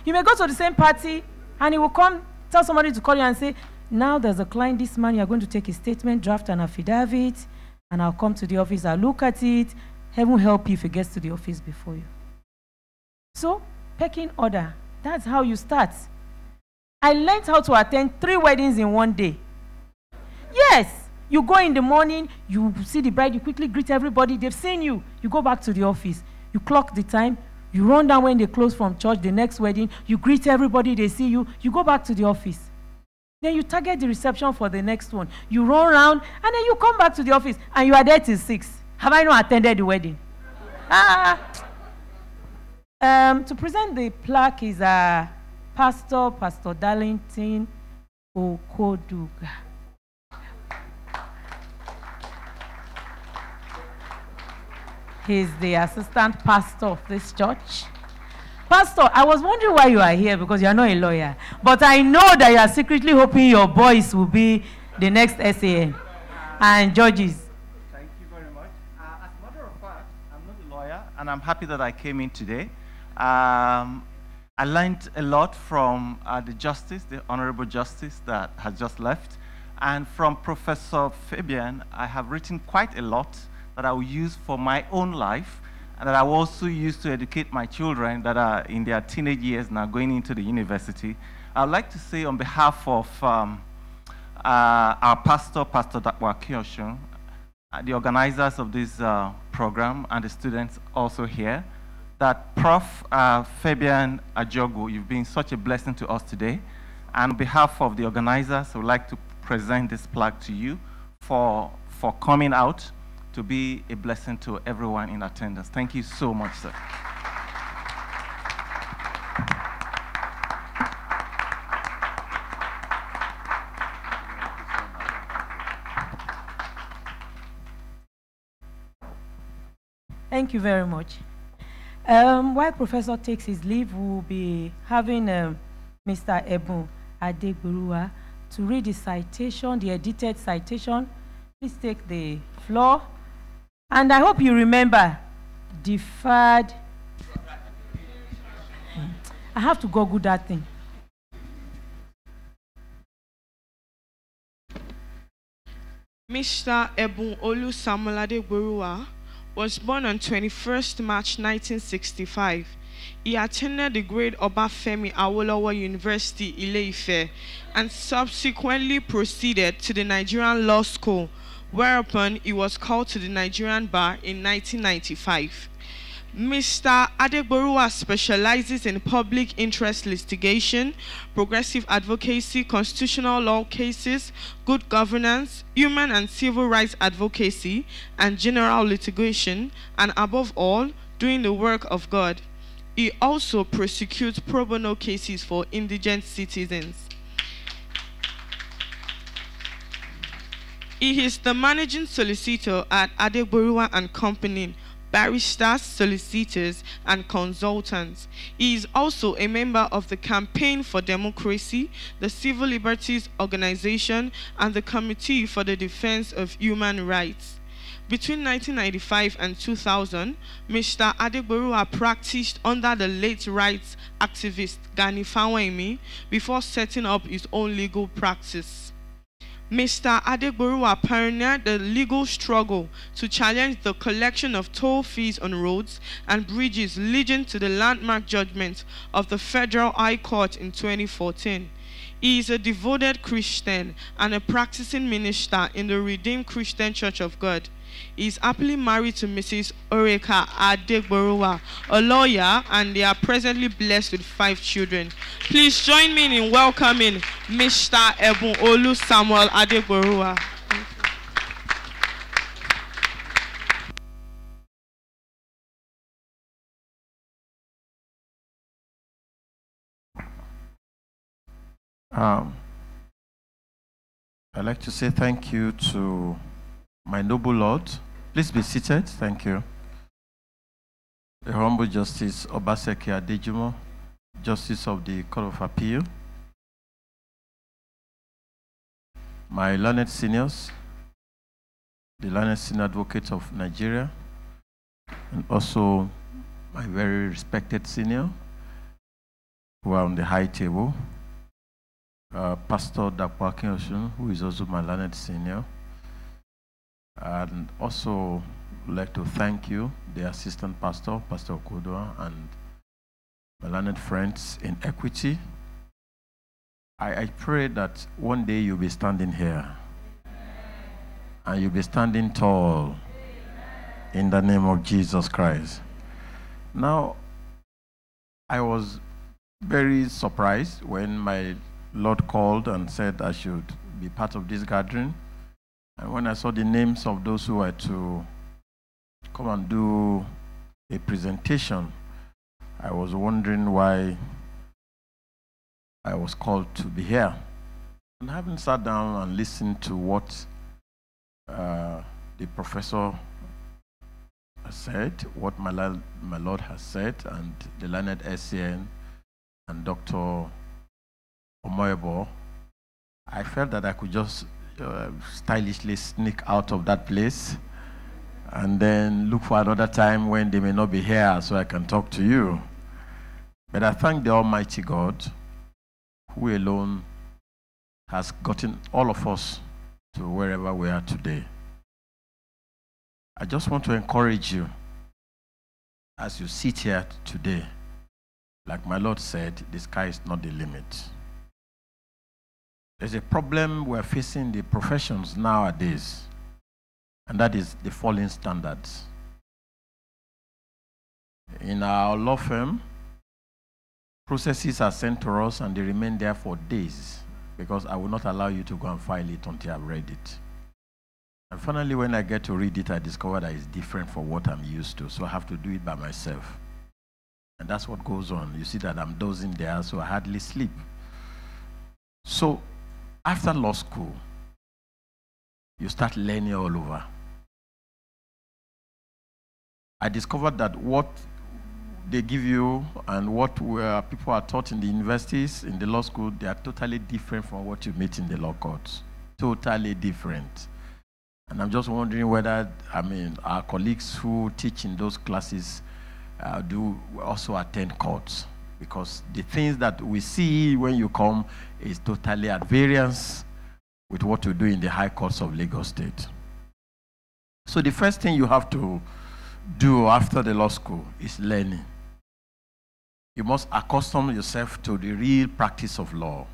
You may go to the same party and he will come, tell somebody to call you and say, now there's a client this man, you're going to take his statement, draft an affidavit, and I'll come to the office, I'll look at it. Heaven help you if he gets to the office before you. So, pecking order, that's how you start. I learned how to attend 3 weddings in one day. Yes, you go in the morning, you see the bride, you quickly greet everybody, they've seen you. You go back to the office, you clock the time, you run down when they close from church, the next wedding, you greet everybody, they see you, you go back to the office. Then you target the reception for the next one. You run around, and then you come back to the office, and you are there till 6. Have I not attended the wedding? To present the plaque is Pastor Darlington Okoduga. He's the assistant pastor of this church. Pastor, I was wondering why you are here because you are not a lawyer. But I know that you are secretly hoping your boys will be the next SAN and judges. Thank you very much. As a matter of fact, I'm not a lawyer, and I'm happy that I came in today. I learned a lot from the Honorable Justice that has just left. And from Professor Fabian, I have written quite a lot that I will use for my own life and that I will also use to educate my children that are in their teenage years now going into the university. I would like to say on behalf of our pastor, Pastor Dakwa Kiyosho, the organizers of this program and the students also here, that Prof. Fabian Ajogu, you've been such a blessing to us today. And on behalf of the organizers, I would like to present this plaque to you for coming out to be a blessing to everyone in attendance. Thank you so much, sir. Thank you very much. While Professor takes his leave, we'll be having Mr. Ebun Adegburua to read the citation, the edited citation. Please take the floor. And I hope you remember deferred. I have to Google that thing. Mr. Ebun Olu Samuel Adegburua was born on 21st March 1965. He attended the Great Obafemi Awolowo University, Ile-Ife, and subsequently proceeded to the Nigerian Law School, whereupon he was called to the Nigerian Bar in 1995. Mr. Adegburua specializes in public interest litigation, progressive advocacy, constitutional law cases, good governance, human and civil rights advocacy, and general litigation, and above all, doing the work of God. He also prosecutes pro bono cases for indigent citizens. He is the managing solicitor at Adegburua and Company, barristers, solicitors, and consultants. He is also a member of the Campaign for Democracy, the Civil Liberties Organization, and the Committee for the Defense of Human Rights. Between 1995 and 2000, Mr. Adegburua practiced under the late rights activist Gani Fawehinmi before setting up his own legal practice. Mr. Adegburua pioneered the legal struggle to challenge the collection of toll fees on roads and bridges, leading to the landmark judgment of the Federal High Court in 2014. He is a devoted Christian and a practicing minister in the Redeemed Christian Church of God. He is happily married to Mrs. Oreka Adegburua, a lawyer, and they are presently blessed with 5 children. Please join me in welcoming Mr. Ebun Olu Samuel Adegburua. I'd like to say thank you to my noble Lord. Please be seated. Thank you. The Honorable Justice Obaseki Adejumo, Justice of the Court of Appeal. My learned seniors, the learned senior advocate of Nigeria, and also my very respected senior who are on the high table, Pastor Dakwa Kiyosho, who is also my learned senior. And also would like to thank you, the assistant pastor, Pastor Okodwa, and my learned friends in equity. I pray that one day you'll be standing here. And you'll be standing tall in the name of Jesus Christ. Now, I was very surprised when my Lord called and said I should be part of this gathering. And when I saw the names of those who were to come and do a presentation, I was wondering why I was called to be here. And having sat down and listened to what the professor has said, what my Lord has said, and the learned SCN and Dr. Omoyebo, I felt that I could just stylishly sneak out of that place and then look for another time when they may not be here so I can talk to you. But I thank the Almighty God, who alone has gotten all of us to wherever we are today. I just want to encourage you as you sit here today. Like my Lord said, the sky is not the limit. There's a problem we're facing in the professions nowadays, and that is the falling standards. In our law firm, processes are sent to us and they remain there for days because I will not allow you to go and file it until I've read it. And finally, when I get to read it, I discover that it's different from what I'm used to, so I have to do it by myself. And that's what goes on. You see that I'm dozing there, so I hardly sleep. So after law school, you start learning all over. I discovered that what they give you and what people are taught in the universities, in the law school, they are totally different from what you meet in the law courts. Totally different. And I'm just wondering whether, our colleagues who teach in those classes do also attend courts, because the things that we see when you come is totally at variance with what you do in the high courts of Lagos State. So the first thing you have to do after the law school is learning. You must accustom yourself to the real practice of law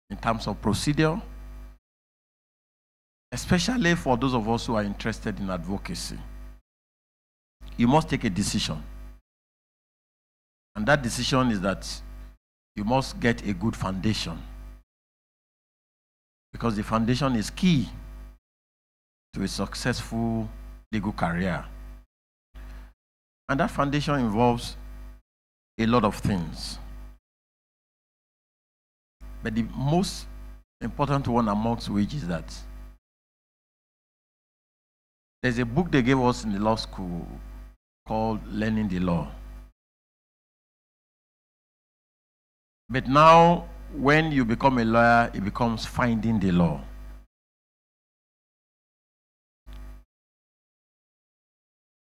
in terms of procedure, especially for those of us who are interested in advocacy. You must take a decision. And that decision is that you must get a good foundation, because the foundation is key to a successful legal career. And that foundation involves a lot of things. But the most important one amongst which is that there's a book they gave us in the law school called Learning the Law. But now, when you become a lawyer, it becomes Finding the Law.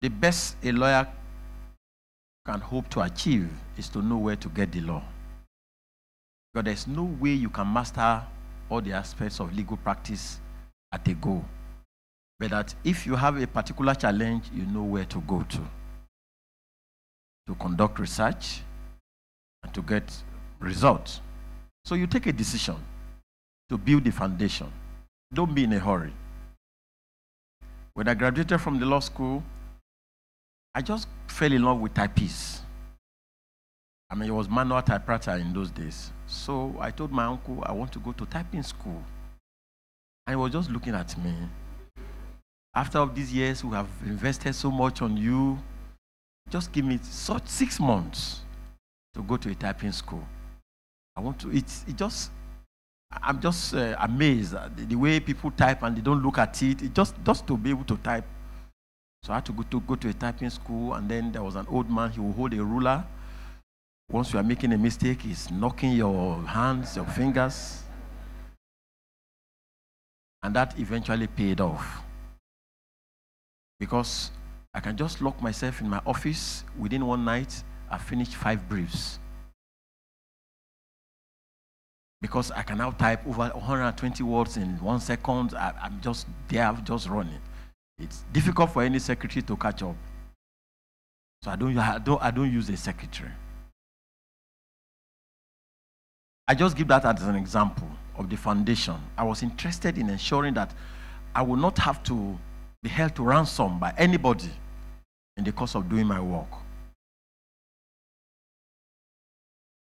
The best a lawyer can hope to achieve is to know where to get the law. Because there's no way you can master all the aspects of legal practice at a go. But that if you have a particular challenge, you know where to go to conduct research and to get results. So you take a decision to build the foundation. Don't be in a hurry. When I graduated from the law school, I just fell in love with typists. It was manual typewriter in those days. So I told my uncle I want to go to typing school. And he was just looking at me. After all these years, we have invested so much on you. Just give me 6 months to go to a typing school. I'm just amazed at the way people type and they don't look at it. It just to be able to type. So I had to go to a typing school, and then there was an old man. He would hold a ruler. Once you are making a mistake, he's knocking your hands, your fingers. And that eventually paid off. Because I can just lock myself in my office. Within one night, I finished 5 briefs. Because I can now type over 120 words in 1 second. I'm just there, just running. It's difficult for any secretary to catch up. So I don't use a secretary. I just give that as an example of the foundation. I was interested in ensuring that I will not have to be held to ransom by anybody in the course of doing my work.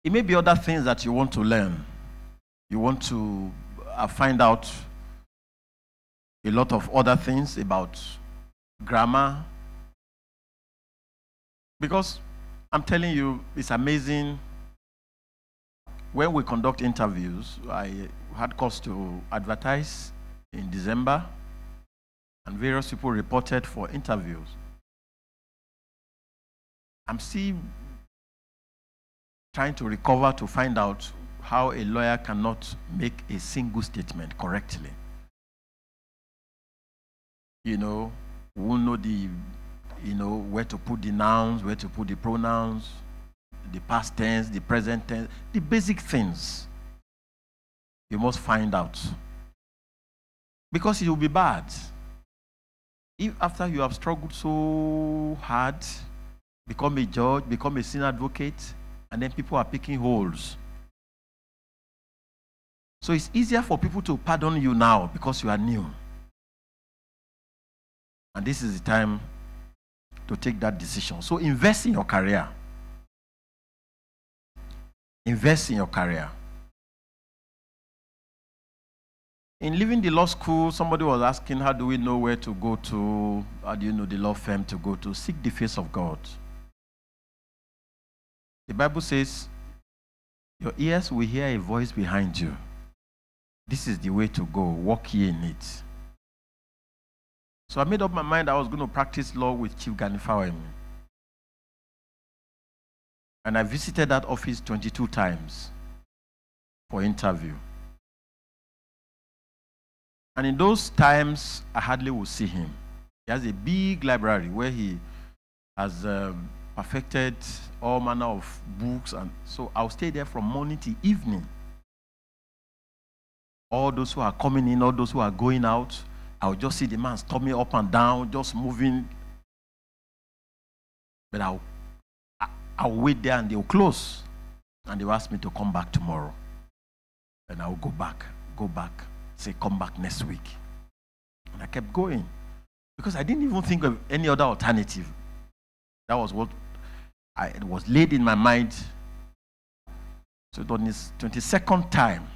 It may be other things that you want to learn. You want to find out a lot of other things about grammar. Because I'm telling you, it's amazing. When we conduct interviews, I had cause to advertise in December, and various people reported for interviews. I'm still trying to recover to find out how a lawyer cannot make a single statement correctly. We know where to put the nouns, where to put the pronouns, the past tense, the present tense, the basic things. You must find out. Because it will be bad. If after you have struggled so hard, become a judge, become a senior advocate, and then people are picking holes. So it's easier for people to pardon you now because you are new. And this is the time to take that decision. So invest in your career. Invest in your career. In leaving the law school, somebody was asking, how do we know where to go to? How do you know the law firm to go to? Seek the face of God. The Bible says, your ears will hear a voice behind you. This is the way to go. Walk ye in it. So I made up my mind I was going to practice law with Chief Ganifawemi. And I visited that office 22 times for interview. And in those times, I hardly would see him. He has a big library where he has perfected all manner of books. And so I'll stay there from morning to evening. All those who are coming in, all those who are going out, I'll just see the man storming up and down, just moving. But I'll wait there and they'll close. And they'll ask me to come back tomorrow. And I'll go back, say, come back next week. And I kept going. Because I didn't even think of any other alternative. That was what it was laid in my mind. So on his 22nd time,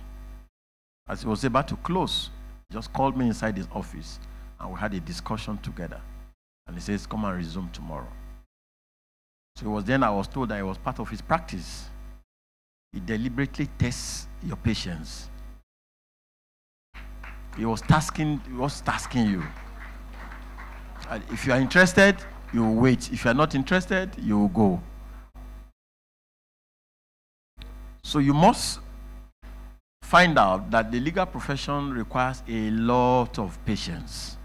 as he was about to close, he just called me inside his office. And we had a discussion together. And he says, come and resume tomorrow. So it was then I was told that it was part of his practice. He deliberately tests your patience. He was tasking you. And if you are interested, you will wait. If you are not interested, you will go. So you must find out that the legal profession requires a lot of patience.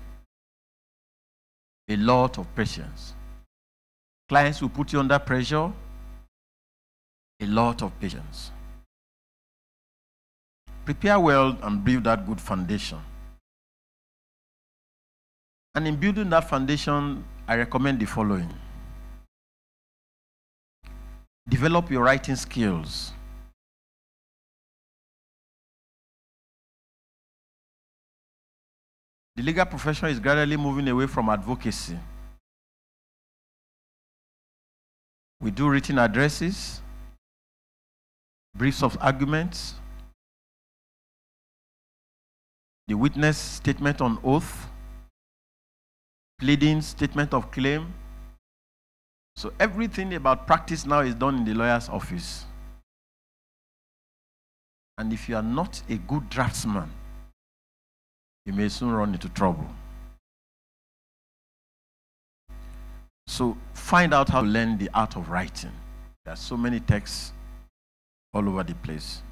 A lot of patience. Clients will put you under pressure. A lot of patience. Prepare well and build that good foundation. And in building that foundation, I recommend the following. Develop your writing skills. The legal profession is gradually moving away from advocacy. We do written addresses, briefs of arguments, the witness statement on oath, pleading, statement of claim. So everything about practice now is done in the lawyer's office. And if you are not a good draftsman, you may soon run into trouble. So find out how to learn the art of writing. There are so many texts all over the place.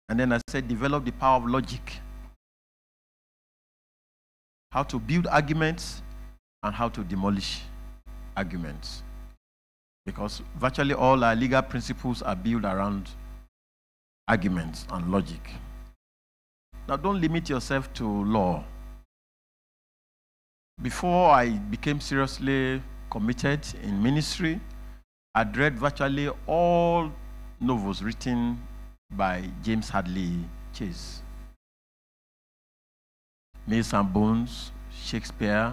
And then I said, develop the power of logic. How to build arguments and how to demolish arguments. Because virtually all our legal principles are built around arguments and logic. Now, don't limit yourself to law. Before I became seriously committed in ministry, I'd read virtually all novels written by James Hadley Chase. Mills and Bones, Shakespeare.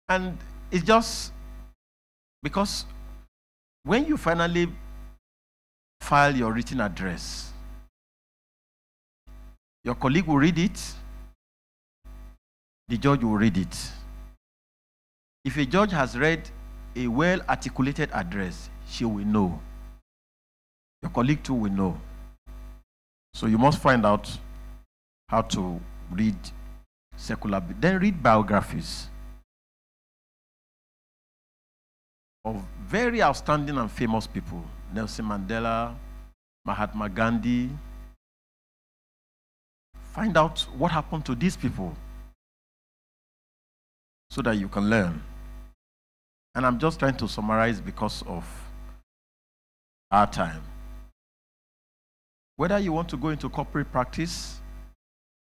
And it's just because when you finally file your written address, your colleague will read it, the judge will read it. If a judge has read a well-articulated address, she will know. Your colleague too will know. So you must find out how to read secular, then read biographies of very outstanding and famous people. Nelson Mandela, Mahatma Gandhi. Find out what happened to these people so that you can learn. And I'm just trying to summarize because of our time. Whether you want to go into corporate practice,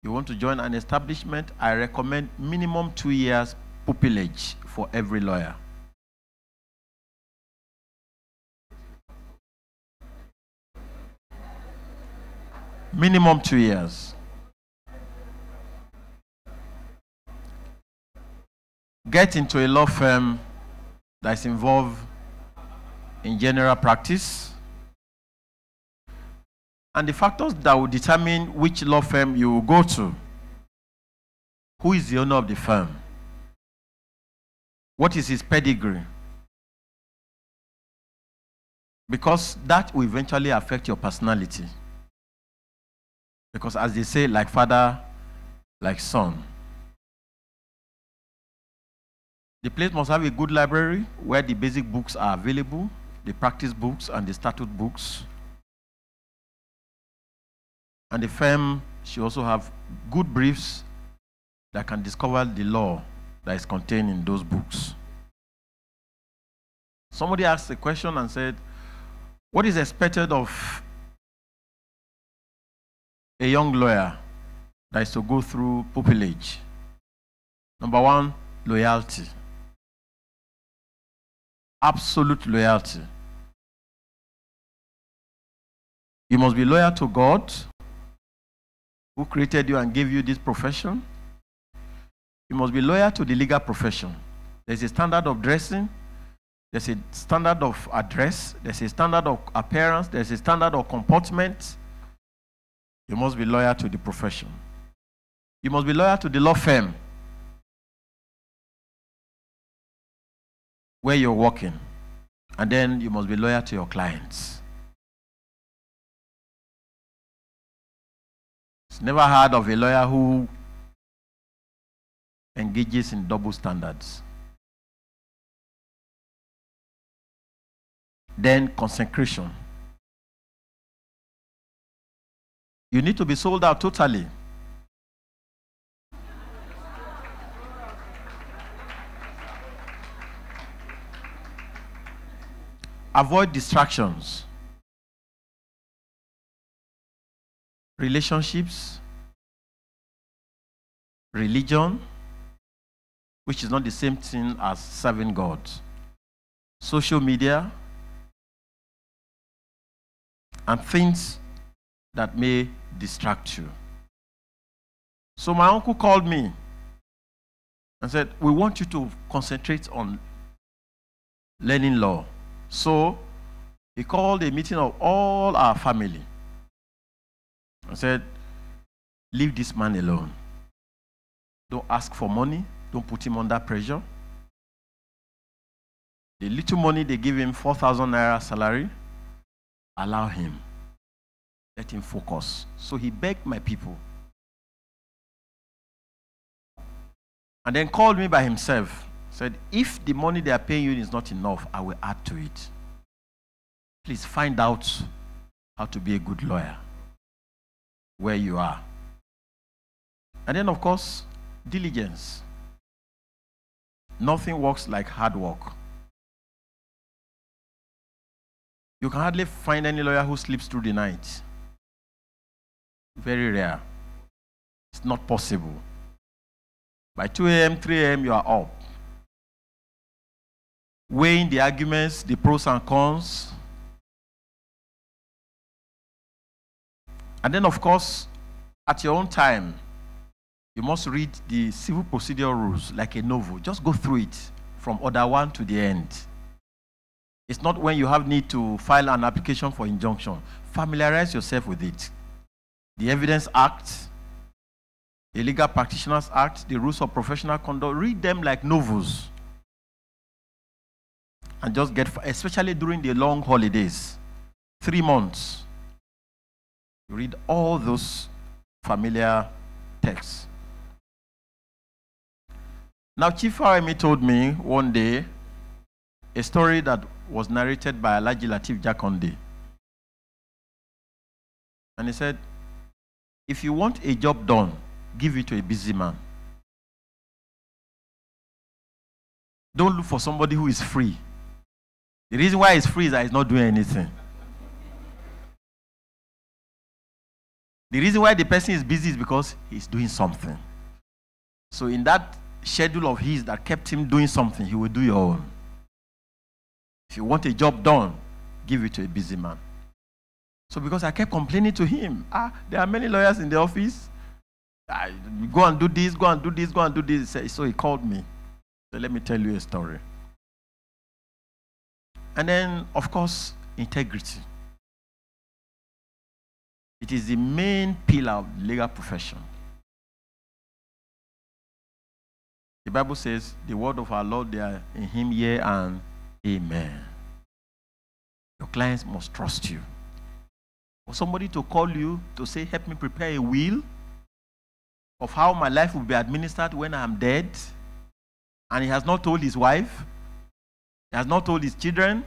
you want to join an establishment, I recommend minimum 2 years pupillage for every lawyer. Minimum 2 years. Get into a law firm that's involved in general practice. And the factors that will determine which law firm you will go to. Who is the owner of the firm? What is his pedigree? Because that will eventually affect your personality. Because as they say, like father, like son. The place must have a good library where the basic books are available, the practice books and the statute books. And the firm should also have good briefs that can discover the law that is contained in those books. Somebody asked a question and said, what is expected of a young lawyer that is to go through pupillage? Number one, loyalty. Absolute loyalty. You must be loyal to God, who created you and gave you this profession. You must be loyal to the legal profession. There's a standard of dressing, there's a standard of address, there's a standard of appearance, there's a standard of comportment. You must be loyal to the profession. You must be loyal to the law firm where you're working. And then you must be loyal to your clients. It's never heard of a lawyer who engages in double standards. Then consecration. You need to be sold out totally. Avoid distractions. Relationships, religion, which is not the same thing as serving God. Social media, and things that may distract you. So my uncle called me and said, we want you to concentrate on learning law. So he called a meeting of all our family and said, leave this man alone. Don't ask for money. Don't put him under pressure. The little money they give him, 4,000 naira salary, allow him. Let him focus. So he begged my people. And then called me by himself. Said, if the money they are paying you is not enough, I will add to it. Please find out how to be a good lawyer where you are. And then, of course, diligence. Nothing works like hard work. You can hardly find any lawyer who sleeps through the night. Very rare. It's not possible. By 2 a.m., 3 a.m., you are up. Weighing the arguments, the pros and cons. And then, of course, at your own time, you must read the civil procedure rules like a novel. Just go through it from order 1 to the end. It's not when you have need to file an application for injunction. Familiarize yourself with it. The Evidence Act, the Legal Practitioners Act, the Rules of Professional Conduct, read them like novels. And just get, especially during the long holidays, 3 months, you read all those familiar texts. Now, Chief RME told me one day a story that was narrated by Alhaji Lateef Jakonde. And he said, if you want a job done, give it to a busy man. Don't look for somebody who is free. The reason why he's free is that he's not doing anything. The reason why the person is busy is because he's doing something. So in that schedule of his that kept him doing something, he will do your own. If you want a job done, give it to a busy man. So because I kept complaining to him, there are many lawyers in the office. Go and do this, go and do this, go and do this. So he called me. So let me tell you a story. And then, of course, integrity. It is the main pillar of the legal profession. The Bible says, the word of our Lord, they are in him, yea and amen. Your clients must trust you. For somebody to call you to say, help me prepare a will of how my life will be administered when I am dead, and he has not told his wife, he has not told his children,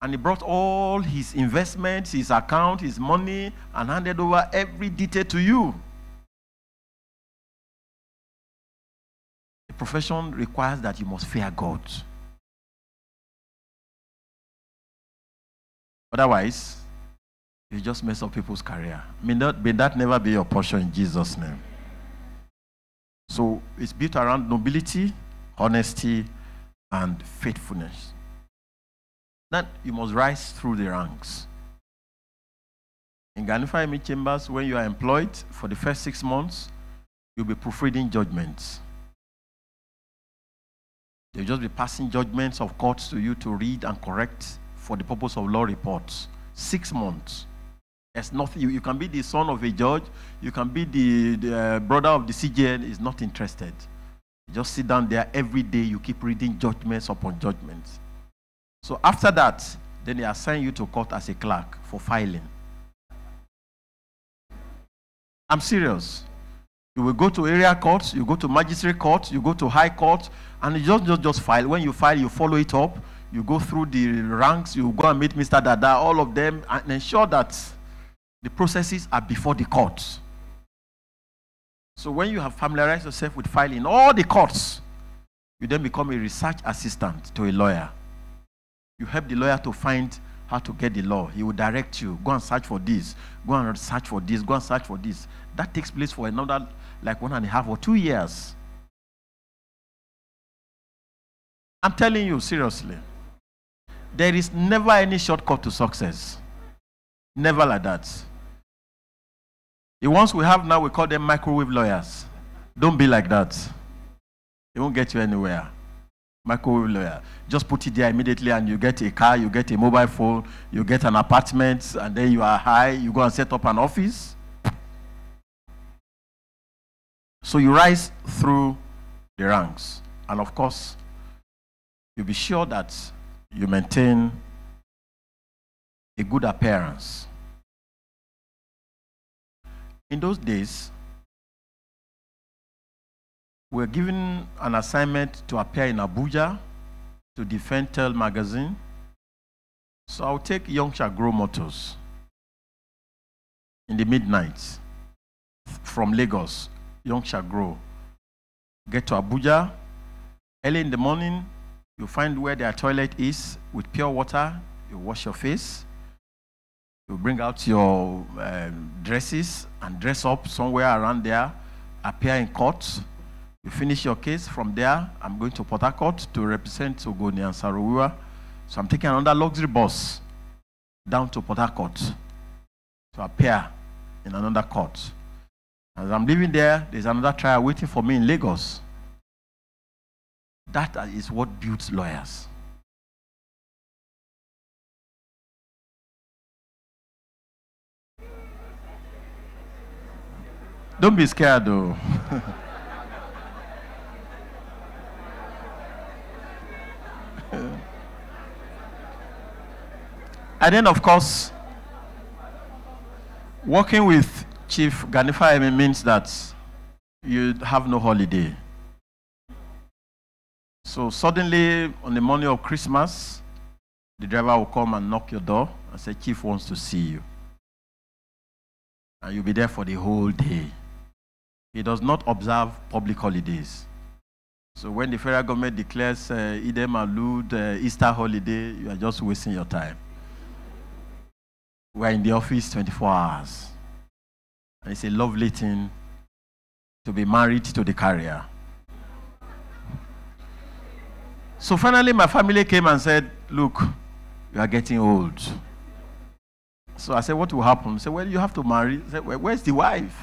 and he brought all his investments, his account, his money, and handed over every detail to you. The profession requires that you must fear God. Otherwise, you just mess up people's career. May that never be your portion in Jesus' name. So it's built around nobility, honesty, and faithfulness. That you must rise through the ranks. In Ghana Imi Chambers, when you are employed for the first 6 months, you'll be proofreading judgments. They'll just be passing judgments of courts to you to read and correct for the purpose of law reports. 6 months. There's nothing. You can be the son of a judge. You can be the brother of the CJN. Is not interested. You just sit down there every day. You keep reading judgments upon judgments. So after that, then they assign you to court as a clerk for filing. I'm serious. You will go to area courts, you go to magistrate courts, you go to high courts, and you just file. When you file, you follow it up. You go through the ranks, you go and meet Mr. Dada, all of them, and ensure that the processes are before the courts. So when you have familiarized yourself with filing all the courts, you then become a research assistant to a lawyer. You help the lawyer to find how to get the law. He will direct you. Go and search for this. Go and search for this. Go and search for this. That takes place for another, like 1.5 or 2 years. I'm telling you, seriously. There is never any shortcut to success. Never like that. The ones we have now, we call them microwave lawyers. Don't be like that. It won't get you anywhere. Microwave lawyer. Just put it there immediately and you get a car, you get a mobile phone, you get an apartment, and then you are high, you go and set up an office. So you rise through the ranks. And of course, you'll be sure that you maintain a good appearance. In those days, we were given an assignment to appear in Abuja to defend Tel magazine. So I'll take Young Shall Grow motors in the midnight from Lagos. Young Shall Grow. Get to Abuja. Early in the morning, you find where their toilet is with pure water. You wash your face. You bring out your dresses and dress up somewhere around there. Appear in court. You finish your case. From there, I'm going to Port Harcourt to represent Ogoni and Sarowiwa. So I'm taking another luxury bus down to Port Harcourt to appear in another court. As I'm living there, there's another trial waiting for me in Lagos. That is what builds lawyers. Don't be scared, though. And then, of course, working with Chief Ganifa means that you have no holiday. So suddenly, on the morning of Christmas, the driver will come and knock your door and say, Chief wants to see you. And you'll be there for the whole day. He does not observe public holidays. So when the federal government declares Eid al-Maulud, Easter holiday, you are just wasting your time. We are in the office 24 hours. And it's a lovely thing to be married to the carrier. So finally, my family came and said, look, you are getting old. So I said, what will happen? He said, well, you have to marry. I said, well, where's the wife?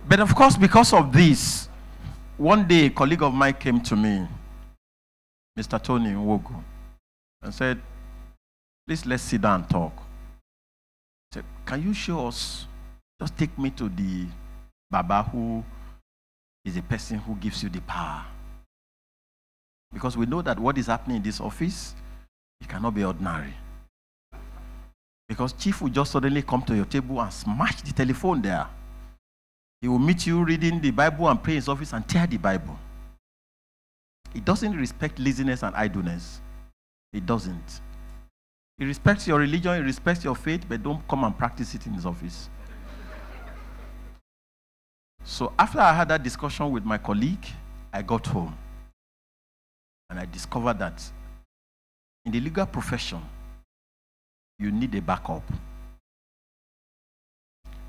But of course, because of this, one day a colleague of mine came to me, Mr. Tony Nwogu, and said, please, let's sit down and talk. He said, can you show us, just take me to the Baba who is the person who gives you the power. Because we know that what is happening in this office, it cannot be ordinary. Because Chief will just suddenly come to your table and smash the telephone there. He will meet you reading the Bible and pray in his office and tear the Bible. He doesn't respect laziness and idleness. He doesn't. He respects your religion, he respects your faith, but don't come and practice it in his office. So after I had that discussion with my colleague, I got home. And I discovered that in the legal profession, you need a backup.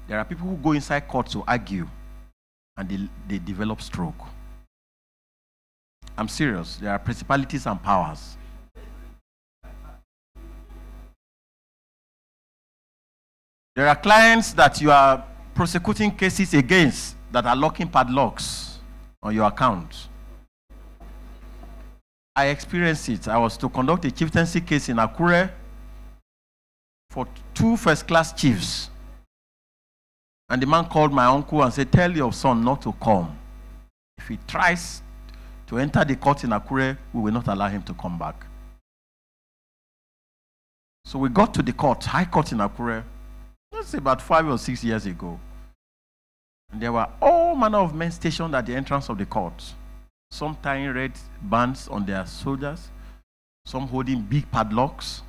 There are people who go inside court to argue, and they develop stroke. I'm serious. There are principalities and powers. There are clients that you are prosecuting cases against that are locking padlocks on your account. I experienced it. I was to conduct a chieftaincy case in Akure for 2 first-class chiefs. And the man called my uncle and said, tell your son not to come. If he tries to enter the court in Akure, we will not allow him to come back. So we got to the court, High Court in Akure, let's say about 5 or 6 years ago. And there were all manner of men stationed at the entrance of the court. Some tying red bands on their shoulders, some holding big padlocks.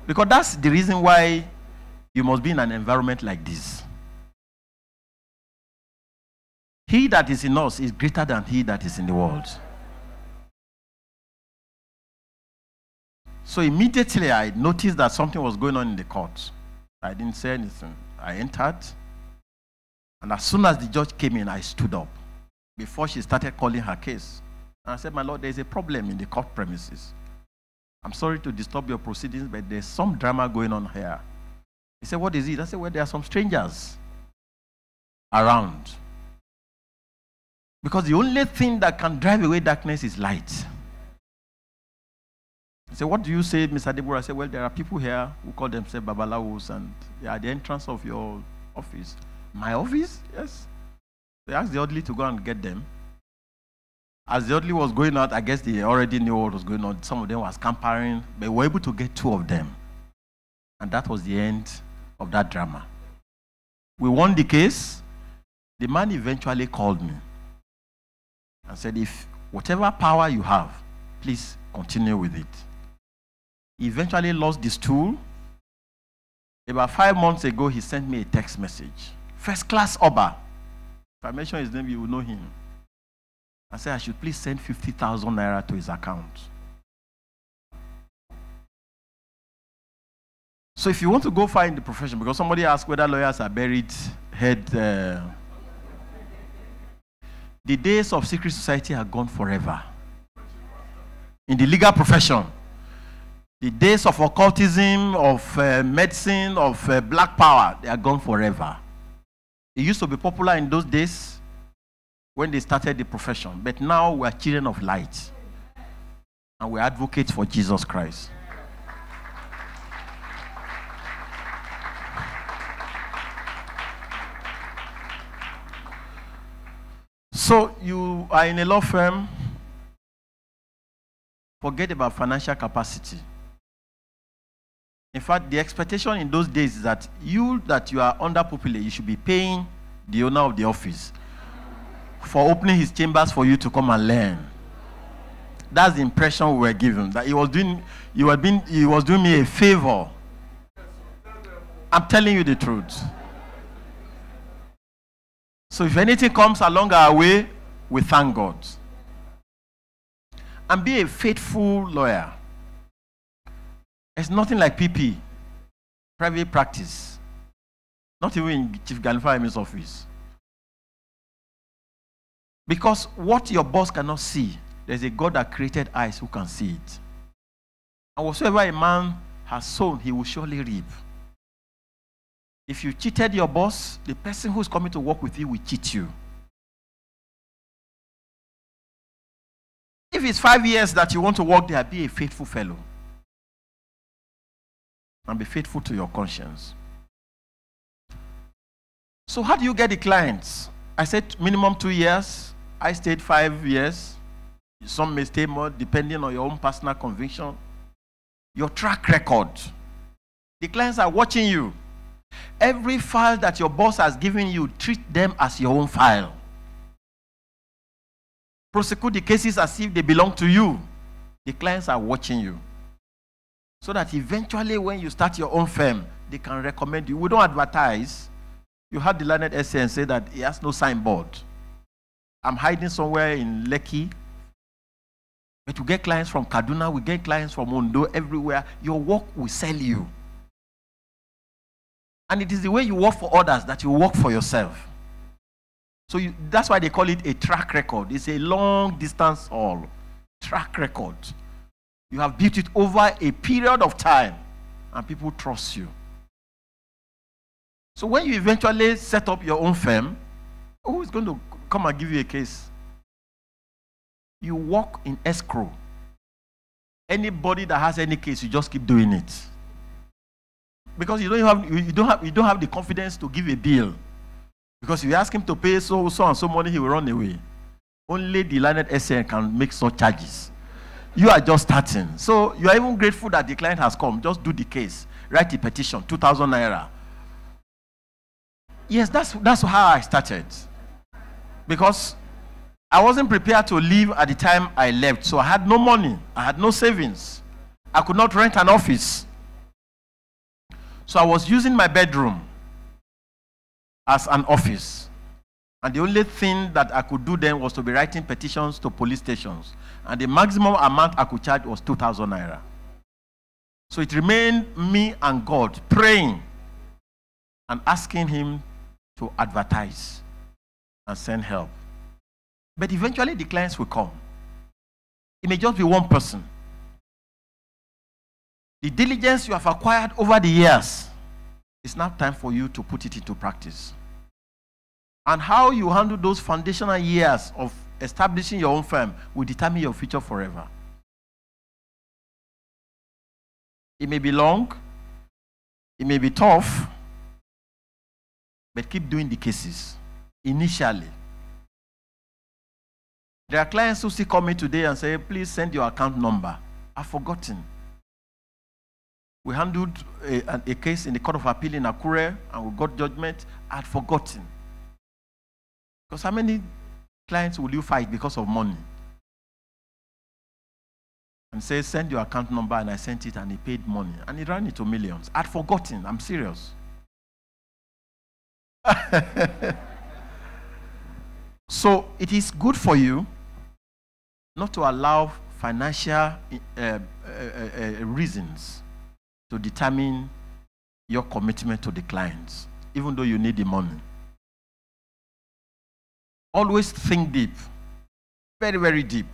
Because that's the reason why you must be in an environment like this. He that is in us is greater than he that is in the world. So immediately I noticed that something was going on in the court. I didn't say anything. I entered. And as soon as the judge came in, I stood up before she started calling her case. And I said, my Lord, there's a problem in the court premises. I'm sorry to disturb your proceedings, but there's some drama going on here. He said, what is it? I said, well, there are some strangers around. Because the only thing that can drive away darkness is light. He said, what do you say, Mr. Deborah? I said, well, there are people here who call themselves Babalawos, and they are at the entrance of your office. My office? Yes. They asked the orderly to go and get them. As the orderly was going out, I guess they already knew what was going on. Some of them were scampering, but we were able to get 2 of them. And that was the end of that drama. We won the case. The man eventually called me and said, if whatever power you have, please continue with it. He eventually lost the stool. About 5 months ago, he sent me a text message. First class Oba. If I mention his name, you will know him. I said I should please send 50,000 naira to his account. So if you want to go far in the profession, because somebody asked whether lawyers are buried head, the days of secret society are gone forever. In the legal profession, the days of occultism, of medicine, of black power, they are gone forever. It used to be popular in those days when they started the profession, but now we are children of light, and we are advocates for Jesus Christ. So you are in a law firm, forget about financial capacity. In fact, the expectation in those days is that you are underpopulated, you should be paying the owner of the office for opening his chambers for you to come and learn. That's the impression we were given, that he was doing me a favor. I'm telling you the truth. So if anything comes along our way, we thank God. And be a faithful lawyer. There's nothing like PP, private practice. Not even in Chief Ganifayemi's office. Because what your boss cannot see, there's a God that created eyes who can see it. And whatsoever a man has sown, he will surely reap. If you cheated your boss, the person who's coming to work with you will cheat you. If it's 5 years that you want to work there, be a faithful fellow. And be faithful to your conscience. So how do you get the clients? I said minimum 2 years. I stayed 5 years. Some may stay more depending on your own personal conviction. Your track record. The clients are watching you. Every file that your boss has given you, treat them as your own file. Prosecute the cases as if they belong to you. The clients are watching you. So that eventually when you start your own firm, they can recommend you. We don't advertise. You had the learned essay and say that he has no signboard. I'm hiding somewhere in Lekki. But we get clients from Kaduna, we get clients from Ondo, everywhere. Your work will sell you. And it is the way you work for others that you work for yourself. So that's why they call it a track record. It's a long distance haul. Track record. You have built it over a period of time, and people trust you. So when you eventually set up your own firm, who is going to come and give you a case? You work in escrow. Anybody that has any case, you just keep doing it. Because you don't have the confidence to give a bill. Because if you ask him to pay so and so money, he will run away. Only the learned SN can make such charges. You are just starting. So you are even grateful that the client has come. Just do the case. Write the petition, 2,000 naira. Yes, that's how I started. Because I wasn't prepared to leave at the time I left. So I had no money. I had no savings. I could not rent an office. So I was using my bedroom as an office. And the only thing that I could do then was to be writing petitions to police stations. And the maximum amount I could charge was 2,000 naira. So it remained me and God praying and asking him to advertise and send help. But eventually the clients will come. It may just be one person. The diligence you have acquired over the years, it's now time for you to put it into practice. And how you handle those foundational years of establishing your own firm will determine your future forever. It may be long, it may be tough, but keep doing the cases initially. There are clients who still call me today and say, please send your account number. I've forgotten. We handled a case in the Court of Appeal in Akure and we got judgment. I'd forgotten. Because how many clients will you fight because of money? And say, send your account number, and I sent it and he paid money. And he ran into millions. I'd forgotten. I'm serious. So it is good for you not to allow financial reasons to determine your commitment to the clients, even though you need the money. Always think deep, very, very deep.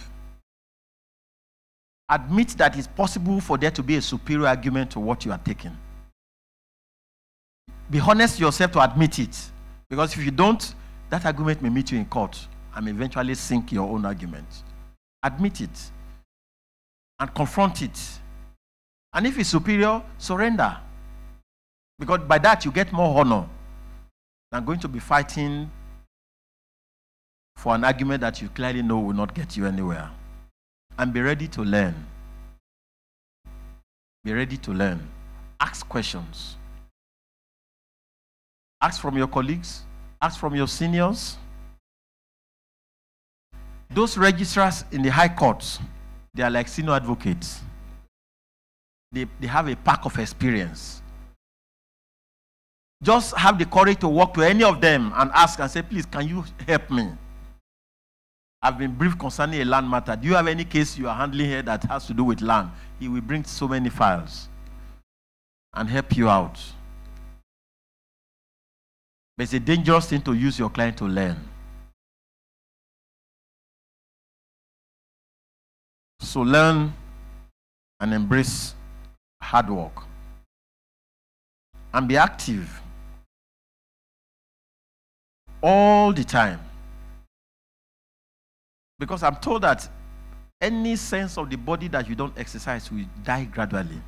Admit that it's possible for there to be a superior argument to what you are taking. Be honest yourself to admit it, because if you don't, that argument may meet you in court and may eventually sink your own argument. Admit it and confront it. And if it's superior, surrender. Because by that you get more honor than going to be fighting for an argument that you clearly know will not get you anywhere. And be ready to learn. Be ready to learn. Ask questions. Ask from your colleagues. Ask from your seniors. Those registrars in the high courts, They are like senior advocates. They have a pack of experience. Just have the courage to walk to any of them and ask and say, please, can you help me? I've been briefed concerning a land matter. Do you have any case you are handling here that has to do with land? He will bring so many files and help you out. But it's a dangerous thing to use your client to learn. So learn and embrace hard work. And be active all the time. Because I'm told that any sense of the body that you don't exercise will die gradually.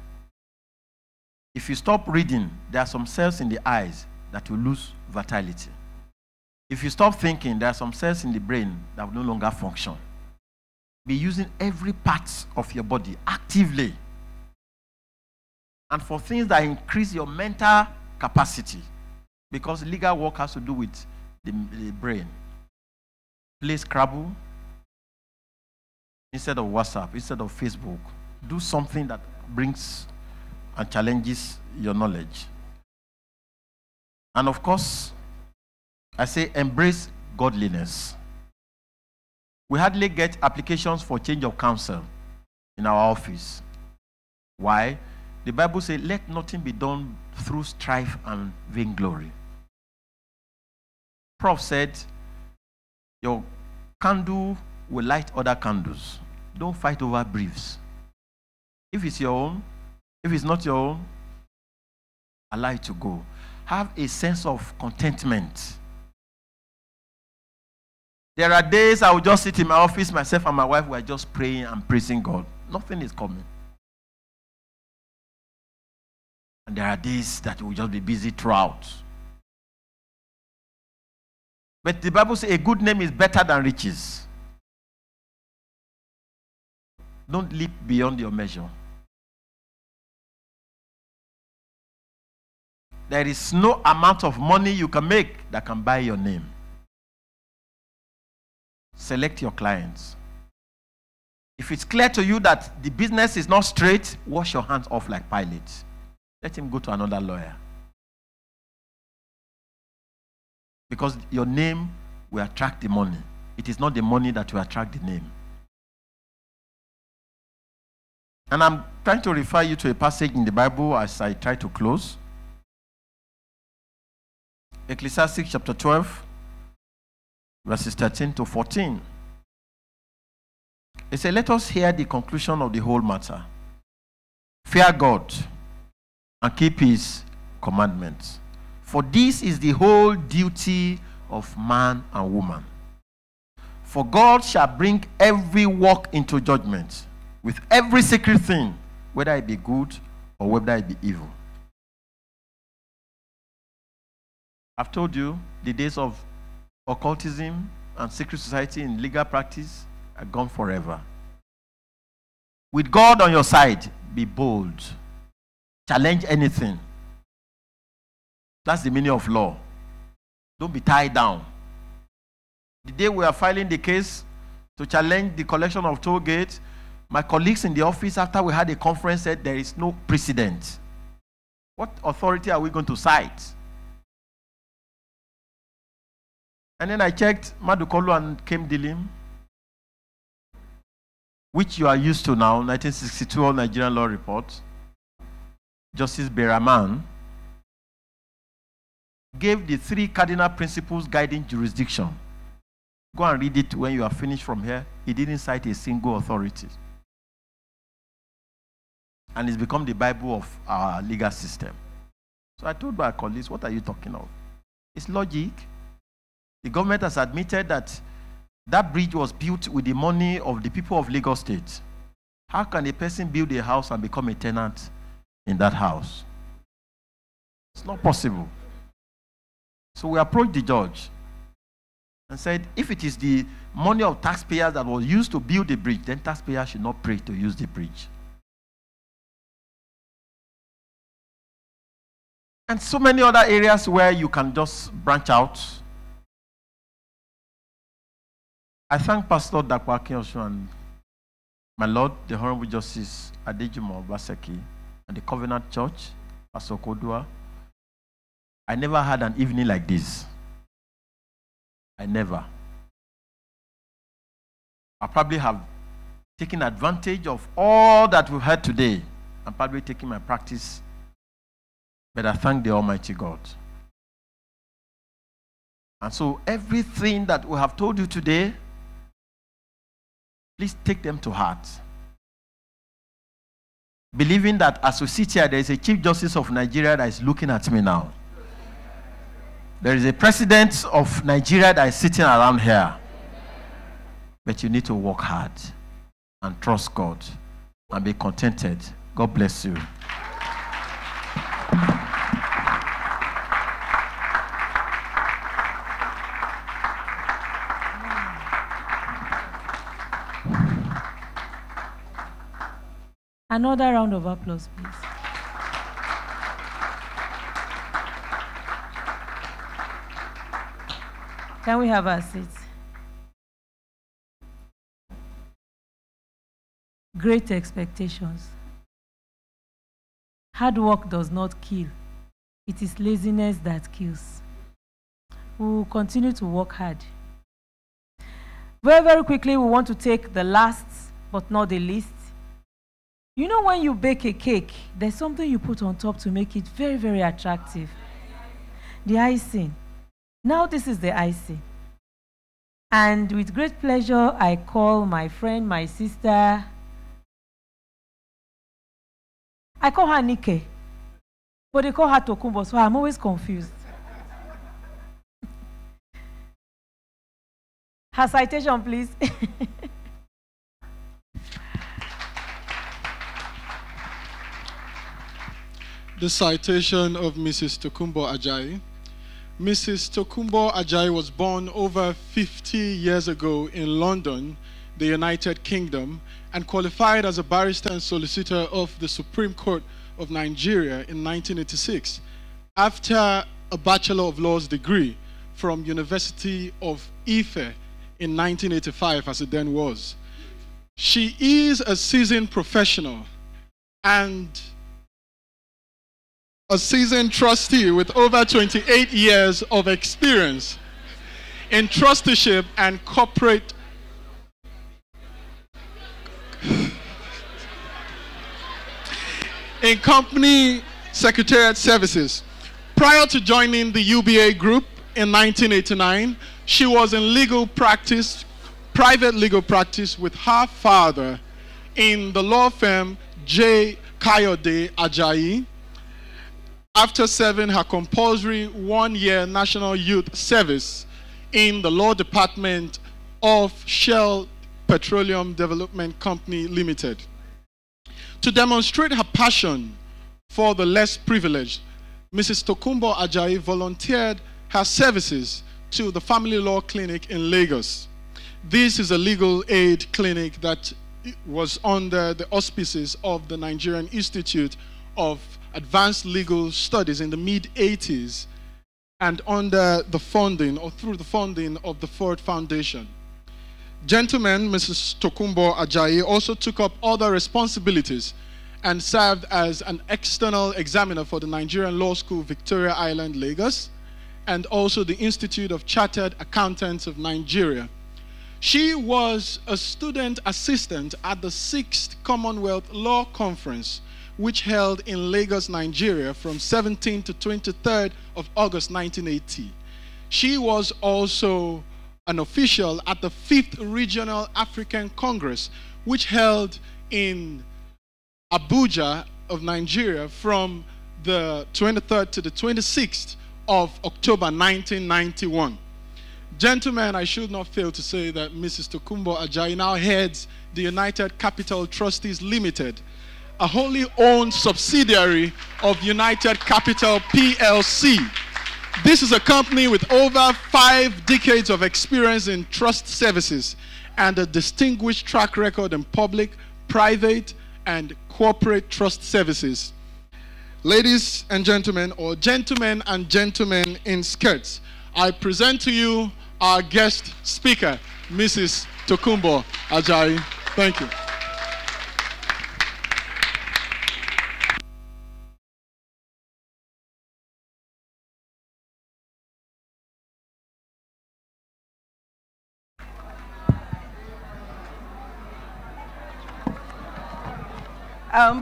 If you stop reading, there are some cells in the eyes that will lose vitality. If you stop thinking, there are some cells in the brain that will no longer function. Be using every part of your body actively. And for things that increase your mental capacity, because legal work has to do with the brain. Play Scrabble instead of WhatsApp, instead of Facebook. Do something that brings and challenges your knowledge. And of course, I say embrace godliness. We hardly get applications for change of counsel in our office. Why? The Bible says, let nothing be done through strife and vainglory. Prof said, your candle will light other candles. Don't fight over briefs. If it's your own, if it's not your own, allow it to go. Have a sense of contentment. There are days I will just sit in my office, myself and my wife, we are just praying and praising God. Nothing is coming. And there are days that we'll just be busy throughout. But the Bible says a good name is better than riches. Don't leap beyond your measure. There is no amount of money you can make that can buy your name. Select your clients. If it's clear to you that the business is not straight, wash your hands off like Pilate. Let him go to another lawyer. Because your name will attract the money. It is not the money that will attract the name. And I'm trying to refer you to a passage in the Bible as I try to close. Ecclesiastes chapter 12, verses 13 to 14. It says, let us hear the conclusion of the whole matter. Fear God and keep his commandments. For this is the whole duty of man and woman. For God shall bring every work into judgment, with every secret thing, whether it be good or whether it be evil. I've told you, the days of occultism and secret society in legal practice are gone forever. With God on your side, be bold. Challenge anything. That's the meaning of law. Don't be tied down. The day we are filing the case to challenge the collection of toll gates, my colleagues in the office, after we had a conference, said there is no precedent. What authority are we going to cite? And then I checked Madukolo and Kem Dilim, which you are used to now, 1962 Nigerian Law Report. Justice Beraman gave the 3 cardinal principles guiding jurisdiction. Go and read it when you are finished from here. He didn't cite a single authority. And it's become the Bible of our legal system. So I told my colleagues, what are you talking of? It's logic. The government has admitted that that bridge was built with the money of the people of Lagos State. How can a person build a house and become a tenant in that house? It's not possible. So we approached the judge and said, if it is the money of taxpayers that was used to build the bridge, then taxpayers should not pay to use the bridge. And so many other areas where you can just branch out. I thank Pastor Dakwa Kiosho and my Lord, the Honorable Justice Adejumo Obaseki, and the Covenant Church, Pastor Kodua, I never had an evening like this. I never. I probably have taken advantage of all that we've heard today and probably taking my practice, but I thank the Almighty God. And so everything that we have told you today, please take them to heart. Believing that as we sit here, there is a Chief Justice of Nigeria that is looking at me now. There is a President of Nigeria that is sitting around here. But you need to work hard and trust God and be contented. God bless you. Another round of applause, please. Can we have our seats? Great expectations. Hard work does not kill. It is laziness that kills. We will continue to work hard. Very, very quickly, we want to take the last, but not the least. You know, when you bake a cake, there's something you put on top to make it very, very attractive. The icing. Now this is the icing. And with great pleasure, I call my friend, my sister. I call her Nike, but they call her Tokumbo, so I'm always confused. Her citation, please. The citation of Mrs. Tokumbo Ajayi. Mrs. Tokumbo Ajayi was born over 50 years ago in London, the United Kingdom, and qualified as a barrister and solicitor of the Supreme Court of Nigeria in 1986 after a Bachelor of Laws degree from University of Ife in 1985, as it then was. She is a seasoned professional and a seasoned trustee with over 28 years of experience in trusteeship and corporate in company secretariat services. Prior to joining the UBA group in 1989, she was in legal practice, private legal practice with her father in the law firm J. Kayode Ajayi. After serving her compulsory one-year national youth service in the law department of Shell Petroleum Development Company Limited. To demonstrate her passion for the less privileged, Mrs. Tokumbo Ajayi volunteered her services to the Family Law Clinic in Lagos. This is a legal aid clinic that was under the auspices of the Nigerian Institute of Advanced Legal Studies in the mid-80s and under the funding or through the funding of the Ford Foundation. Gentlemen, Mrs. Tokumbo Ajayi also took up other responsibilities and served as an external examiner for the Nigerian Law School, Victoria Island, Lagos, and also the Institute of Chartered Accountants of Nigeria. She was a student assistant at the 6th Commonwealth Law Conference, which held in Lagos, Nigeria from 17th to 23rd of August 1980. She was also an official at the 5th Regional African Congress, which held in Abuja of Nigeria from the 23rd to the 26th of October 1991. Gentlemen, I should not fail to say that Mrs. Tokumbo Ajayi now heads the United Capital Trustees Limited, a wholly owned subsidiary of United Capital PLC. This is a company with over 5 decades of experience in trust services and a distinguished track record in public, private, and corporate trust services. Ladies and gentlemen, or gentlemen and gentlemen in skirts, I present to you our guest speaker, Mrs. Tokumbo Ajayi. Thank you.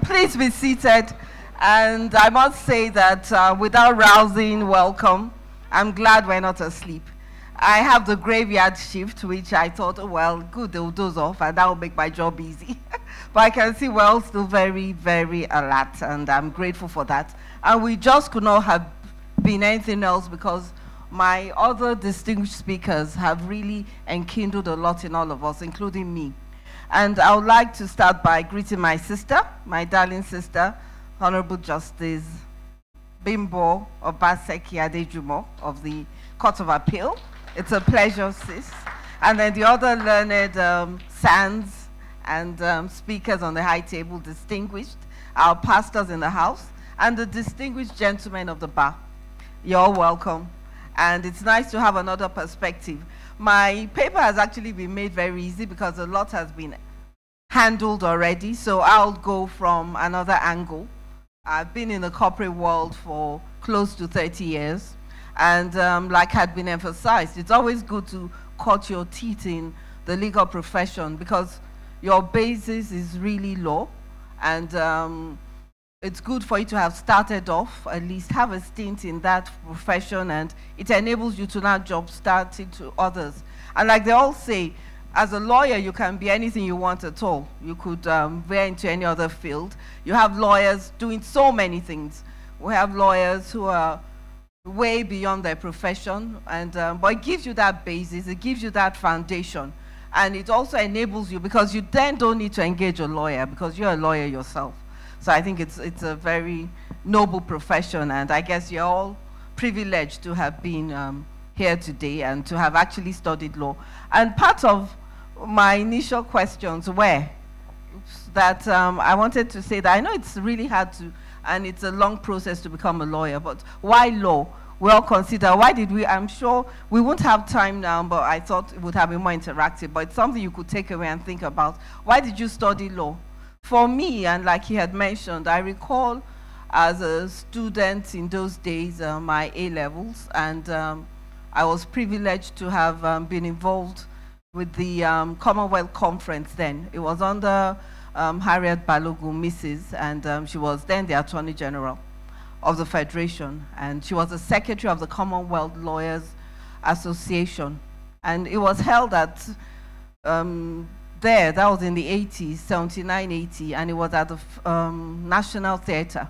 Please be seated. And I must say that without rousing welcome, I'm glad we're not asleep. I have the graveyard shift, which I thought, oh, well, good, they'll doze off, and that will make my job easy. But I can see we're all still very, very alert, and I'm grateful for that. And we just could not have been anything else because my other distinguished speakers have really enkindled a lot in all of us, including me. And I would like to start by greeting my sister, my darling sister, Honorable Justice Bimbo Obaseki Adejumo of the Court of Appeal. It's a pleasure, sis. And then the other learned sands and speakers on the high table, distinguished, our pastors in the house, and the distinguished gentlemen of the bar. You're all welcome. And it's nice to have another perspective. My paper has actually been made very easy because a lot has been handled already, so I'll go from another angle. I've been in the corporate world for close to 30 years, and like had been emphasized, it's always good to cut your teeth in the legal profession because your basis is really low, and it's good for you to have started off, at least have a stint in that profession, and it enables you to now job start into others. And like they all say, as a lawyer, you can be anything you want at all. You could veer into any other field. You have lawyers doing so many things. We have lawyers who are way beyond their profession, and but it gives you that basis, it gives you that foundation, and it also enables you because you then don't need to engage a lawyer because you're a lawyer yourself. So I think it's a very noble profession, and I guess you're all privileged to have been here today and to have actually studied law. And part of my initial questions were that I wanted to say that I know it's really hard to, and it's a long process to become a lawyer, but why law? We all consider, why did we, I'm sure we won't have time now, but I thought it would have been more interactive, but it's something you could take away and think about. Why did you study law? For me, and like he had mentioned, I recall as a student in those days, my A-levels, and I was privileged to have been involved with the Commonwealth Conference then. It was under Harriet Balogun, Mrs., and she was then the Attorney General of the Federation, and she was the Secretary of the Commonwealth Lawyers Association. And it was held at that was in the 80s, 79, 80, and it was at the National Theatre.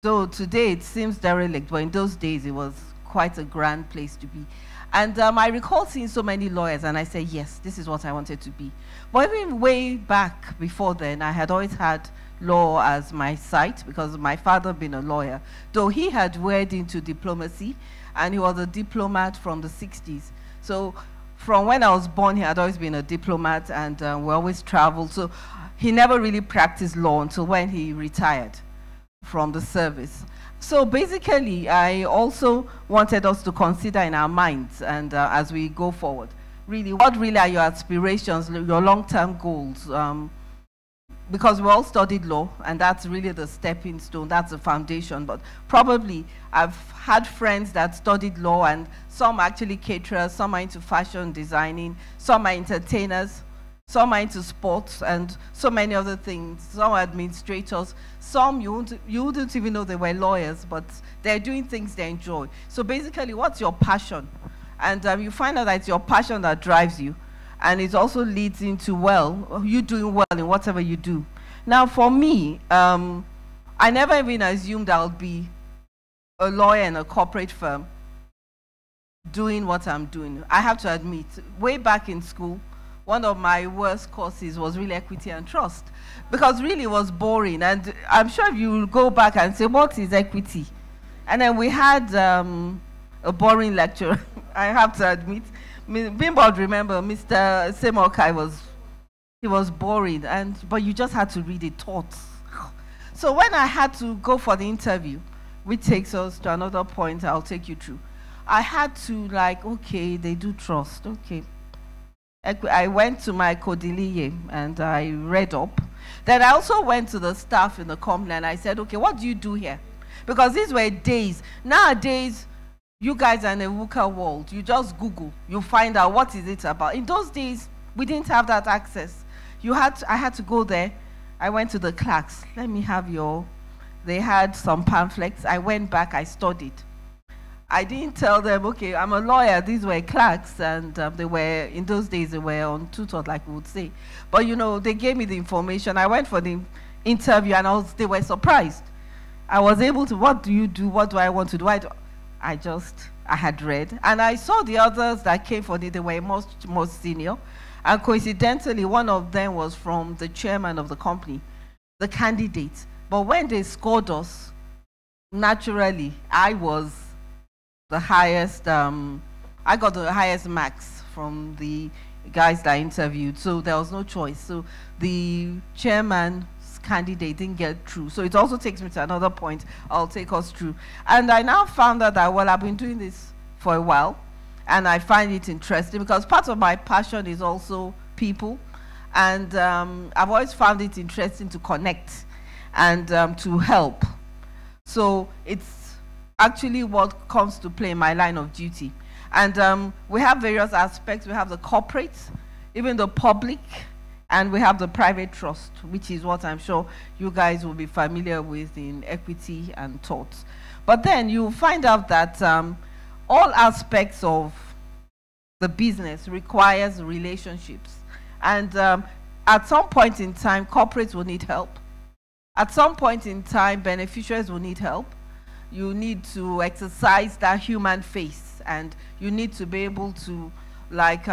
So today it seems derelict, but in those days it was quite a grand place to be. And I recall seeing so many lawyers, and I said, yes, this is what I wanted to be. But even way back before then, I had always had law as my sight, because my father being a lawyer, though he had veered into diplomacy, and he was a diplomat from the 60s. So from when I was born, he had always been a diplomat, and we always traveled. So he never really practiced law until when he retired from the service. So basically, I also wanted us to consider in our minds, and as we go forward, really, what really are your aspirations, your long-term goals? Because we all studied law, and that's really the stepping stone, that's the foundation. But probably I've had friends that studied law, and some actually caterers, some are into fashion designing, some are entertainers, some are into sports, and so many other things. Some are administrators, some you wouldn't even know they were lawyers, but they're doing things they enjoy. So basically, what's your passion? And you find out that it's your passion that drives you. And it also leads into, well, you doing well in whatever you do. Now, for me, I never even assumed I'll be a lawyer in a corporate firm doing what I'm doing. I have to admit, way back in school, one of my worst courses was really equity and trust, because really it was boring. And I'm sure if you will go back and say, what is equity? And then we had a boring lecture, I have to admit. Bimbo, remember, Mr. Semokai was boring, but you just had to read it taught. So when I had to go for the interview, which takes us to another point I'll take you through, I had to okay, they do trust, okay. I went to my Codilier and I read up. Then I also went to the staff in the company and I said, okay, what do you do here? Because these were days. Nowadays, you guys are in a VUCA world. You just Google. You find out what is it about. In those days, we didn't have that access. I had to go there I went to the clerks. Let me have your, they had some pamphlets. I went back, I studied. I didn't tell them, okay, I'm a lawyer, these were clerks, and they were, in those days, they were on tutor, like we would say. But, you know, they gave me the information. I went for the interview, and they were surprised. I was able to, what do you do? What do I want to do? I had read. And I saw the others that came for they were more senior. And coincidentally, one of them was from the chairman of the company, the candidate. But when they scored us, naturally, I was the highest, I got the highest marks from the guys that I interviewed, so there was no choice. So the chairman's candidate didn't get through. So it also takes me to another point I'll take us through. And I now found out that, well, I've been doing this for a while, and I find it interesting because part of my passion is also people. And I've always found it interesting to connect and to help. So it's actually what comes to play in my line of duty. And we have various aspects. We have the corporate, even the public, and we have the private trust, which is what I'm sure you guys will be familiar with in equity and torts. But then you'll find out that all aspects of the business requires relationships. And at some point in time, corporates will need help. At some point in time, beneficiaries will need help. You need to exercise that human face, and you need to be able to, like,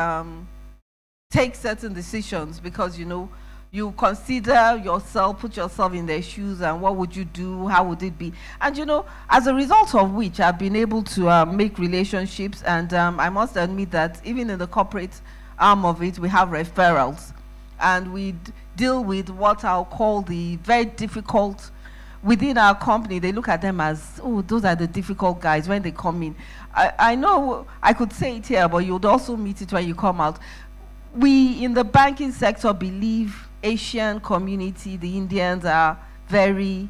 take certain decisions because, you know, you consider yourself, put yourself in their shoes, and what would you do, how would it be? And, you know, as a result of which, I've been able to make relationships, and I must admit that even in the corporate arm of it, we have referrals, and we deal with what I'll call the very difficult. Within our company, they look at them as, oh, those are the difficult guys when they come in. I know I could say it here, but you'd also meet it when you come out. We, in the banking sector, believe Asian community, the Indians are very,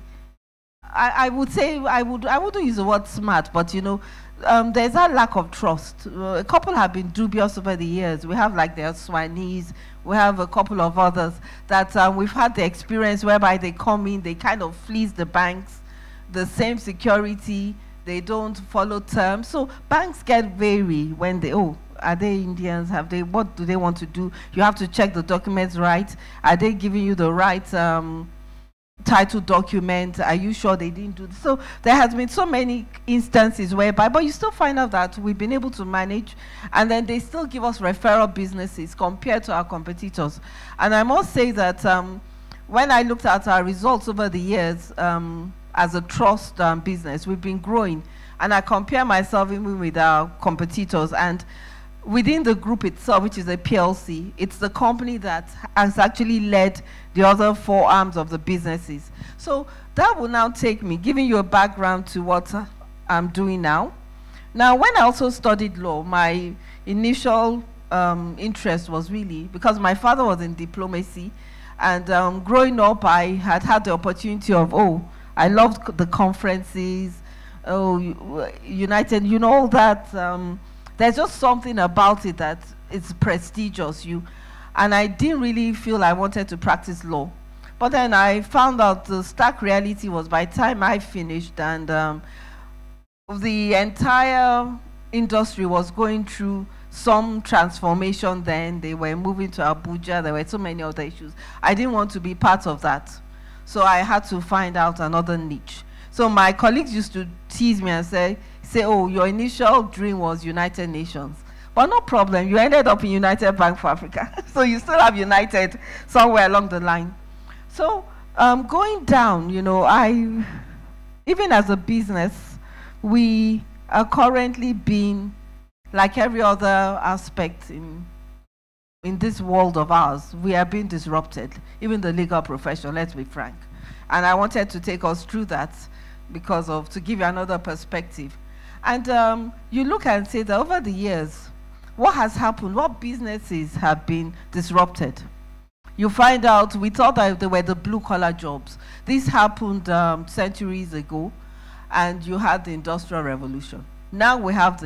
I would say, I wouldn't use the word smart, but, you know, there's a lack of trust. A couple have been dubious over the years. We have, like, the Swanese. We have a couple of others that we've had the experience whereby they come in, they kind of fleece the banks, the same security, they don't follow terms. So banks get wary when they, oh, are they Indians? Have they, what do they want to do? You have to check the documents right. Are they giving you the right title document? Are you sure they didn't do this? So there has been so many instances whereby, but you still find out that we've been able to manage, and then they still give us referral businesses compared to our competitors. And I must say that when I looked at our results over the years as a trust business, we've been growing, and I compare myself even with our competitors, and within the group itself, which is a PLC, it's the company that has actually led the other 4 arms of the businesses. So that will now take me, giving you a background to what I'm doing now. Now, when I also studied law, my initial interest was really, because my father was in diplomacy, and growing up, I had the opportunity of, I loved the conferences, United, you know, all that. There's just something about it that it's prestigious. And I didn't really feel I wanted to practice law. But then I found out the stark reality was by the time I finished, and the entire industry was going through some transformation then. They were moving to Abuja. There were so many other issues. I didn't want to be part of that. So I had to find out another niche. So my colleagues used to tease me and say, oh, your initial dream was United Nations. But no problem, you ended up in United Bank for Africa. So you still have United somewhere along the line. So going down, you know, even as a business, we are currently being, like every other aspect in this world of ours, we are being disrupted, even the legal profession, let's be frank. And I wanted to take us through that to give you another perspective. And you look and say that over the years, what has happened? What businesses have been disrupted? You find out, we thought that they were the blue-collar jobs. This happened centuries ago, and you had the Industrial Revolution. Now we have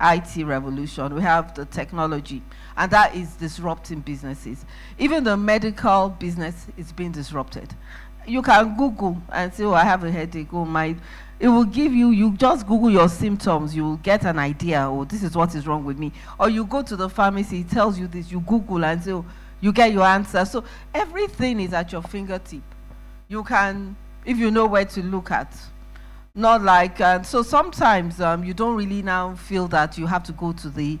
IT revolution. We have the technology, and that is disrupting businesses. Even the medical business is being disrupted. You can Google and say, oh, I have a headache, oh, it will give you, you just Google your symptoms, you will get an idea, oh, this is what is wrong with me. Or you go to the pharmacy, it tells you this, you Google and say, oh, you get your answer. So everything is at your fingertip. You can, if you know where to look at. Not like, so sometimes you don't really now feel that you have to go to the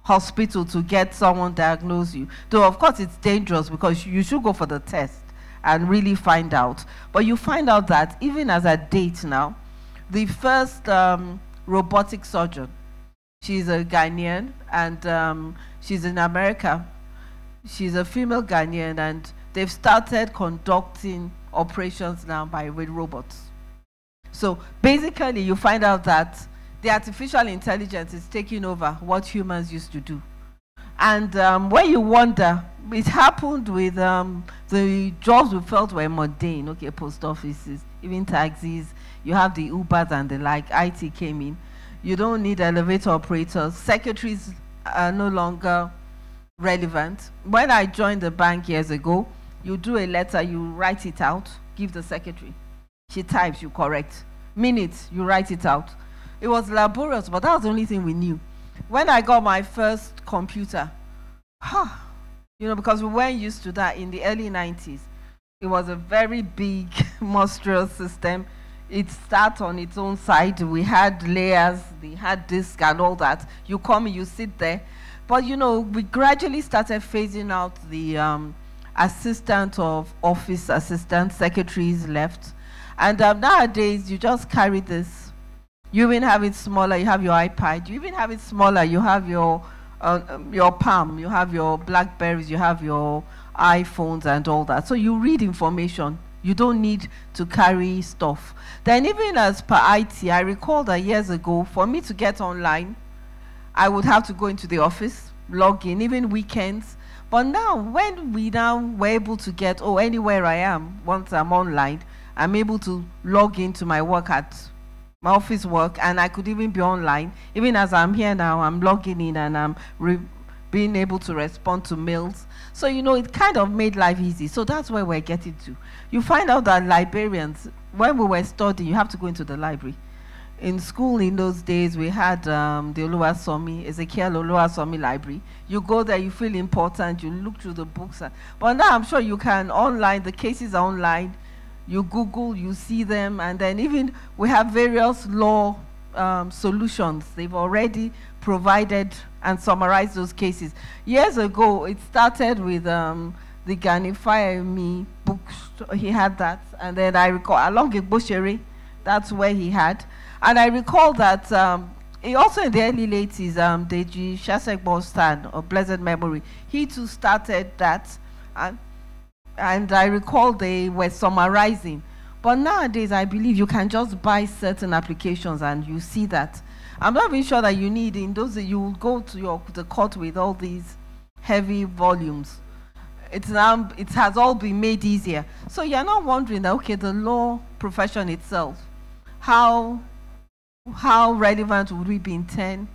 hospital to get someone diagnose you. Though of course it's dangerous because you should go for the test and really find out. But you find out that even as a date now, the first robotic surgeon, she's a Ghanaian, and she's in America. She's a female Ghanaian, and they've started conducting operations now with robots. So basically, you find out that the artificial intelligence is taking over what humans used to do. And when you wonder, it happened with the jobs we felt were mundane, okay, post offices, even taxis, you have the Ubers and the like, IT came in. You don't need elevator operators. Secretaries are no longer relevant. When I joined the bank years ago, you do a letter, you write it out, give the secretary. She types, you correct. Minutes, you write it out. It was laborious, but that was the only thing we knew. When I got my first computer, you know, because we weren't used to that in the early 90s. It was a very big, monstrous system. It started on its own side. We had layers, we had disk and all that. You come, you sit there. But, you know, we gradually started phasing out the assistant of office assistant, secretaries left. And nowadays, you just carry this. You even have it smaller, you have your iPad. You even have it smaller, you have your Palm, you have your Blackberries, you have your iPhones and all that. So you read information. You don't need to carry stuff. Then even as per IT, I recall that years ago, for me to get online, I would have to go into the office, log in, even weekends. But now, when we now were able to get, anywhere I am, once I'm online, I'm able to log into my work at my office work, and I could even be online. Even as I'm here now, I'm logging in and I'm being able to respond to mails. So, you know, it kind of made life easy. So that's where we're getting to. You find out that librarians, when we were studying, you have to go into the library. In school in those days, we had the Ezekiel Oluwasomi library. You go there, you feel important, you look through the books. But now I'm sure you can online, the cases are online. You Google, you see them, and then even we have various law solutions. They've already provided and summarized those cases. Years ago, it started with the Ghanify Me book. He had that, and then I recall along with Boshere, that's where he had. And I recall that he also in the early 80s, Deji Shasek Bostan of blessed memory, he too started that. And I recall they were summarizing. But nowadays, I believe you can just buy certain applications and you see that. I'm not even sure that you need, in those that you will go to the court with all these heavy volumes. It has all been made easier. So you're not wondering that, okay, the law profession itself, how relevant would we be in 10,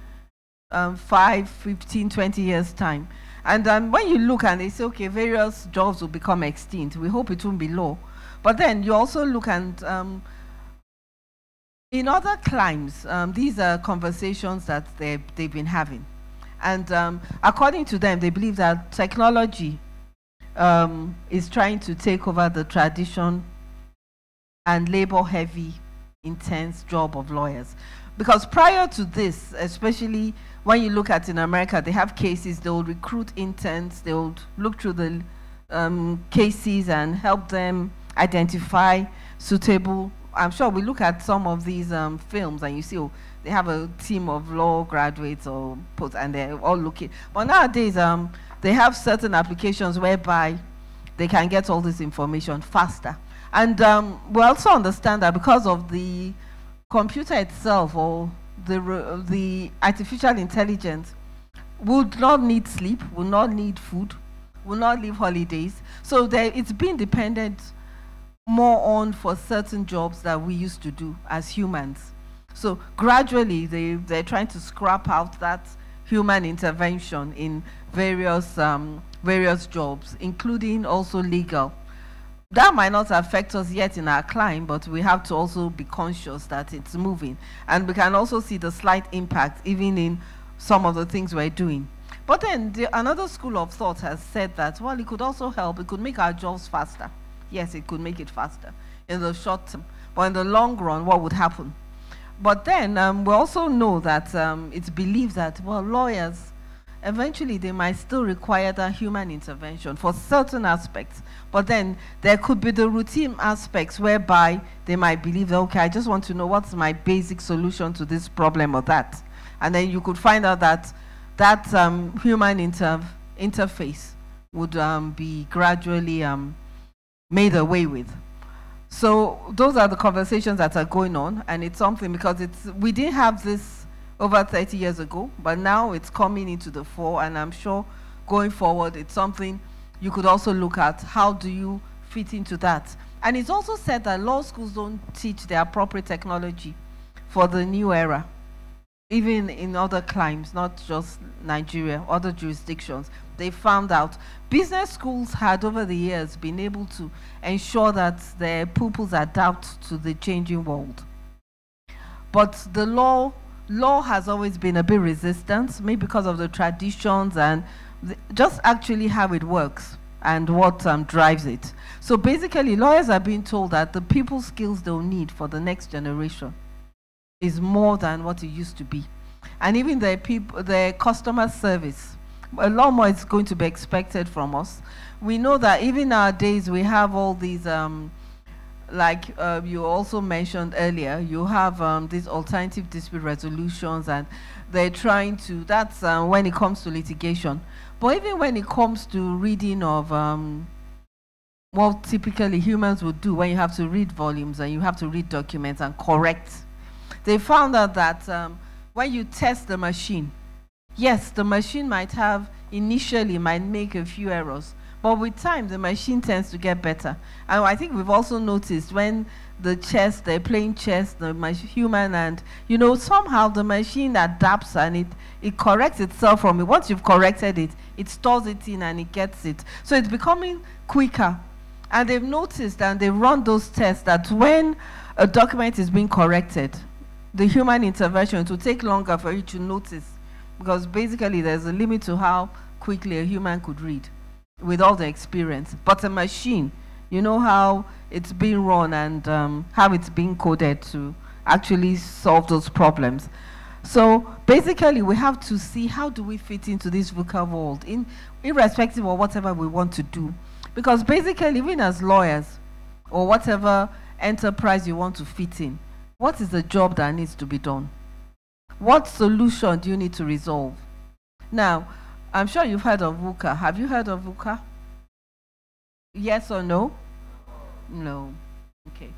5, 15, 20 years' time? And when you look and they say, okay, various jobs will become extinct, we hope it won't be low. But then you also look and in other climes, these are conversations that they've been having. And according to them, they believe that technology is trying to take over the tradition and labor-heavy, intense job of lawyers. Because prior to this, especially when you look at in America, they have cases, they will recruit interns, they will look through the cases and help them identify suitable. I'm sure we look at some of these films and you see, they have a team of law graduates or and they're all looking. But nowadays, they have certain applications whereby they can get all this information faster. And we also understand that because of the computer itself or the artificial intelligence would not need sleep, would not need food, will not leave holidays. So it's been dependent more on for certain jobs that we used to do as humans. So gradually, they're trying to scrap out that human intervention in various jobs, including also legal. That might not affect us yet in our climb, but we have to also be conscious that it's moving. And we can also see the slight impact even in some of the things we're doing. But then another school of thought has said that, well, it could also help. It could make our jobs faster. Yes, it could make it faster in the short term. But in the long run, what would happen? But then we also know that it's believed that, well, lawyers, eventually they might still require that human intervention for certain aspects. But then there could be the routine aspects whereby they might believe that, okay, I just want to know what's my basic solution to this problem or that. And then you could find out that that human interface would be gradually made away with. So those are the conversations that are going on, and it's something because we didn't have this over 30 years ago, but now it's coming into the fore, and I'm sure going forward it's something you could also look at. How do you fit into that? And it's also said that law schools don't teach the appropriate technology for the new era, even in other climes, not just Nigeria, other jurisdictions. They found out business schools had over the years been able to ensure that their pupils adapt to the changing world. But the law has always been a bit resistant, maybe because of the traditions and just actually how it works and what drives it. So basically, lawyers are being told that the people skills they'll need for the next generation is more than what it used to be. And even their customer service, a lot more is going to be expected from us. We know that even nowadays we have all these, like you also mentioned earlier, you have these alternative dispute resolutions, and they're trying to, that's when it comes to litigation. But even when it comes to reading of what typically humans would do when you have to read volumes and you have to read documents and correct, they found out that when you test the machine, yes, the machine might make a few errors, but with time, the machine tends to get better. And I think we've also noticed when they're playing chess, the human, and, somehow the machine adapts and it corrects itself from it. Once you've corrected it, it stores it in and it gets it. So it's becoming quicker. And they've noticed and they run those tests that when a document is being corrected, the human intervention will take longer for you to notice, because basically there's a limit to how quickly a human could read with all the experience. But a machine, you know how it's being run and how it's being coded to actually solve those problems. So basically we have to see how do we fit into this VUCA world, irrespective of whatever we want to do. Because basically, even as lawyers, or whatever enterprise you want to fit in, what is the job that needs to be done? What solution do you need to resolve? Now, I'm sure you've heard of VUCA. Have you heard of VUCA? Yes or no? No. Okay.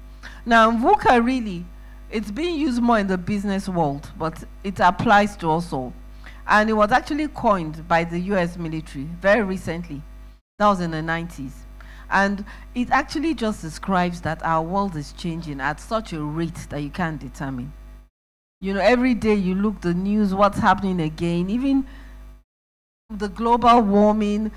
Now, VUCA really, it's being used more in the business world, but it applies to us all. And it was actually coined by the US military very recently. That was in the 90s. And it actually just describes that our world is changing at such a rate that you can't determine. Every day you look the news, what's happening again, even the global warming,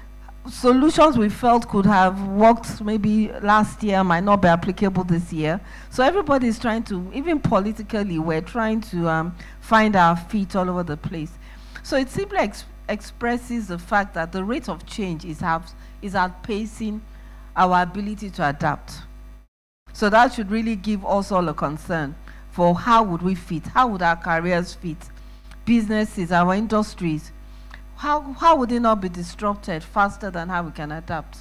solutions we felt could have worked maybe last year might not be applicable this year. So everybody is trying to, even politically, we're trying to find our feet all over the place. So it simply expresses the fact that the rate of change is outpacing our ability to adapt. So that should really give us all a concern for how would we fit, how would our careers fit, businesses, our industries, how would they not be disrupted faster than how we can adapt?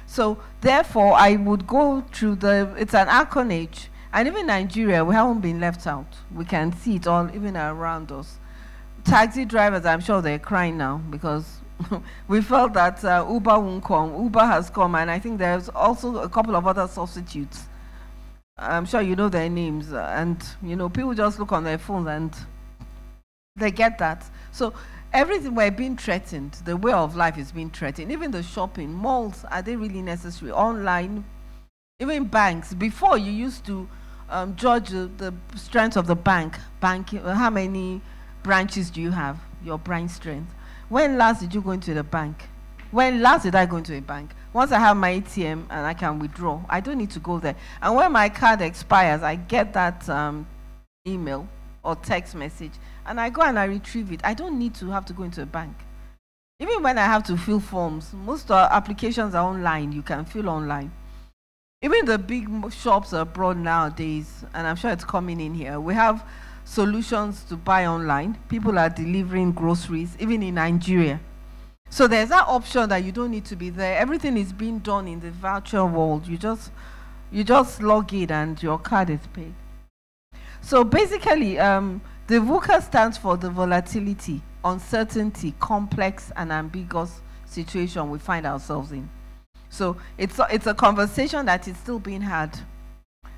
So therefore, I would go through it's an accolade, and even Nigeria, we haven't been left out. We can see it all, even around us. Taxi drivers, I'm sure they're crying now because we felt that Uber won't come. Uber has come, and I think there's also a couple of other substitutes. I'm sure you know their names, and people just look on their phones and they get that. So everything, we're being threatened. The way of life is being threatened. Even the shopping malls, are they really necessary? Online, even banks. Before, you used to judge the strength of the banking. How many branches do you have? Your branch strength. When last did you go into the bank? When last did I go into a bank? Once I have my ATM and I can withdraw, I don't need to go there. And when my card expires, I get that email or text message, and I go and I retrieve it. I don't need to have to go into a bank. Even when I have to fill forms, most applications are online. You can fill online. Even the big shops abroad nowadays, and I'm sure it's coming in here, we have solutions to buy online. People are delivering groceries, even in Nigeria. So there's that option that you don't need to be there. Everything is being done in the virtual world. You just log in and your card is paid. So basically, the VUCA stands for the volatility, uncertainty, complex and ambiguous situation we find ourselves in. So it's a conversation that is still being had,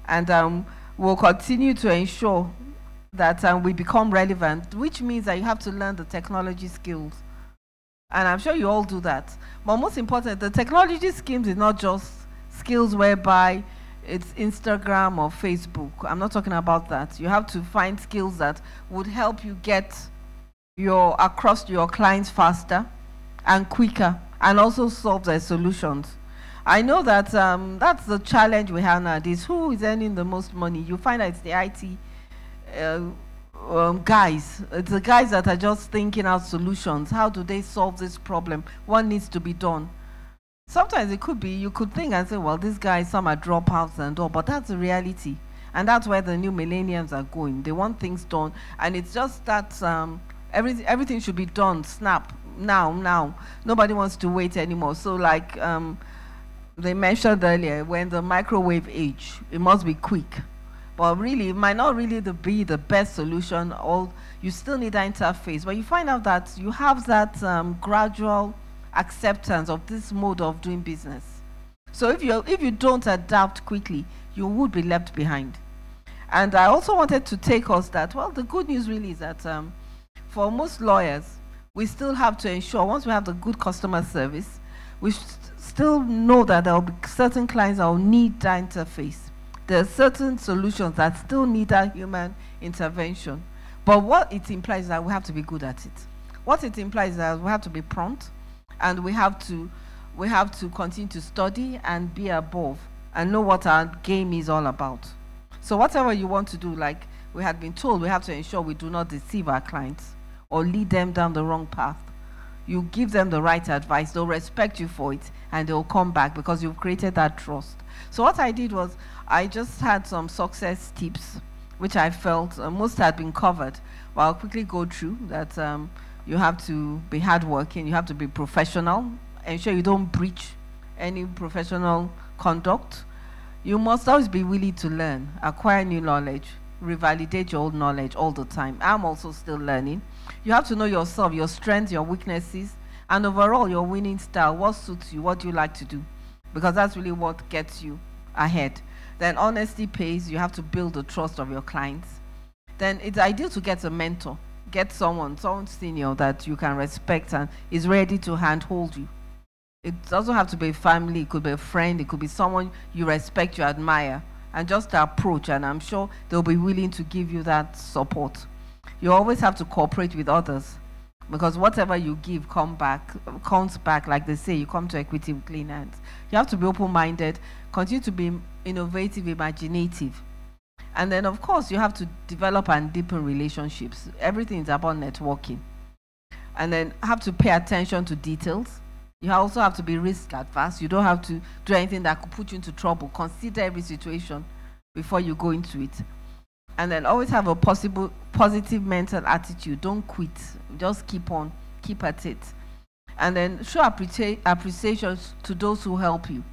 and we'll continue to ensure that we become relevant, which means that you have to learn the technology skills. And I'm sure you all do that. But most important, the technology skills is not just skills whereby it's Instagram or Facebook. I'm not talking about that. You have to find skills that would help you get across to your clients faster and quicker, and also solve their solutions. I know that that's the challenge we have nowadays. Who is earning the most money? You find that it's the IT guys. It's the guys that are just thinking out solutions. How do they solve this problem? What needs to be done? Sometimes it could be, you could think and say, well, these guys, some are dropouts and all, but that's the reality. And that's where the new millennials are going. They want things done. And it's just that everything should be done, snap, now. Nobody wants to wait anymore. So like they mentioned earlier, when the microwave age, it must be quick. But really, it might not really be the best solution. You still need that interface. But you find out that you have that gradual acceptance of this mode of doing business. So if you don't adapt quickly, you would be left behind. And I also wanted to take us that, well, the good news really is that for most lawyers, we still have to ensure, once we have the good customer service, we still know that there will be certain clients that will need that interface. There are certain solutions that still need that human intervention. But what it implies is that we have to be good at it. What it implies is that we have to be prompt, and we have to continue to study and be above and know what our game is all about. So whatever you want to do, like we had been told, we have to ensure we do not deceive our clients or lead them down the wrong path. You give them the right advice, they'll respect you for it, and they'll come back because you've created that trust. So what I did was, I just had some success tips, which I felt most had been covered. But I'll quickly go through that. You have to be hardworking, you have to be professional, ensure you don't breach any professional conduct. You must always be willing to learn, acquire new knowledge, revalidate your old knowledge all the time. I'm also still learning. You have to know yourself, your strengths, your weaknesses, and overall your winning style, what suits you, what do you like to do, because that's really what gets you ahead. Then honesty pays. You have to build the trust of your clients. Then it's ideal to get a mentor, get someone senior that you can respect and is ready to handhold you. It doesn't have to be a family, it could be a friend, it could be someone you respect, you admire, and just approach, and I'm sure they'll be willing to give you that support. You always have to cooperate with others, because whatever you give comes back, like they say, you come to equity with clean hands. You have to be open-minded, continue to be innovative, imaginative. And then, of course, you have to develop and deepen relationships. Everything is about networking. And then have to pay attention to details. You also have to be risk adverse. You don't have to do anything that could put you into trouble. Consider every situation before you go into it. And then always have a positive mental attitude. Don't quit. Just keep on, keep at it. And then show appreciation to those who help you.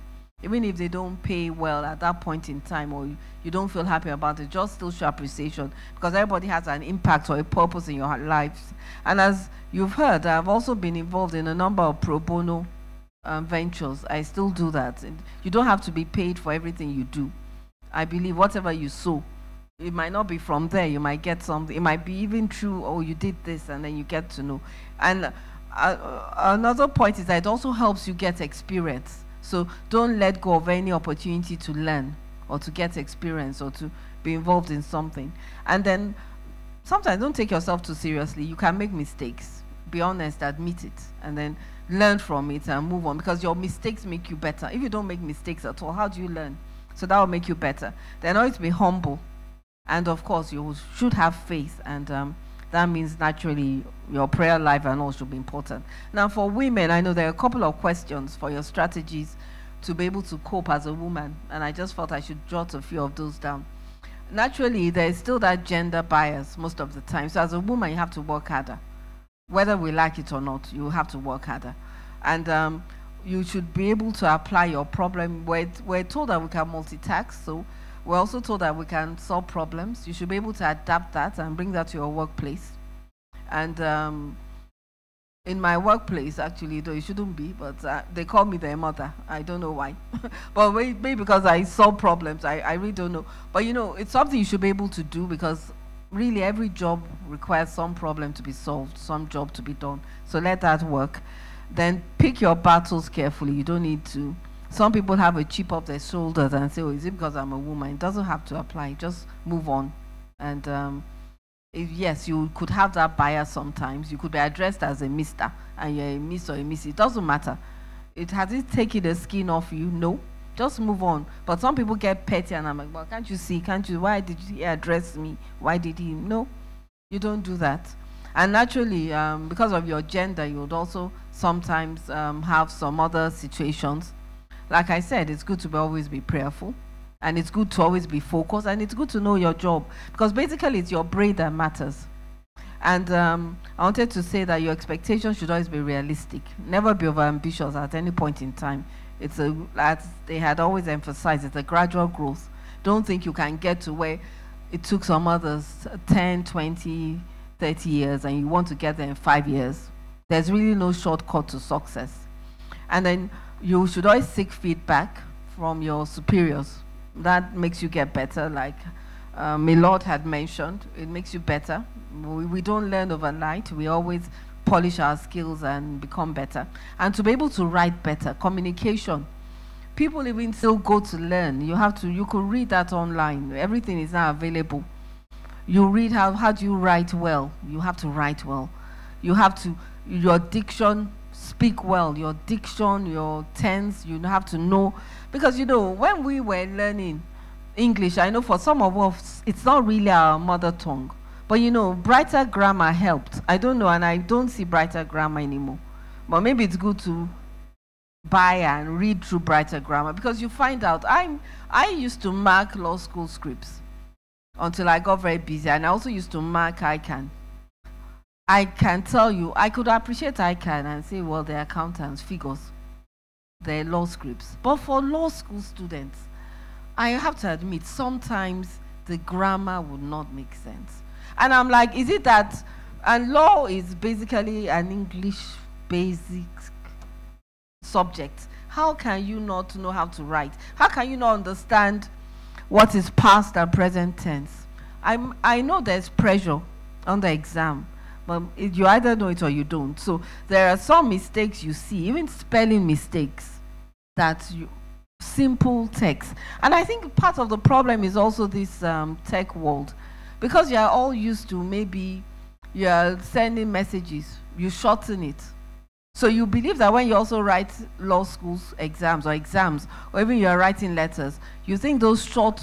Even if they don't pay well at that point in time, or you don't feel happy about it, just still show appreciation, because everybody has an impact or a purpose in your lives. And as you've heard, I've also been involved in a number of pro bono ventures. I still do that. And you don't have to be paid for everything you do. I believe whatever you sow, it might not be from there, you might get something. It might be even true, oh, you did this, and then you get to know. And another point is that it also helps you get experience. So don't let go of any opportunity to learn or to get experience or to be involved in something. And then sometimes don't take yourself too seriously. You can make mistakes. Be honest, admit it, and then learn from it and move on, because your mistakes make you better. If you don't make mistakes at all, how do you learn? So that will make you better. Then always be humble. And of course, you should have faith, and that means naturally your prayer life and all should be important. Now for women, I know there are a couple of questions for your strategies to be able to cope as a woman, and I just thought I should jot a few of those down. Naturally, there is still that gender bias most of the time. So as a woman, you have to work harder. Whether we like it or not, you have to work harder. And you should be able to apply your problem. We're told that we can multitask, so we're also told that we can solve problems. You should be able to adapt that and bring that to your workplace. And in my workplace, actually, though it shouldn't be, but they call me their mother. I don't know why. But maybe because I solve problems. I really don't know. But you know, it's something you should be able to do, because really every job requires some problem to be solved, some job to be done. So let that work. Then pick your battles carefully. You don't need to. Some people have a chip up their shoulders and say, oh, is it because I'm a woman? It doesn't have to apply. Just move on. And yes, you could have that bias sometimes. You could be addressed as a mister, and you're a miss or a miss. It doesn't matter. Has it taken the skin off you? No. Just move on. But some people get petty, and I'm like, well, can't you see? Can't you? Why did he address me? Why did he? No, you don't do that. And naturally, because of your gender, you would also sometimes have some other situations. Like I said, it's good to always be prayerful, and it's good to always be focused, and it's good to know your job, because basically it's your brain that matters. And I wanted to say that your expectations should always be realistic. Never be overambitious at any point in time. As they had always emphasized, it's a gradual growth. Don't think you can get to where it took some others 10, 20, 30 years, and you want to get there in 5 years. There's really no shortcut to success. And then you should always seek feedback from your superiors. That makes you get better, like Milord had mentioned. It makes you better. We don't learn overnight. We always polish our skills and become better. And to be able to write better, communication. People even still go to learn. You could read that online. Everything is now available. You read how do you write well. You have to write well. You have to, your diction, speak well. Your diction, your tense, you have to know. Because you know, when we were learning English, I know for some of us, it's not really our mother tongue. But you know, brighter grammar helped. I don't know, and I don't see brighter grammar anymore. But maybe it's good to buy and read through brighter grammar, because you find out, I used to mark law school scripts until I got very busy, and I also used to mark ICANN. I can tell you, I could appreciate ICANN and say, well, they're accountants, figures, they're law scripts. But for law school students, I have to admit, sometimes the grammar would not make sense. And I'm like, is it that, and law is basically an English basic subject. How can you not know how to write? How can you not understand what is past and present tense? I know there's pressure on the exam, but you either know it or you don't. So there are some mistakes you see, even spelling mistakes, simple text. And I think part of the problem is also this tech world, because you are all used to, maybe you are sending messages, you shorten it. So you believe that when you also write law school's exams, or even you are writing letters, you think those short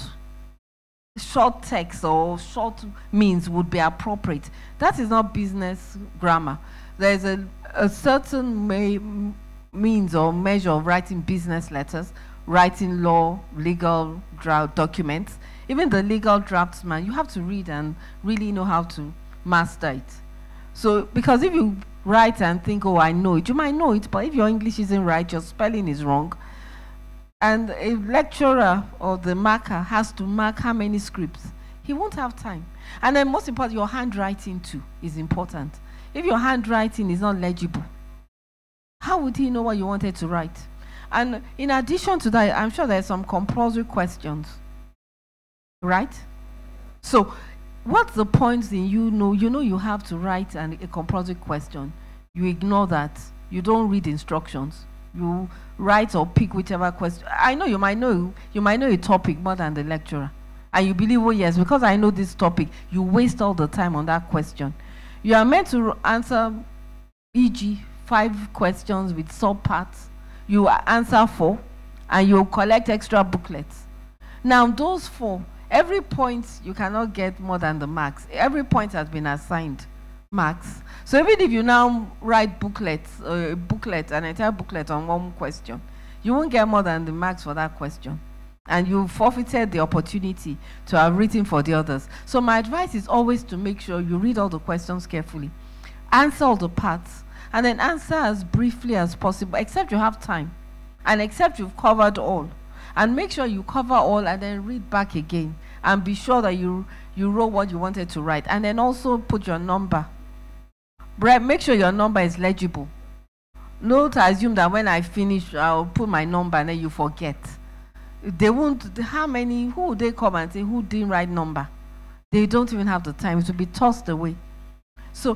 text or short means would be appropriate. That is not business grammar. There's a certain means or measure of writing business letters, writing law, legal documents. Even the legal draftsman, you have to read and really know how to master it. So, because if you write and think, oh, I know it, you might know it, but if your English isn't right, your spelling is wrong. And a lecturer or the marker has to mark how many scripts. He won't have time. And then most important, your handwriting too is important. If your handwriting is not legible, how would he know what you wanted to write? And in addition to that, I'm sure there's some compulsory questions, right? So what's the point in you know you have to write a compulsory question. You ignore that. You don't read instructions. You write or pick whichever question. I know you might know a topic more than the lecturer. And you believe, oh yes, because I know this topic, you waste all the time on that question. You are meant to answer, e.g., 5 questions with sub-parts. You answer 4, and you collect extra booklets. Now, those 4, every point, you cannot get more than the marks. Every point has been assigned marks. So even if you now write booklets, an entire booklet on one question, you won't get more than the marks for that question. And you forfeited the opportunity to have written for the others. So my advice is always to make sure you read all the questions carefully, answer all the parts, and then answer as briefly as possible, except you have time, and except you've covered all. And make sure you cover all and then read back again, and be sure that you wrote what you wanted to write, and then also put your number. Make sure your number is legible. Not assume that when I finish, I'll put my number and then you forget. They won't, who would they come and say who didn't write number? They don't even have the time. It will be tossed away. So